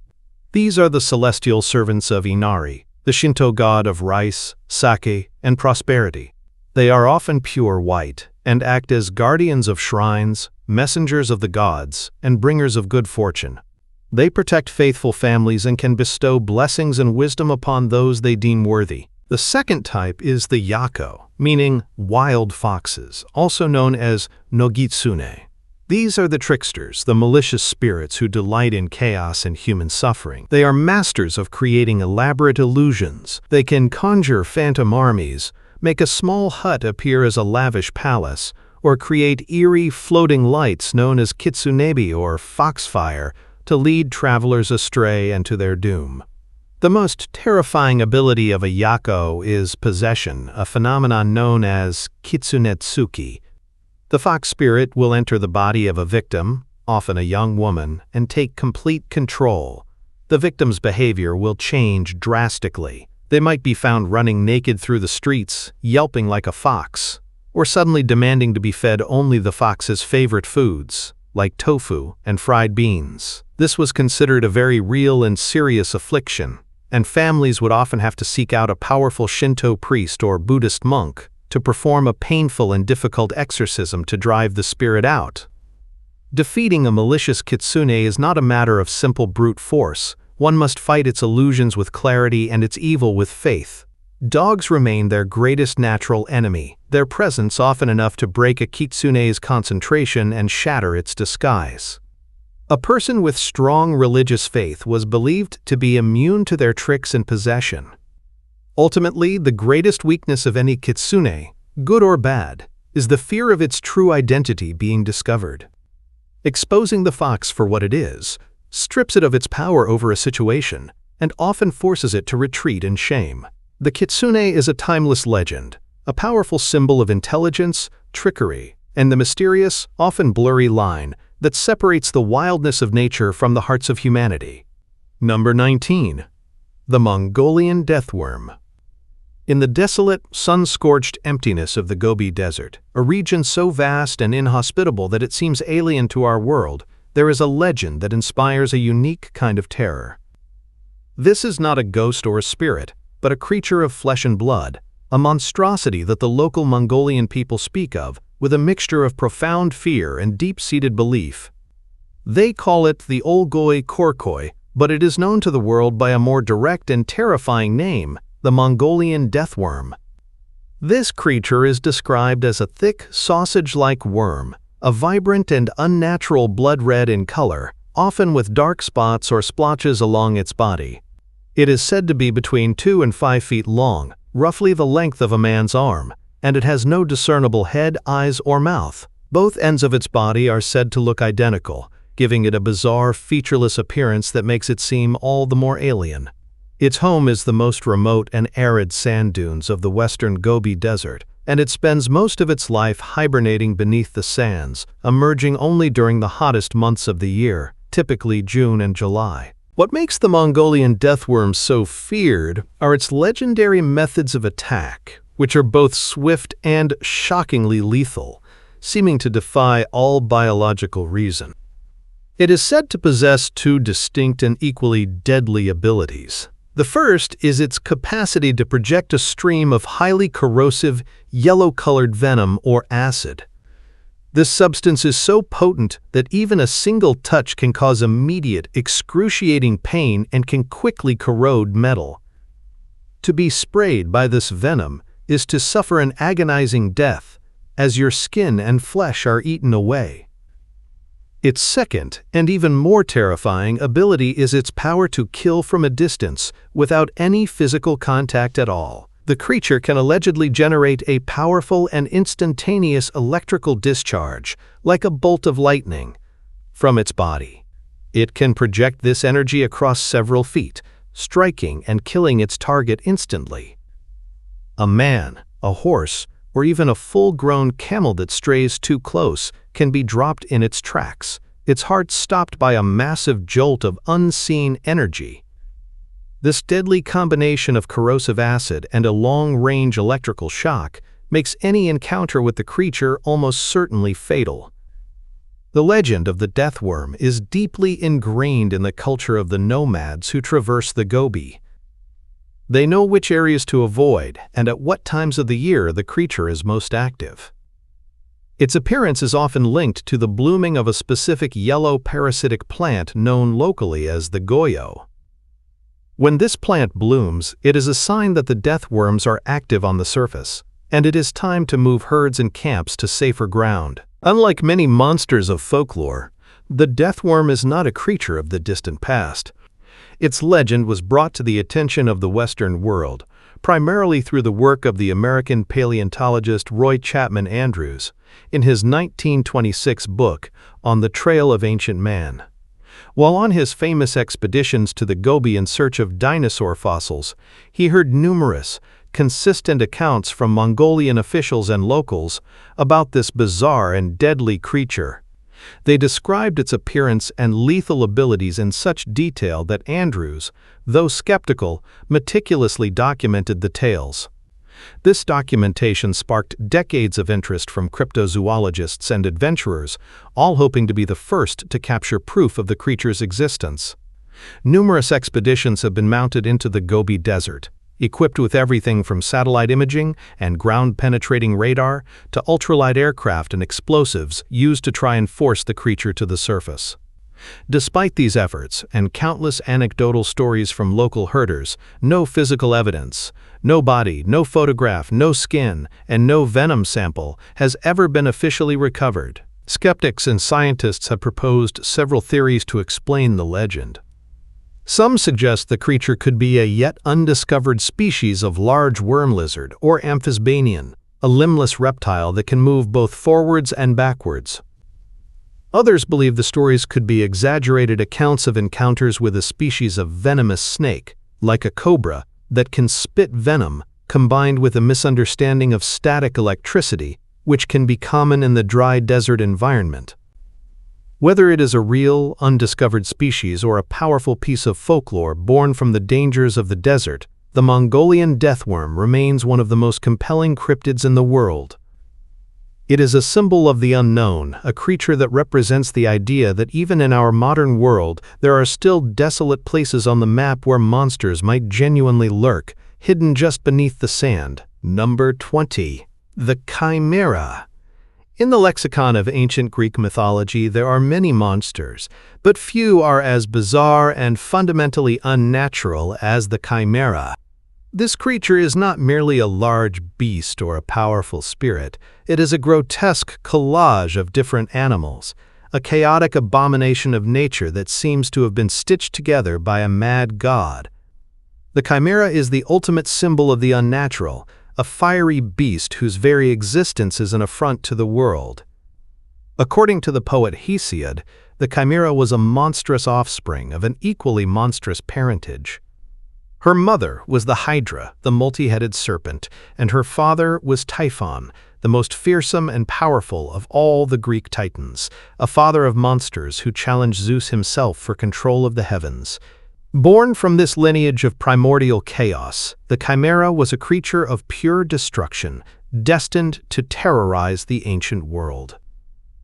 These are the celestial servants of Inari, the Shinto god of rice, sake, and prosperity. They are often pure white and act as guardians of shrines, messengers of the gods, and bringers of good fortune. They protect faithful families and can bestow blessings and wisdom upon those they deem worthy. The second type is the yako, meaning wild foxes, also known as nogitsune. These are the tricksters, the malicious spirits who delight in chaos and human suffering. They are masters of creating elaborate illusions. They can conjure phantom armies, make a small hut appear as a lavish palace, or create eerie floating lights known as kitsunebi or foxfire to lead travelers astray and to their doom. The most terrifying ability of a yako is possession, a phenomenon known as kitsunetsuki. The fox spirit will enter the body of a victim, often a young woman, and take complete control. The victim's behavior will change drastically. They might be found running naked through the streets, yelping like a fox, or suddenly demanding to be fed only the fox's favorite foods, like tofu and fried beans. This was considered a very real and serious affliction, and families would often have to seek out a powerful Shinto priest or Buddhist monk to perform a painful and difficult exorcism to drive the spirit out. Defeating a malicious kitsune is not a matter of simple brute force. One must fight its illusions with clarity and its evil with faith. Dogs remain their greatest natural enemy, their presence often enough to break a kitsune's concentration and shatter its disguise. A person with strong religious faith was believed to be immune to their tricks and possession. Ultimately, the greatest weakness of any kitsune, good or bad, is the fear of its true identity being discovered. Exposing the fox for what it is strips it of its power over a situation and often forces it to retreat in shame. The kitsune is a timeless legend, a powerful symbol of intelligence, trickery, and the mysterious, often blurry line that separates the wildness of nature from the hearts of humanity. Number 19. The Mongolian Deathworm. In the desolate, sun-scorched emptiness of the Gobi Desert, a region so vast and inhospitable that it seems alien to our world, there is a legend that inspires a unique kind of terror. This is not a ghost or a spirit, but a creature of flesh and blood, a monstrosity that the local Mongolian people speak of with a mixture of profound fear and deep-seated belief. They call it the Olgoi Korkoi, but it is known to the world by a more direct and terrifying name, the Mongolian Deathworm. This creature is described as a thick, sausage-like worm, a vibrant and unnatural blood red in color, often with dark spots or splotches along its body. It is said to be between 2 and 5 feet long, roughly the length of a man's arm, and it has no discernible head, eyes, or mouth. Both ends of its body are said to look identical, giving it a bizarre, featureless appearance that makes it seem all the more alien. Its home is the most remote and arid sand dunes of the western Gobi Desert, and it spends most of its life hibernating beneath the sands, emerging only during the hottest months of the year, typically June and July. What makes the Mongolian deathworm so feared are its legendary methods of attack, which are both swift and shockingly lethal, seeming to defy all biological reason. It is said to possess 2 distinct and equally deadly abilities. The first is its capacity to project a stream of highly corrosive, yellow-colored venom or acid. This substance is so potent that even a single touch can cause immediate, excruciating pain and can quickly corrode metal. To be sprayed by this venom is to suffer an agonizing death, as your skin and flesh are eaten away. Its second, and even more terrifying, ability is its power to kill from a distance without any physical contact at all. The creature can allegedly generate a powerful and instantaneous electrical discharge, like a bolt of lightning, from its body. It can project this energy across several feet, striking and killing its target instantly. A man, a horse, or even a full-grown camel that strays too close can be dropped in its tracks, its heart stopped by a massive jolt of unseen energy. This deadly combination of corrosive acid and a long-range electrical shock makes any encounter with the creature almost certainly fatal. The legend of the deathworm is deeply ingrained in the culture of the nomads who traverse the Gobi. They know which areas to avoid and at what times of the year the creature is most active. Its appearance is often linked to the blooming of a specific yellow parasitic plant known locally as the goyo. When this plant blooms, it is a sign that the deathworms are active on the surface, and it is time to move herds and camps to safer ground. Unlike many monsters of folklore, the deathworm is not a creature of the distant past. Its legend was brought to the attention of the Western world, primarily through the work of the American paleontologist Roy Chapman Andrews in his 1926 book On the Trail of Ancient Man. While on his famous expeditions to the Gobi in search of dinosaur fossils, he heard numerous, consistent accounts from Mongolian officials and locals about this bizarre and deadly creature. They described its appearance and lethal abilities in such detail that Andrews, though skeptical, meticulously documented the tales. This documentation sparked decades of interest from cryptozoologists and adventurers, all hoping to be the first to capture proof of the creature's existence. Numerous expeditions have been mounted into the Gobi Desert, equipped with everything from satellite imaging and ground-penetrating radar to ultralight aircraft and explosives used to try and force the creature to the surface. Despite these efforts and countless anecdotal stories from local herders, no physical evidence, no body, no photograph, no skin, and no venom sample has ever been officially recovered. Skeptics and scientists have proposed several theories to explain the legend. Some suggest the creature could be a yet undiscovered species of large worm lizard or amphisbaenian, a limbless reptile that can move both forwards and backwards. Others believe the stories could be exaggerated accounts of encounters with a species of venomous snake, like a cobra, that can spit venom, combined with a misunderstanding of static electricity, which can be common in the dry desert environment. Whether it is a real, undiscovered species or a powerful piece of folklore born from the dangers of the desert, the Mongolian deathworm remains one of the most compelling cryptids in the world. It is a symbol of the unknown, a creature that represents the idea that even in our modern world, there are still desolate places on the map where monsters might genuinely lurk, hidden just beneath the sand. Number 20. The Chimera. In the lexicon of ancient Greek mythology, there are many monsters, but few are as bizarre and fundamentally unnatural as the Chimera. This creature is not merely a large beast or a powerful spirit. It is a grotesque collage of different animals, a chaotic abomination of nature that seems to have been stitched together by a mad god. The Chimera is the ultimate symbol of the unnatural, a fiery beast whose very existence is an affront to the world. According to the poet Hesiod, the Chimera was a monstrous offspring of an equally monstrous parentage. Her mother was the Hydra, the multi-headed serpent, and her father was Typhon, the most fearsome and powerful of all the Greek titans, a father of monsters who challenged Zeus himself for control of the heavens. Born from this lineage of primordial chaos, the Chimera was a creature of pure destruction, destined to terrorize the ancient world.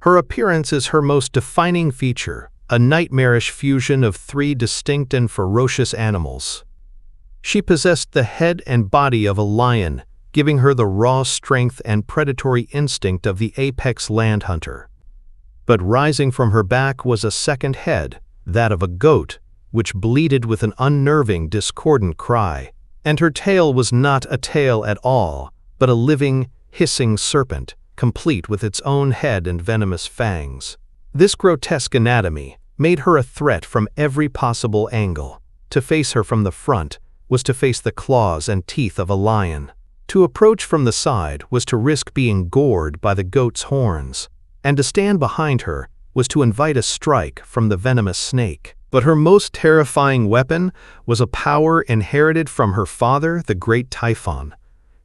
Her appearance is her most defining feature, a nightmarish fusion of three distinct and ferocious animals. She possessed the head and body of a lion, giving her the raw strength and predatory instinct of the apex land hunter. But rising from her back was a second head, that of a goat, which bleated with an unnerving, discordant cry. And her tail was not a tail at all, but a living, hissing serpent, complete with its own head and venomous fangs. This grotesque anatomy made her a threat from every possible angle. To face her from the front was to face the claws and teeth of a lion. To approach from the side was to risk being gored by the goat's horns. And to stand behind her was to invite a strike from the venomous snake. But her most terrifying weapon was a power inherited from her father, the great Typhon.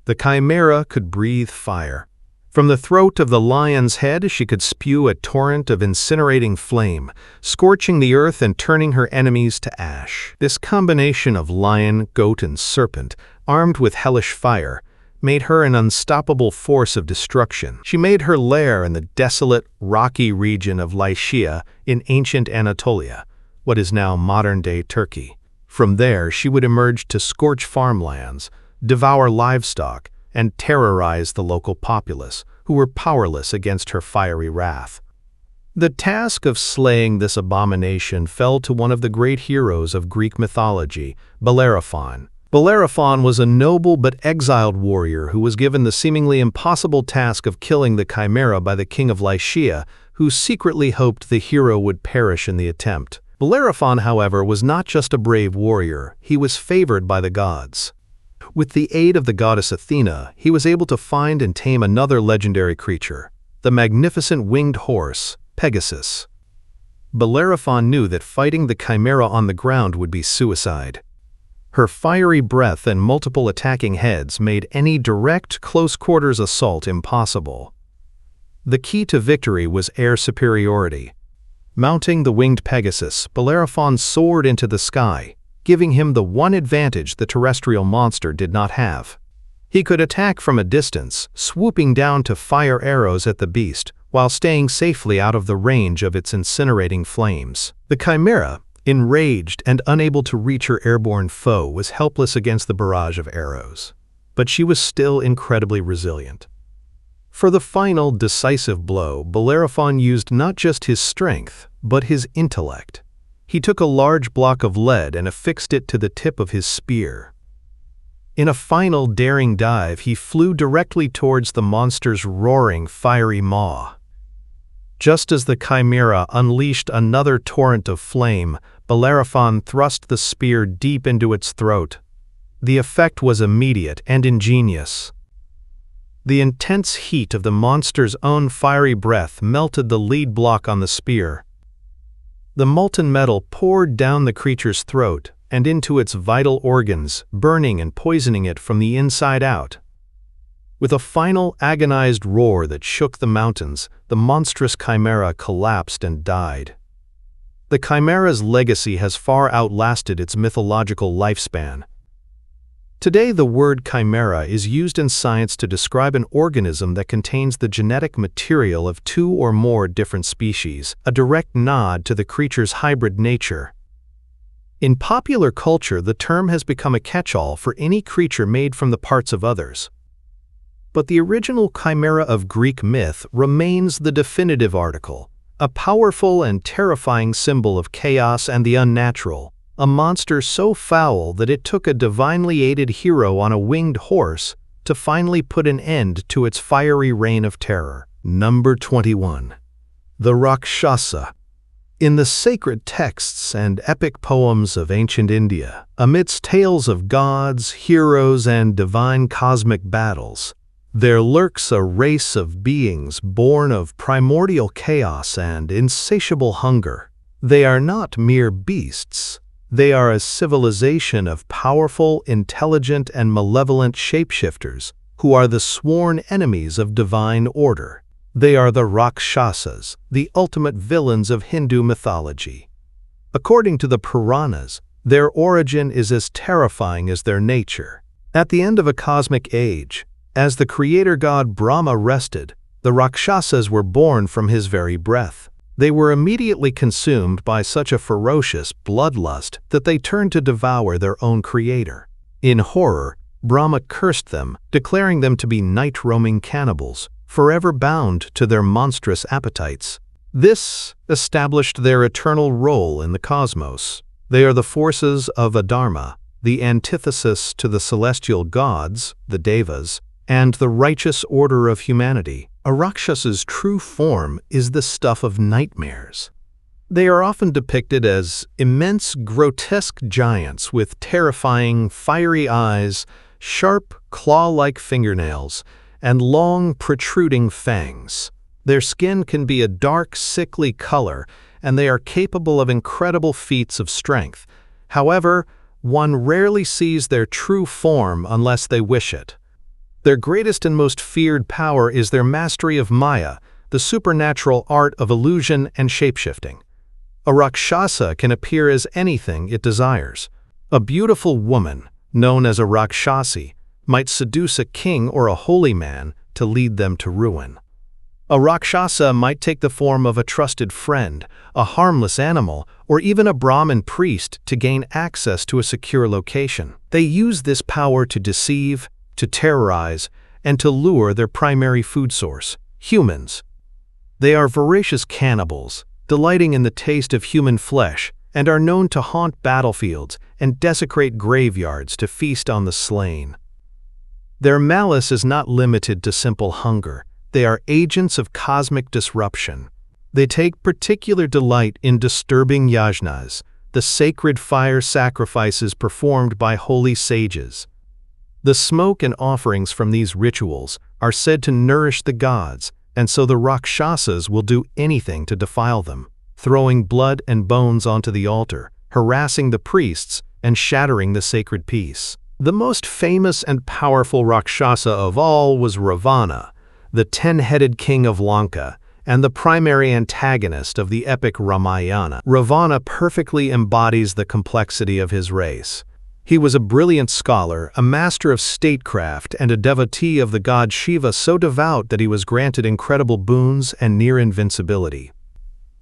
The Chimera could breathe fire. From the throat of the lion's head, she could spew a torrent of incinerating flame, scorching the earth and turning her enemies to ash. This combination of lion, goat, and serpent, armed with hellish fire, made her an unstoppable force of destruction. She made her lair in the desolate, rocky region of Lycia in ancient Anatolia, what is now modern-day Turkey. From there, she would emerge to scorch farmlands, devour livestock, and terrorize the local populace, who were powerless against her fiery wrath. The task of slaying this abomination fell to one of the great heroes of Greek mythology, Bellerophon. Bellerophon was a noble but exiled warrior who was given the seemingly impossible task of killing the Chimera by the king of Lycia, who secretly hoped the hero would perish in the attempt. Bellerophon, however, was not just a brave warrior, he was favored by the gods. With the aid of the goddess Athena, he was able to find and tame another legendary creature, the magnificent winged horse, Pegasus. Bellerophon knew that fighting the Chimera on the ground would be suicide. Her fiery breath and multiple attacking heads made any direct, close-quarters assault impossible. The key to victory was air superiority. Mounting the winged Pegasus, Bellerophon soared into the sky, giving him the one advantage the terrestrial monster did not have. He could attack from a distance, swooping down to fire arrows at the beast, while staying safely out of the range of its incinerating flames. The Chimera, enraged and unable to reach her airborne foe, was helpless against the barrage of arrows. But she was still incredibly resilient. For the final, decisive blow, Bellerophon used not just his strength, but his intellect. He took a large block of lead and affixed it to the tip of his spear. In a final daring dive, he flew directly towards the monster's roaring, fiery maw. Just as the Chimera unleashed another torrent of flame, Bellerophon thrust the spear deep into its throat. The effect was immediate and ingenious. The intense heat of the monster's own fiery breath melted the lead block on the spear. The molten metal poured down the creature's throat and into its vital organs, burning and poisoning it from the inside out. With a final agonized roar that shook the mountains, the monstrous Chimera collapsed and died. The Chimera's legacy has far outlasted its mythological lifespan. Today, the word chimera is used in science to describe an organism that contains the genetic material of two or more different species, a direct nod to the creature's hybrid nature. In popular culture, the term has become a catch-all for any creature made from the parts of others. But the original chimera of Greek myth remains the definitive article, a powerful and terrifying symbol of chaos and the unnatural. A monster so foul that it took a divinely aided hero on a winged horse to finally put an end to its fiery reign of terror. Number 21. The Rakshasa. In the sacred texts and epic poems of ancient India, amidst tales of gods, heroes, and divine cosmic battles, there lurks a race of beings born of primordial chaos and insatiable hunger. They are not mere beasts. They are a civilization of powerful, intelligent, and malevolent shapeshifters who are the sworn enemies of divine order. They are the Rakshasas, the ultimate villains of Hindu mythology. According to the Puranas, their origin is as terrifying as their nature. At the end of a cosmic age, as the creator god Brahma rested, the Rakshasas were born from his very breath. They were immediately consumed by such a ferocious bloodlust that they turned to devour their own creator. In horror, Brahma cursed them, declaring them to be night-roaming cannibals, forever bound to their monstrous appetites. This established their eternal role in the cosmos. They are the forces of Adharma, the antithesis to the celestial gods, the Devas, and the righteous order of humanity. A Rakshasa's true form is the stuff of nightmares. They are often depicted as immense, grotesque giants with terrifying, fiery eyes, sharp, claw-like fingernails, and long, protruding fangs. Their skin can be a dark, sickly color, and they are capable of incredible feats of strength. However, one rarely sees their true form unless they wish it. Their greatest and most feared power is their mastery of Maya, the supernatural art of illusion and shapeshifting. A Rakshasa can appear as anything it desires. A beautiful woman, known as a Rakshasi, might seduce a king or a holy man to lead them to ruin. A Rakshasa might take the form of a trusted friend, a harmless animal, or even a Brahmin priest to gain access to a secure location. They use this power to deceive, to terrorize, and to lure their primary food source, humans. They are voracious cannibals, delighting in the taste of human flesh, and are known to haunt battlefields and desecrate graveyards to feast on the slain. Their malice is not limited to simple hunger. They are agents of cosmic disruption. They take particular delight in disturbing yajnas, the sacred fire sacrifices performed by holy sages. The smoke and offerings from these rituals are said to nourish the gods, and so the Rakshasas will do anything to defile them, throwing blood and bones onto the altar, harassing the priests, and shattering the sacred peace. The most famous and powerful Rakshasa of all was Ravana, the 10-headed king of Lanka, and the primary antagonist of the epic Ramayana. Ravana perfectly embodies the complexity of his race. He was a brilliant scholar, a master of statecraft, and a devotee of the god Shiva so devout that he was granted incredible boons and near invincibility.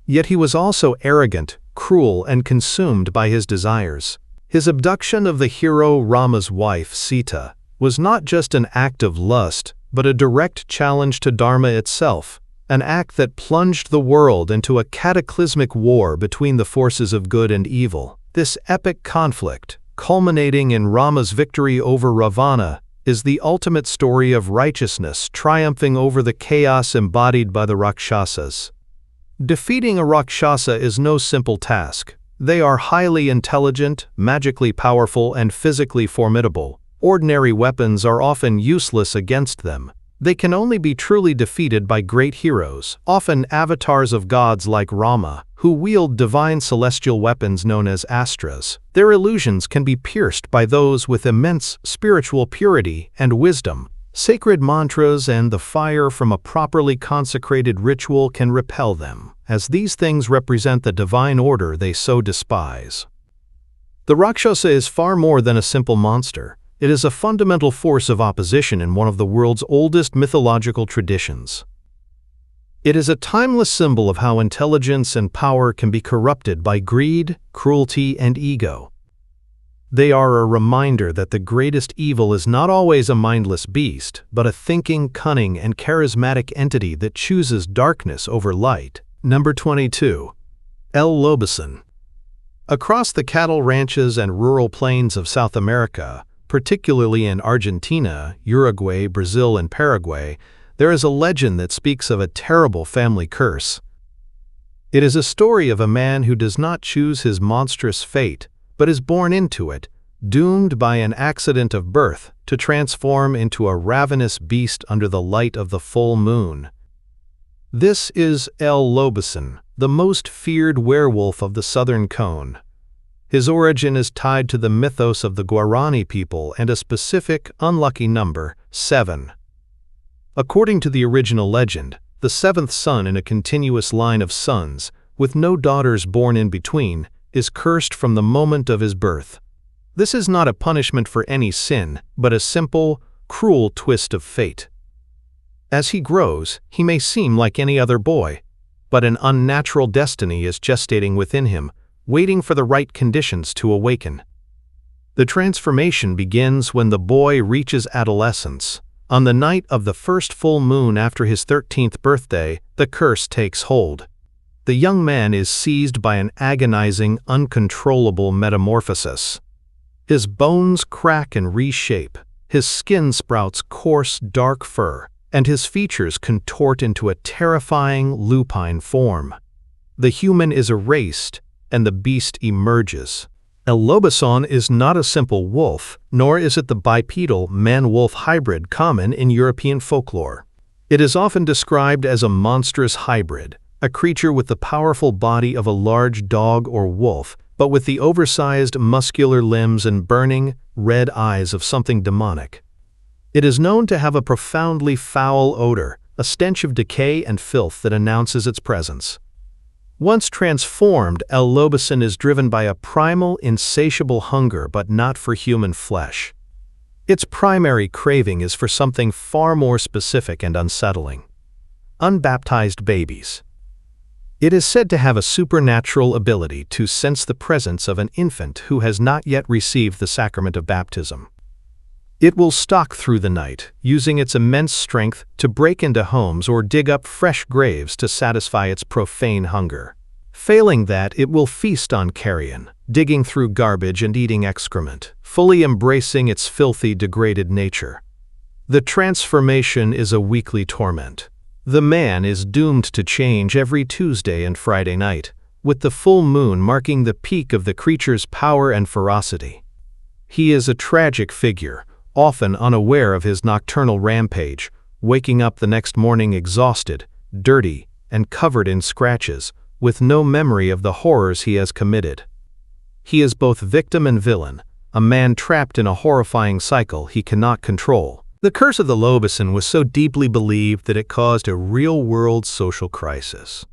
Yet he was also arrogant, cruel, and consumed by his desires. His abduction of the hero Rama's wife, Sita, was not just an act of lust, but a direct challenge to Dharma itself, an act that plunged the world into a cataclysmic war between the forces of good and evil. This epic conflict, culminating in Rama's victory over Ravana, is the ultimate story of righteousness triumphing over the chaos embodied by the Rakshasas. Defeating a Rakshasa is no simple task. They are highly intelligent, magically powerful, and physically formidable. Ordinary weapons are often useless against them. They can only be truly defeated by great heroes, often avatars of gods like Rama, who wield divine celestial weapons known as astras. Their illusions can be pierced by those with immense spiritual purity and wisdom. Sacred mantras and the fire from a properly consecrated ritual can repel them, as these things represent the divine order they so despise. The Rakshasa is far more than a simple monster. It is a fundamental force of opposition in one of the world's oldest mythological traditions. It is a timeless symbol of how intelligence and power can be corrupted by greed, cruelty, and ego. They are a reminder that the greatest evil is not always a mindless beast, but a thinking, cunning, and charismatic entity that chooses darkness over light. Number 22. El Lobisón. Across the cattle ranches and rural plains of South America, particularly in Argentina, Uruguay, Brazil, and Paraguay, there is a legend that speaks of a terrible family curse. It is a story of a man who does not choose his monstrous fate, but is born into it, doomed by an accident of birth to transform into a ravenous beast under the light of the full moon. This is El Lobisón, the most feared werewolf of the southern cone. His origin is tied to the mythos of the Guarani people and a specific, unlucky number, 7. According to the original legend, the seventh son in a continuous line of sons, with no daughters born in between, is cursed from the moment of his birth. This is not a punishment for any sin, but a simple, cruel twist of fate. As he grows, he may seem like any other boy, but an unnatural destiny is gestating within him, waiting for the right conditions to awaken. The transformation begins when the boy reaches adolescence. On the night of the first full moon after his 13th birthday, the curse takes hold. The young man is seized by an agonizing, uncontrollable metamorphosis. His bones crack and reshape, his skin sprouts coarse, dark fur, and his features contort into a terrifying, lupine form. The human is erased, and the beast emerges. El Lobisón is not a simple wolf, nor is it the bipedal man-wolf hybrid common in European folklore. It is often described as a monstrous hybrid, a creature with the powerful body of a large dog or wolf, but with the oversized muscular limbs and burning, red eyes of something demonic. It is known to have a profoundly foul odor, a stench of decay and filth that announces its presence. Once transformed, El Lobisón is driven by a primal, insatiable hunger but not for human flesh. Its primary craving is for something far more specific and unsettling: unbaptized babies. It is said to have a supernatural ability to sense the presence of an infant who has not yet received the sacrament of baptism. It will stalk through the night, using its immense strength to break into homes or dig up fresh graves to satisfy its profane hunger. Failing that, it will feast on carrion, digging through garbage and eating excrement, fully embracing its filthy, degraded nature. The transformation is a weekly torment. The man is doomed to change every Tuesday and Friday night, with the full moon marking the peak of the creature's power and ferocity. He is a tragic figure, often unaware of his nocturnal rampage, waking up the next morning exhausted, dirty, and covered in scratches, with no memory of the horrors he has committed. He is both victim and villain, a man trapped in a horrifying cycle he cannot control. The curse of the Lobisón was so deeply believed that it caused a real-world social crisis.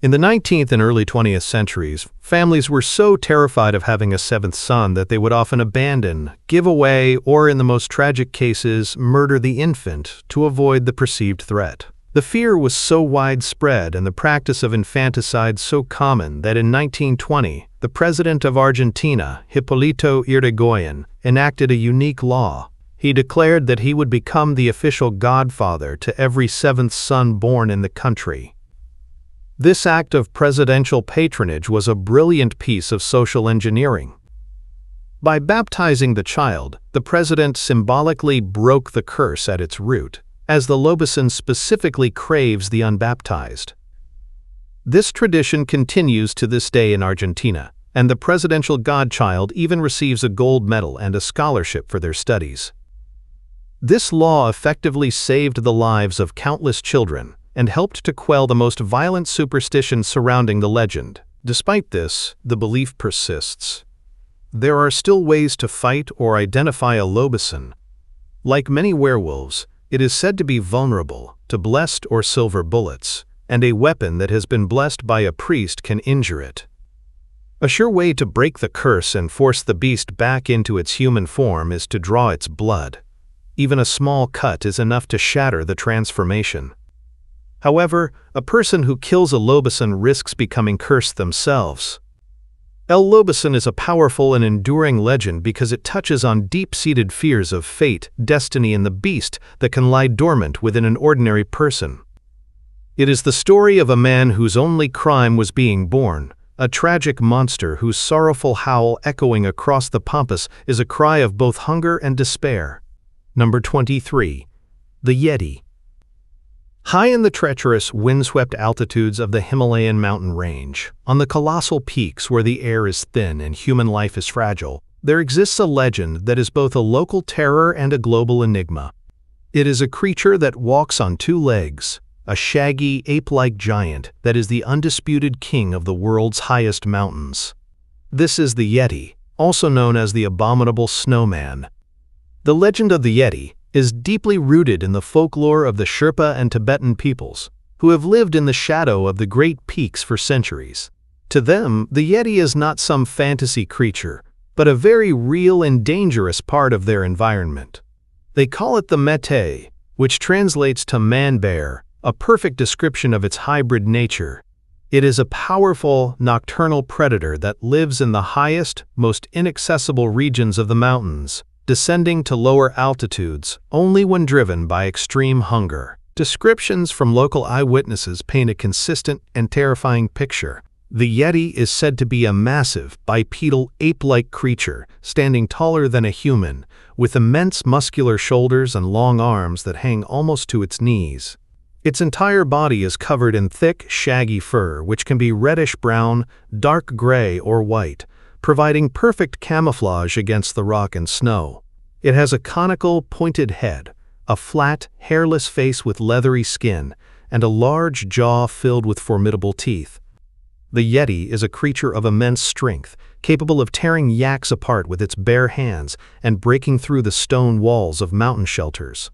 In the 19th and early 20th centuries, families were so terrified of having a seventh son that they would often abandon, give away, or in the most tragic cases, murder the infant to avoid the perceived threat. The fear was so widespread and the practice of infanticide so common that in 1920, the president of Argentina, Hipólito Yrigoyen, enacted a unique law. He declared that he would become the official godfather to every seventh son born in the country. This act of presidential patronage was a brilliant piece of social engineering. By baptizing the child, the president symbolically broke the curse at its root, as the Lobisón specifically craves the unbaptized. This tradition continues to this day in Argentina, and the presidential godchild even receives a gold medal and a scholarship for their studies. This law effectively saved the lives of countless children and helped to quell the most violent superstition surrounding the legend. Despite this, the belief persists. There are still ways to fight or identify a Lobisón. Like many werewolves, it is said to be vulnerable to blessed or silver bullets, and a weapon that has been blessed by a priest can injure it. A sure way to break the curse and force the beast back into its human form is to draw its blood. Even a small cut is enough to shatter the transformation. However, a person who kills a Lobisón risks becoming cursed themselves. El Lobisón is a powerful and enduring legend because it touches on deep-seated fears of fate, destiny, and the beast that can lie dormant within an ordinary person. It is the story of a man whose only crime was being born, a tragic monster whose sorrowful howl echoing across the pampas is a cry of both hunger and despair. Number 23. The Yeti. High in the treacherous, windswept altitudes of the Himalayan mountain range, on the colossal peaks where the air is thin and human life is fragile, there exists a legend that is both a local terror and a global enigma. It is a creature that walks on two legs, a shaggy, ape-like giant that is the undisputed king of the world's highest mountains. This is the Yeti, also known as the abominable snowman. The legend of the Yeti is deeply rooted in the folklore of the Sherpa and Tibetan peoples, who have lived in the shadow of the great peaks for centuries. To them, the Yeti is not some fantasy creature, but a very real and dangerous part of their environment. They call it the Mete, which translates to man-bear, a perfect description of its hybrid nature. It is a powerful, nocturnal predator that lives in the highest, most inaccessible regions of the mountains, descending to lower altitudes only when driven by extreme hunger. Descriptions from local eyewitnesses paint a consistent and terrifying picture. The Yeti is said to be a massive, bipedal, ape-like creature, standing taller than a human, with immense muscular shoulders and long arms that hang almost to its knees. Its entire body is covered in thick, shaggy fur, which can be reddish-brown, dark gray, or white, providing perfect camouflage against the rock and snow. It has a conical, pointed head, a flat, hairless face with leathery skin, and a large jaw filled with formidable teeth. The Yeti is a creature of immense strength, capable of tearing yaks apart with its bare hands and breaking through the stone walls of mountain shelters.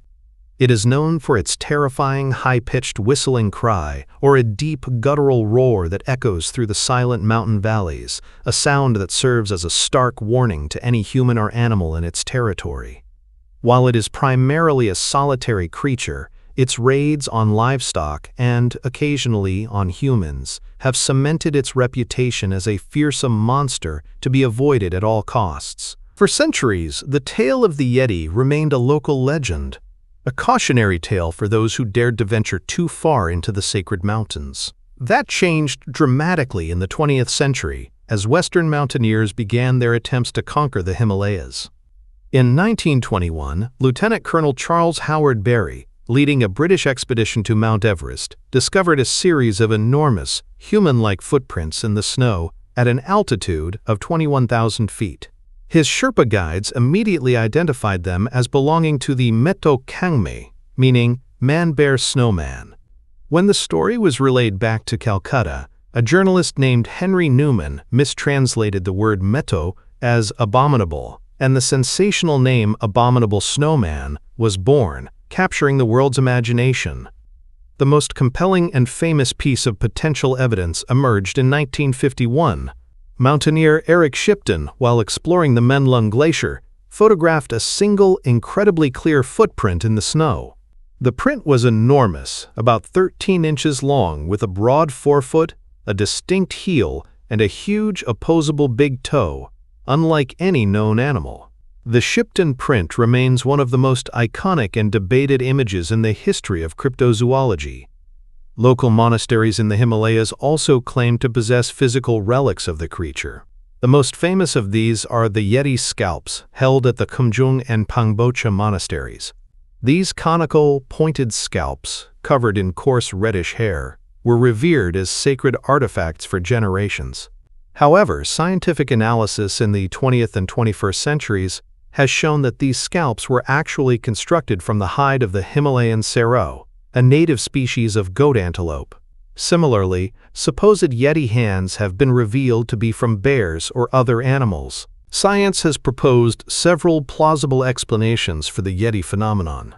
It is known for its terrifying, high-pitched whistling cry, or a deep, guttural roar that echoes through the silent mountain valleys, a sound that serves as a stark warning to any human or animal in its territory. While it is primarily a solitary creature, its raids on livestock and, occasionally, on humans have cemented its reputation as a fearsome monster to be avoided at all costs. For centuries, the tale of the Yeti remained a local legend, a cautionary tale for those who dared to venture too far into the sacred mountains. That changed dramatically in the 20th century as Western mountaineers began their attempts to conquer the Himalayas. In 1921, Lieutenant Colonel Charles Howard Berry, leading a British expedition to Mount Everest, discovered a series of enormous, human-like footprints in the snow at an altitude of 21,000 feet. His Sherpa guides immediately identified them as belonging to the Meto Kangme, meaning man-bear snowman. When the story was relayed back to Calcutta, a journalist named Henry Newman mistranslated the word Meto as abominable, and the sensational name Abominable Snowman was born, capturing the world's imagination. The most compelling and famous piece of potential evidence emerged in 1951. Mountaineer Eric Shipton, while exploring the Menlung Glacier, photographed a single, incredibly clear footprint in the snow. The print was enormous, about 13 inches long, with a broad forefoot, a distinct heel, and a huge opposable big toe, unlike any known animal. The Shipton print remains one of the most iconic and debated images in the history of cryptozoology. Local monasteries in the Himalayas also claim to possess physical relics of the creature. The most famous of these are the Yeti scalps held at the Kumjung and Pangbocha monasteries. These conical, pointed scalps, covered in coarse reddish hair, were revered as sacred artifacts for generations. However, scientific analysis in the 20th and 21st centuries has shown that these scalps were actually constructed from the hide of the Himalayan serow, a native species of goat antelope. Similarly, supposed Yeti hands have been revealed to be from bears or other animals. Science has proposed several plausible explanations for the Yeti phenomenon.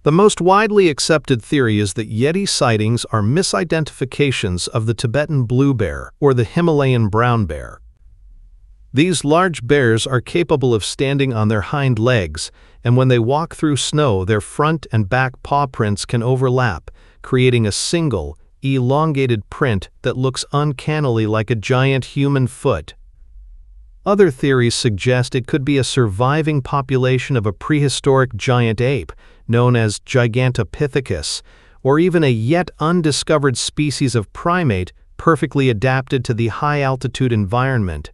The most widely accepted theory is that Yeti sightings are misidentifications of the Tibetan blue bear or the Himalayan brown bear. These large bears are capable of standing on their hind legs, and when they walk through snow, their front and back paw prints can overlap, creating a single, elongated print that looks uncannily like a giant human foot. Other theories suggest it could be a surviving population of a prehistoric giant ape, known as Gigantopithecus, or even a yet undiscovered species of primate perfectly adapted to the high-altitude environment.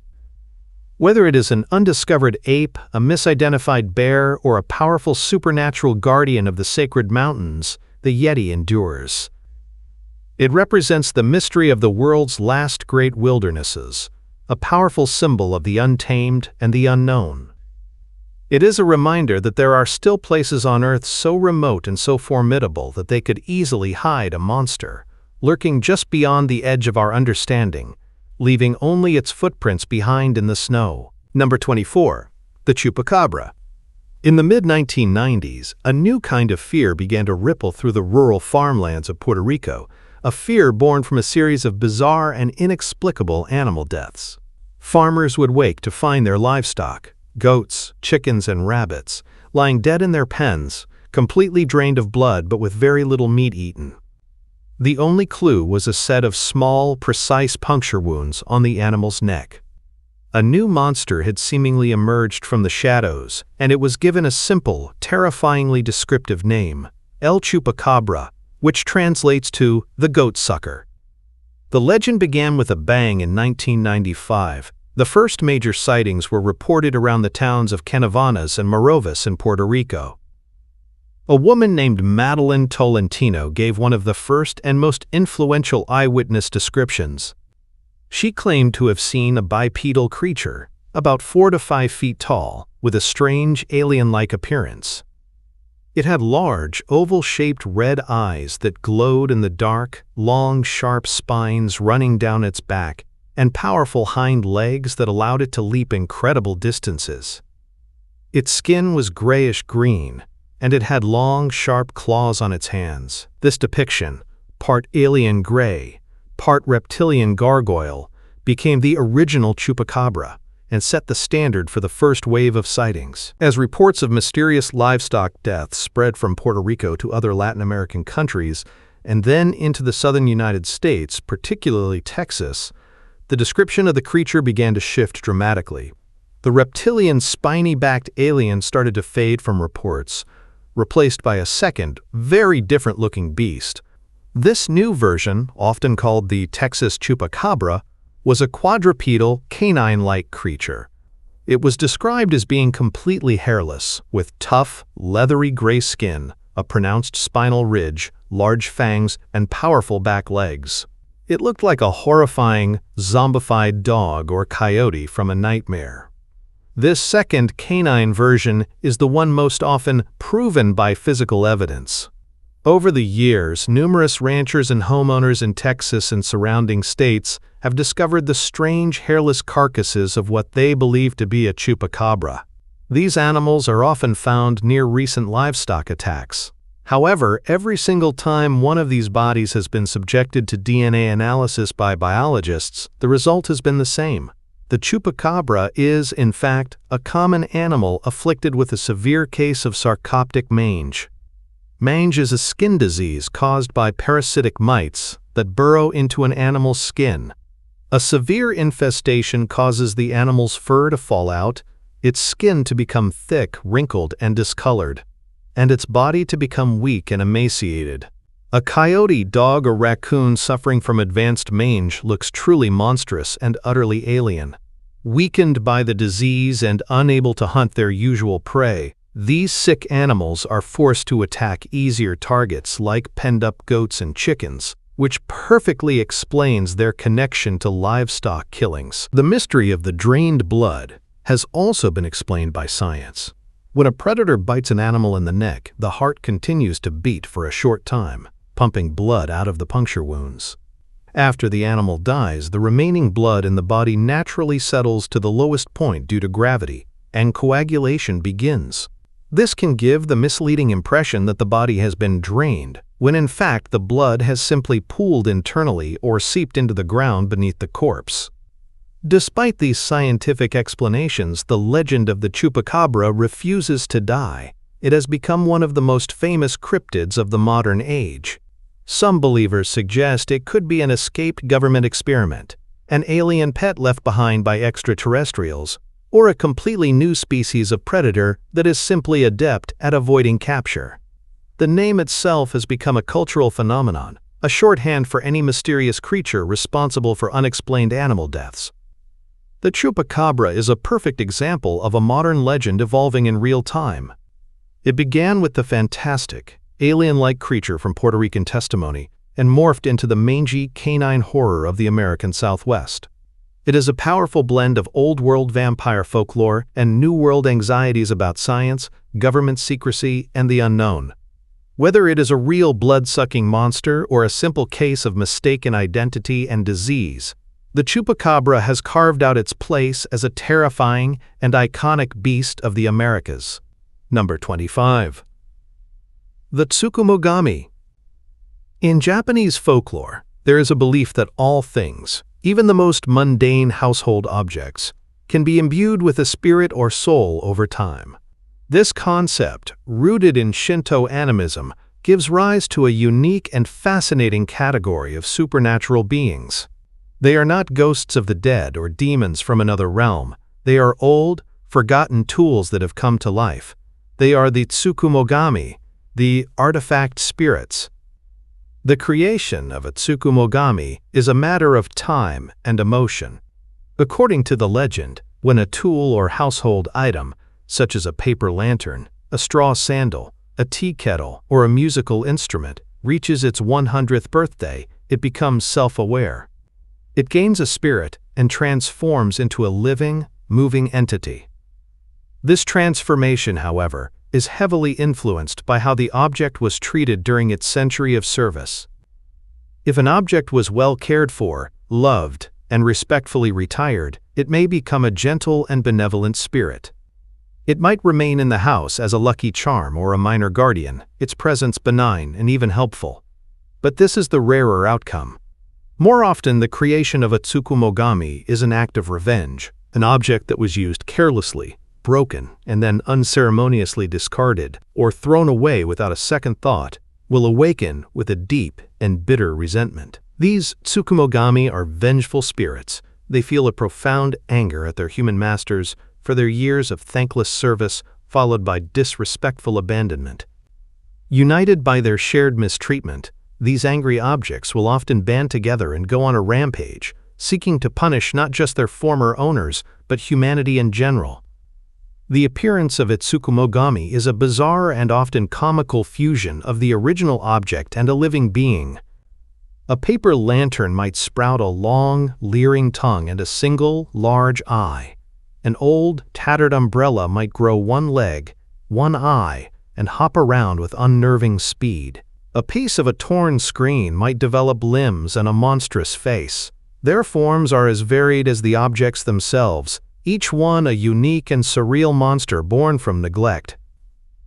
Whether it is an undiscovered ape, a misidentified bear, or a powerful supernatural guardian of the sacred mountains, the Yeti endures. It represents the mystery of the world's last great wildernesses, a powerful symbol of the untamed and the unknown. It is a reminder that there are still places on Earth so remote and so formidable that they could easily hide a monster, lurking just beyond the edge of our understanding, leaving only its footprints behind in the snow. Number 24. The Chupacabra. In the mid-1990s, a new kind of fear began to ripple through the rural farmlands of Puerto Rico, a fear born from a series of bizarre and inexplicable animal deaths. Farmers would wake to find their livestock, goats, chickens, and rabbits, lying dead in their pens, completely drained of blood but with very little meat eaten. The only clue was a set of small, precise puncture wounds on the animal's neck. A new monster had seemingly emerged from the shadows, and it was given a simple, terrifyingly descriptive name, El Chupacabra, which translates to the goat sucker. The legend began with a bang in 1995. The first major sightings were reported around the towns of Canavanas and Morovas in Puerto Rico. A woman named Madeline Tolentino gave one of the first and most influential eyewitness descriptions. She claimed to have seen a bipedal creature, about 4 to 5 feet tall, with a strange alien-like appearance. It had large, oval-shaped red eyes that glowed in the dark, long, sharp spines running down its back, and powerful hind legs that allowed it to leap incredible distances. Its skin was grayish-green, and it had long, sharp claws on its hands. This depiction, part alien gray, part reptilian gargoyle, became the original Chupacabra and set the standard for the first wave of sightings. As reports of mysterious livestock deaths spread from Puerto Rico to other Latin American countries and then into the southern United States, particularly Texas, the description of the creature began to shift dramatically. The reptilian spiny-backed alien started to fade from reports, replaced by a second, very different-looking beast. This new version, often called the Texas Chupacabra, was a quadrupedal, canine-like creature. It was described as being completely hairless, with tough, leathery gray skin, a pronounced spinal ridge, large fangs, and powerful back legs. It looked like a horrifying, zombified dog or coyote from a nightmare. This second canine version is the one most often proven by physical evidence. Over the years, numerous ranchers and homeowners in Texas and surrounding states have discovered the strange hairless carcasses of what they believe to be a chupacabra. These animals are often found near recent livestock attacks. However, every single time one of these bodies has been subjected to DNA analysis by biologists, the result has been the same. The Chupacabra is, in fact, a common animal afflicted with a severe case of sarcoptic mange. Mange is a skin disease caused by parasitic mites that burrow into an animal's skin. A severe infestation causes the animal's fur to fall out, its skin to become thick, wrinkled, and discolored, and its body to become weak and emaciated. A coyote, dog, or raccoon suffering from advanced mange looks truly monstrous and utterly alien. Weakened by the disease and unable to hunt their usual prey, these sick animals are forced to attack easier targets like penned-up goats and chickens, which perfectly explains their connection to livestock killings. The mystery of the drained blood has also been explained by science. When a predator bites an animal in the neck, the heart continues to beat for a short time, pumping blood out of the puncture wounds. After the animal dies, the remaining blood in the body naturally settles to the lowest point due to gravity, and coagulation begins. This can give the misleading impression that the body has been drained, when in fact the blood has simply pooled internally or seeped into the ground beneath the corpse. Despite these scientific explanations, the legend of the Chupacabra refuses to die. It has become one of the most famous cryptids of the modern age. Some believers suggest it could be an escaped government experiment, an alien pet left behind by extraterrestrials, or a completely new species of predator that is simply adept at avoiding capture. The name itself has become a cultural phenomenon, a shorthand for any mysterious creature responsible for unexplained animal deaths. The Chupacabra is a perfect example of a modern legend evolving in real time. It began with the fantastic, alien-like creature from Puerto Rican testimony and morphed into the mangy canine horror of the American Southwest. It is a powerful blend of old-world vampire folklore and new-world anxieties about science, government secrecy, and the unknown. Whether it is a real blood-sucking monster or a simple case of mistaken identity and disease, the Chupacabra has carved out its place as a terrifying and iconic beast of the Americas. Number 25. The Tsukumogami. In Japanese folklore, there is a belief that all things, even the most mundane household objects, can be imbued with a spirit or soul over time. This concept, rooted in Shinto animism, gives rise to a unique and fascinating category of supernatural beings. They are not ghosts of the dead or demons from another realm. They are old, forgotten tools that have come to life. They are the Tsukumogami, the artifact spirits. The creation of a Tsukumogami is a matter of time and emotion. According to the legend, when a tool or household item, such as a paper lantern, a straw sandal, a tea kettle, or a musical instrument, reaches its 100th birthday, it becomes self-aware. It gains a spirit and transforms into a living, moving entity. This transformation, however, is heavily influenced by how the object was treated during its century of service. If an object was well cared for, loved, and respectfully retired, it may become a gentle and benevolent spirit. It might remain in the house as a lucky charm or a minor guardian, its presence benign and even helpful. But this is the rarer outcome. More often, the creation of a Tsukumogami is an act of revenge, an object that was used carelessly, broken, and then unceremoniously discarded or thrown away without a second thought, will awaken with a deep and bitter resentment. These Tsukumogami are vengeful spirits. They feel a profound anger at their human masters for their years of thankless service followed by disrespectful abandonment. United by their shared mistreatment, these angry objects will often band together and go on a rampage, seeking to punish not just their former owners, but humanity in general. The appearance of a Tsukumogami is a bizarre and often comical fusion of the original object and a living being. A paper lantern might sprout a long, leering tongue and a single, large eye. An old, tattered umbrella might grow one leg, one eye, and hop around with unnerving speed. A piece of a torn screen might develop limbs and a monstrous face. Their forms are as varied as the objects themselves, each one a unique and surreal monster born from neglect.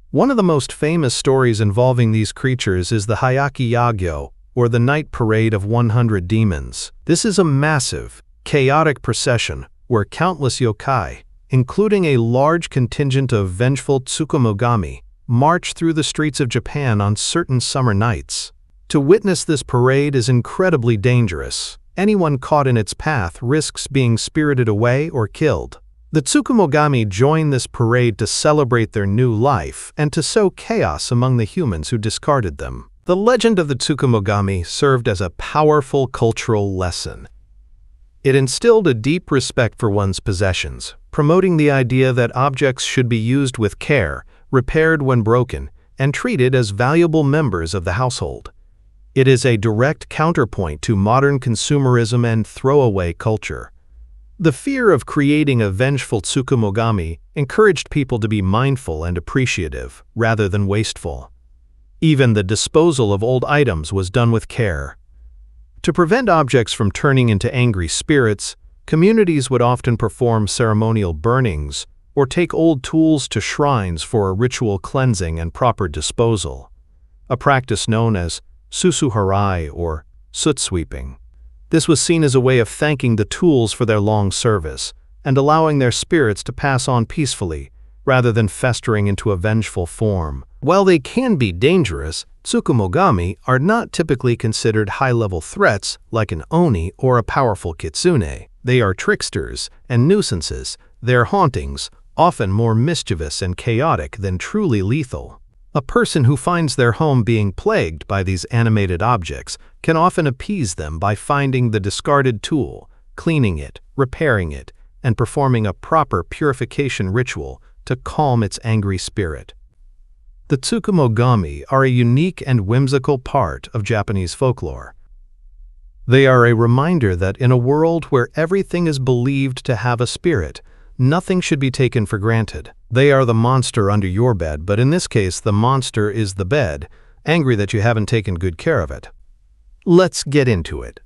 One of the most famous stories involving these creatures is the Hayaki Yagyo, or the Night Parade of 100 Demons. This is a massive, chaotic procession where countless yokai, including a large contingent of vengeful Tsukumogami, march through the streets of Japan on certain summer nights. To witness this parade is incredibly dangerous. Anyone caught in its path risks being spirited away or killed. The Tsukumogami join this parade to celebrate their new life and to sow chaos among the humans who discarded them. The legend of the Tsukumogami served as a powerful cultural lesson. It instilled a deep respect for one's possessions, promoting the idea that objects should be used with care, repaired when broken, and treated as valuable members of the household. It is a direct counterpoint to modern consumerism and throwaway culture. The fear of creating a vengeful Tsukumogami encouraged people to be mindful and appreciative, rather than wasteful. Even the disposal of old items was done with care. To prevent objects from turning into angry spirits, communities would often perform ceremonial burnings or take old tools to shrines for a ritual cleansing and proper disposal, a practice known as susuharai or soot sweeping. This was seen as a way of thanking the tools for their long service and allowing their spirits to pass on peacefully, rather than festering into a vengeful form. While they can be dangerous, Tsukumogami are not typically considered high-level threats like an oni or a powerful kitsune. They are tricksters and nuisances, their hauntings often more mischievous and chaotic than truly lethal. A person who finds their home being plagued by these animated objects can often appease them by finding the discarded tool, cleaning it, repairing it, and performing a proper purification ritual to calm its angry spirit. The Tsukumogami are a unique and whimsical part of Japanese folklore. They are a reminder that in a world where everything is believed to have a spirit, nothing should be taken for granted. They are the monster under your bed, but in this case, the monster is the bed, angry that you haven't taken good care of it. Let's get into it.